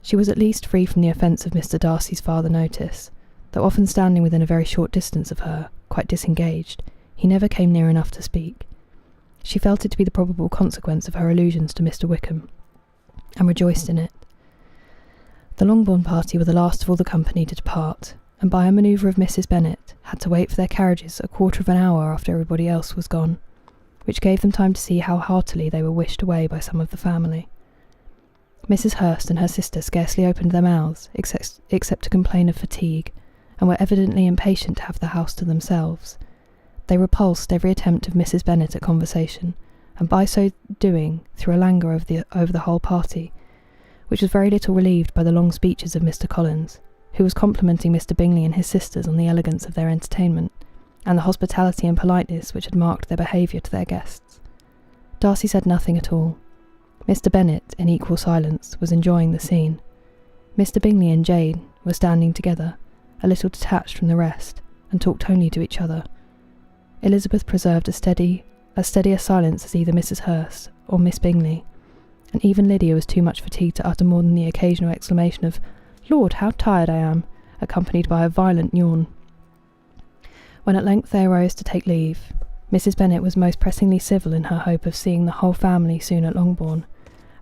She was at least free from the offence of Mr. Darcy's farther notice, though often standing within a very short distance of her, quite disengaged, he never came near enough to speak. She felt it to be the probable consequence of her allusions to Mr. Wickham, and rejoiced in it. The Longbourn party were the last of all the company to depart, and by a manoeuvre of Mrs. Bennet had to wait for their carriages a quarter of an hour after everybody else was gone, which gave them time to see how heartily they were wished away by some of the family. Mrs. Hurst and her sister scarcely opened their mouths, except to complain of fatigue, and were evidently impatient to have the house to themselves. They repulsed every attempt of Mrs. Bennet at conversation, and by so doing threw a languor over the whole party, which was very little relieved by the long speeches of Mr. Collins, who was complimenting Mr. Bingley and his sisters on the elegance of their entertainment, and the hospitality and politeness which had marked their behaviour to their guests. Darcy said nothing at all. Mr. Bennet, in equal silence, was enjoying the scene. Mr. Bingley and Jane were standing together, a little detached from the rest, and talked only to each other. Elizabeth preserved as steady a silence as either Mrs. Hurst or Miss Bingley, and even Lydia was too much fatigued to utter more than the occasional exclamation of "Lord, how tired I am!" accompanied by a violent yawn. When at length they arose to take leave, Mrs. Bennet was most pressingly civil in her hope of seeing the whole family soon at Longbourn,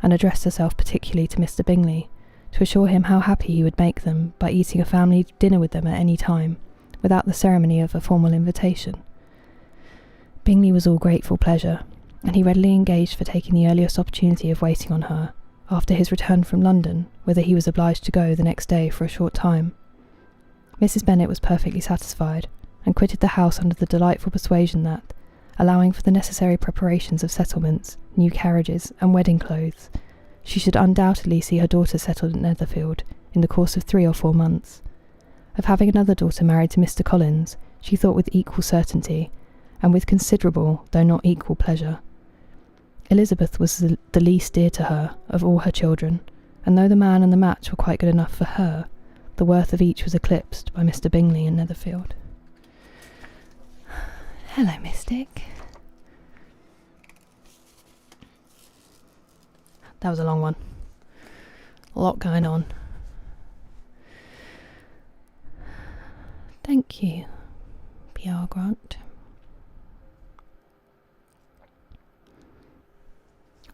and addressed herself particularly to Mr. Bingley, to assure him how happy he would make them by eating a family dinner with them at any time, without the ceremony of a formal invitation. Bingley was all grateful pleasure, and he readily engaged for taking the earliest opportunity of waiting on her, after his return from London, whither he was obliged to go the next day for a short time. Mrs. Bennet was perfectly satisfied, and quitted the house under the delightful persuasion that, allowing for the necessary preparations of settlements, new carriages, and wedding clothes, she should undoubtedly see her daughter settled at Netherfield in the course of 3 or 4 months. Of having another daughter married to Mr. Collins, she thought with equal certainty, and with considerable, though not equal pleasure. Elizabeth was the least dear to her of all her children, and though the man and the match were quite good enough for her, the worth of each was eclipsed by Mr. Bingley in Netherfield. Hello, Mystic. That was a long one. A lot going on. Thank you, PR Grant.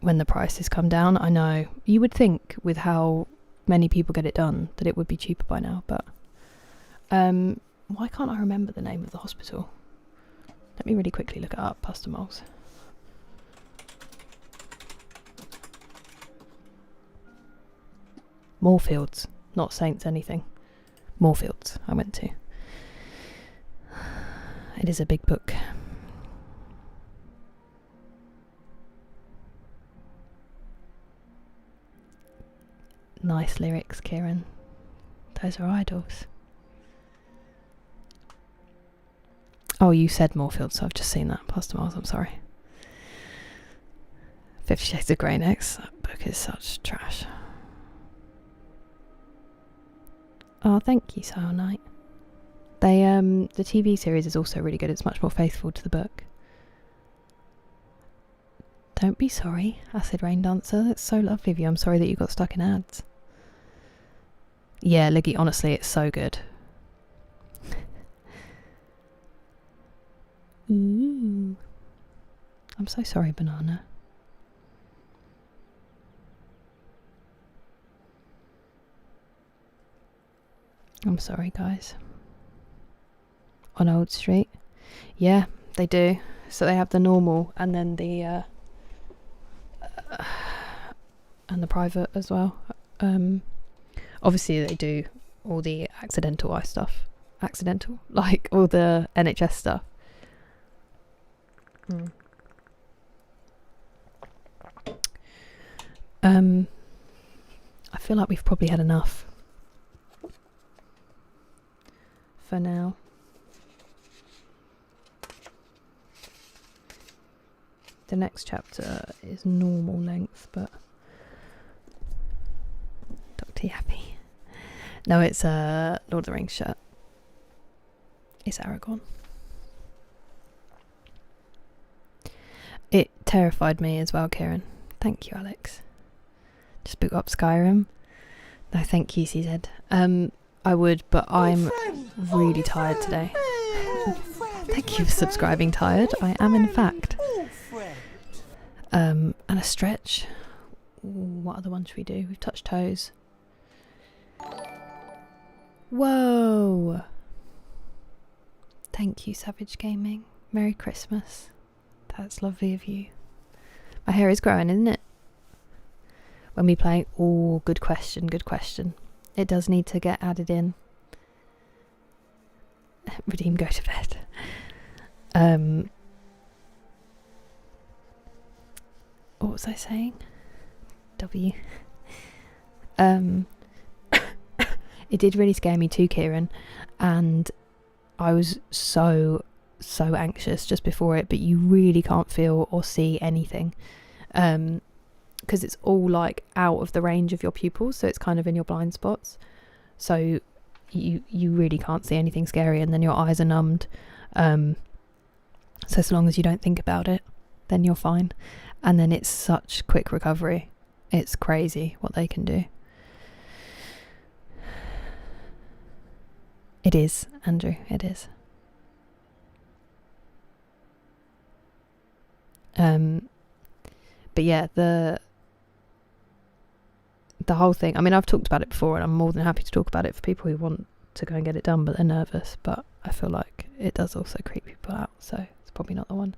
When the prices come down, I know. You would think, with how many people get it done, that it would be cheaper by now, but why can't I remember the name of the hospital? Let me really quickly look it up, Pastor Moles. Moorfields, not Saints anything. Moorfields, I went to. It is a big book. Nice lyrics, Kieran. Those are idols. Oh, you said Moorfield, so I've just seen that. Pastor Miles, I'm sorry. 50 Shades of Grey next. That book is such trash. Oh, thank you, Silent Night. They the TV series is also really good. It's much more faithful to the book. Don't be sorry, Acid Rain Dancer. That's so lovely of you. I'm sorry that you got stuck in ads. Yeah, Liggy, honestly, it's so good. Ooh. I'm so sorry, Banana. I'm sorry, guys. On Old Street. Yeah, they do. So they have the normal and then the and the private as well. Obviously they do all the accidental eye stuff. Accidental? Like all the NHS stuff. I feel like we've probably had enough for now. The next chapter is normal length, but Dr. Yappy. No, it's a Lord of the Rings shirt. It's Aragorn. It terrified me as well, Kieran. Thank you, Alex. Just boot up Skyrim. No, thank you, CZ. I would, but I'm really tired today. Thank you for subscribing, Tired. I am, in fact. And a stretch. What other one should we do? We've touched toes. Whoa! Thank you, Savage Gaming. Merry Christmas. That's lovely of you. My hair is growing, isn't it? When we play, oh, good question, good question. It does need to get added in. Redeem, go to bed. What was I saying? W. It did really scare me too, Kieran, and I was so anxious just before it, but you really can't feel or see anything. Because it's all like out of the range of your pupils, so it's kind of in your blind spots, so you really can't see anything scary, and then your eyes are numbed, so as long as you don't think about it, then you're fine. And then it's such quick recovery. It's crazy what they can do. It is, Andrew, it is. But yeah, the whole thing, I mean, I've talked about it before, and I'm more than happy to talk about it for people who want to go and get it done but they're nervous, but I feel like it does also creep people out, so it's probably not the one.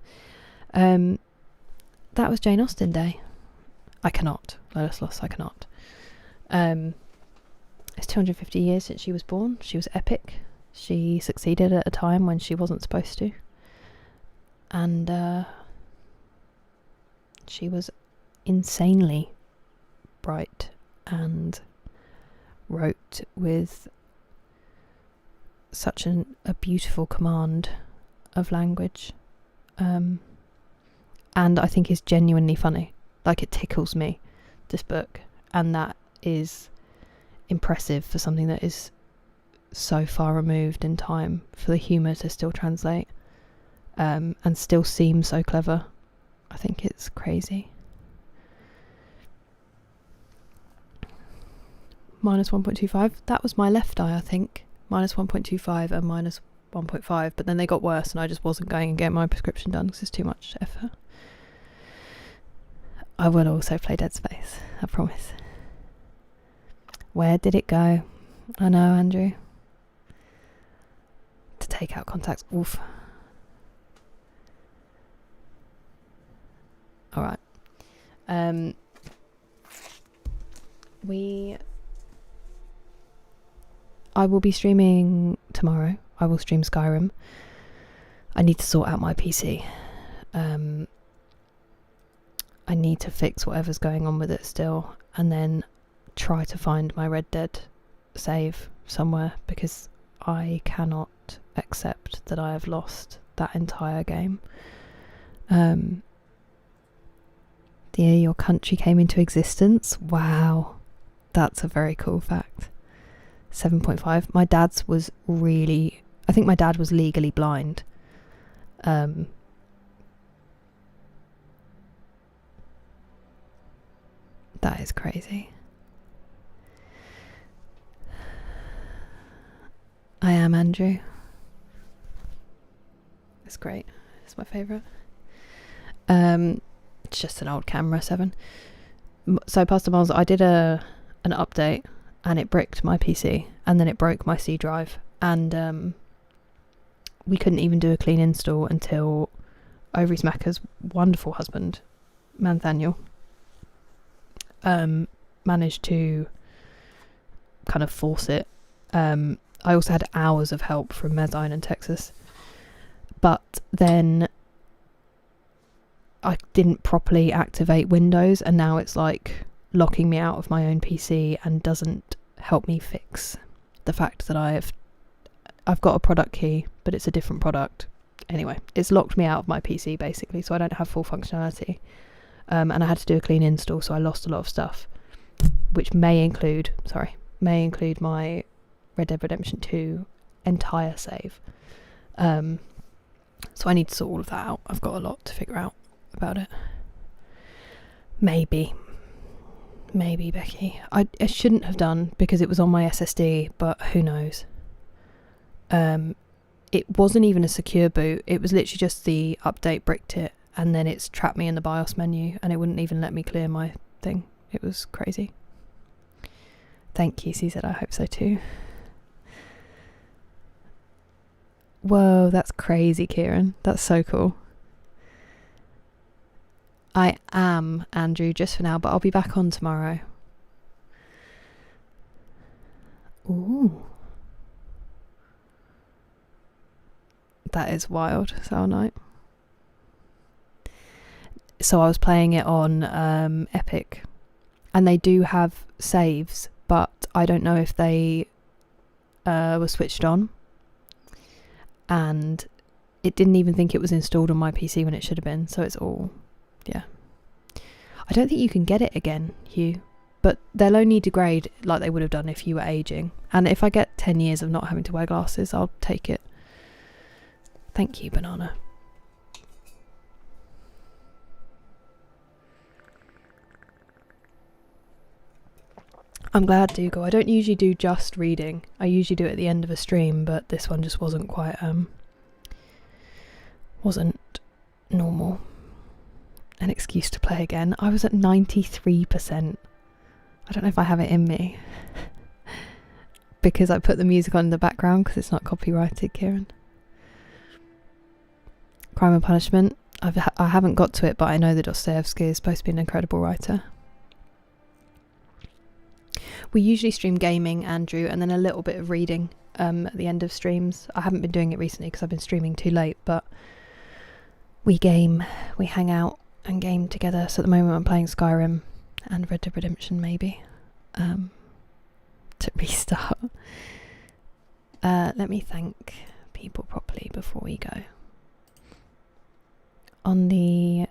That was Jane Austen Day. I cannot. Lotus Lost, I cannot. It's 250 years since she was born. She was epic. She succeeded at a time when she wasn't supposed to. And she was insanely bright and wrote with such a beautiful command of language. And I think is genuinely funny. Like, it tickles me, this book, and that is impressive for something that is so far removed in time, for the humour to still translate, and still seem so clever. I think it's crazy. Minus 1.25. That was my left eye, I think. Minus 1.25 and minus 1.5, but then they got worse and I just wasn't going and getting my prescription done because it's too much effort. I will also play Dead Space, I promise. Where did it go? I know, Andrew. To take out contacts. Oof. Alright. I will be streaming tomorrow. I will stream Skyrim. I need to sort out my PC. I need to fix whatever's going on with it still, and then try to find my Red Dead save somewhere, because I cannot accept that I have lost that entire game. The year your country came into existence. Wow, that's a very cool fact. 7.5. My dad's was really... I think my dad was legally blind. That is crazy. I am Andrew. It's great. It's my favourite. It's just an old camera, 7. So Pastor Miles, I did an update and it bricked my PC and then it broke my C drive, and we couldn't even do a clean install until Ovaries Macca's wonderful husband, Nathaniel, managed to kind of force it. I also had hours of help from Mezzine and Texas, but then I didn't properly activate Windows, and now it's like locking me out of my own PC and doesn't help me fix the fact that I've got a product key, but it's a different product. Anyway, it's locked me out of my PC basically, so I don't have full functionality. And I had to do a clean install, so I lost a lot of stuff, which may include my Red Dead Redemption 2 entire save. So I need to sort all of that out. I've got a lot to figure out about it. Maybe Becky. I shouldn't have done because it was on my SSD, but who knows. It wasn't even a secure boot. It was literally just the update bricked it, and then it's trapped me in the BIOS menu, and it wouldn't even let me clear my thing. It was crazy. Thank you, CZ. I hope so too. Whoa, that's crazy, Kieran. That's so cool. I am Andrew just for now, but I'll be back on tomorrow. Ooh. That is wild. Sour Night. So I was playing it on Epic, and they do have saves, but I don't know if they were switched on, and it didn't even think it was installed on my PC when it should have been, so it's all, yeah. I don't think you can get it again, Hugh, but they'll only degrade like they would have done if you were aging, and if I get 10 years of not having to wear glasses, I'll take it. Thank you, Banana. I'm glad, Dougal. I don't usually do just reading. I usually do it at the end of a stream, but this one just wasn't quite, wasn't normal. An excuse to play again. I was at 93%. I don't know if I have it in me. Because I put the music on in the background because it's not copyrighted, Kieran. Crime and Punishment. I haven't got to it, but I know that Dostoevsky is supposed to be an incredible writer. We usually stream gaming, Andrew, and then a little bit of reading at the end of streams. I haven't been doing it recently because I've been streaming too late, but we hang out and game together. So at the moment I'm playing Skyrim and Red Dead Redemption maybe, to restart. Let me thank people properly before we go. On the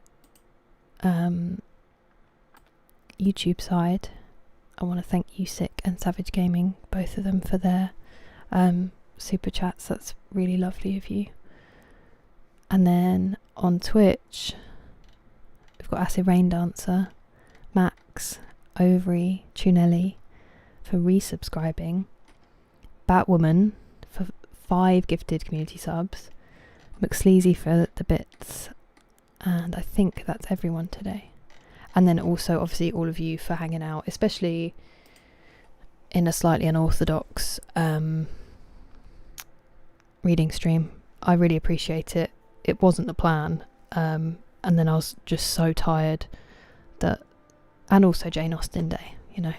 YouTube side, I want to thank you, Sick and Savage Gaming, both of them, for their super chats. That's really lovely of you. And then on Twitch, we've got Acid Rain Dancer, Max, Ovary, Tunelli for resubscribing, Batwoman for 5 gifted community subs, McSleazy for the bits, and I think that's everyone today. And then also obviously all of you for hanging out, especially in a slightly unorthodox reading stream. I really appreciate it. It wasn't the plan, and then I was just so tired that, and also Jane Austen Day, you know,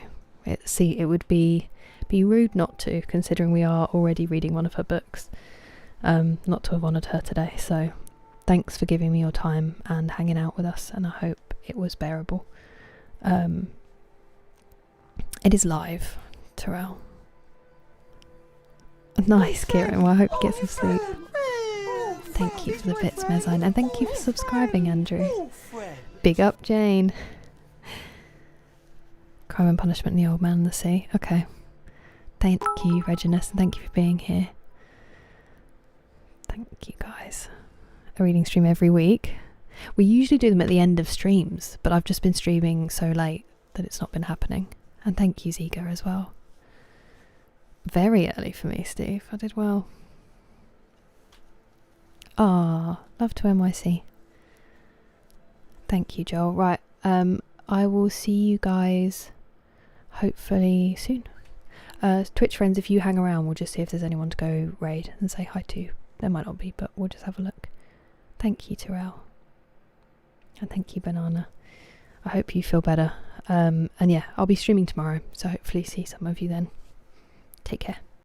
it would be rude not to, considering we are already reading one of her books, not to have honoured her today. So thanks for giving me your time and hanging out with us, and I hope it was bearable. It is live, Terrell. Nice, Kieran. Well, I hope you get some sleep. Thank you for the bits, Mezzine, and thank you for subscribing, Andrew. Oh, friend. Big up, Jane. Crime and Punishment and the Old Man and the Sea. Okay. Thank you, Reginus, and thank you for being here. Thank you, guys. A reading stream every week. We usually do them at the end of streams, but I've just been streaming so late that it's not been happening. And thank you, Ziga, as well. Very early for me, Steve. I did well. Ah, love to NYC. Thank you, Joel. Right, I will see you guys hopefully soon. Twitch friends, if you hang around, we'll just see if there's anyone to go raid and say hi to. There might not be, but we'll just have a look. Thank you, Terrell. And thank you, Banana. I hope you feel better. And yeah, I'll be streaming tomorrow, so hopefully see some of you then. Take care.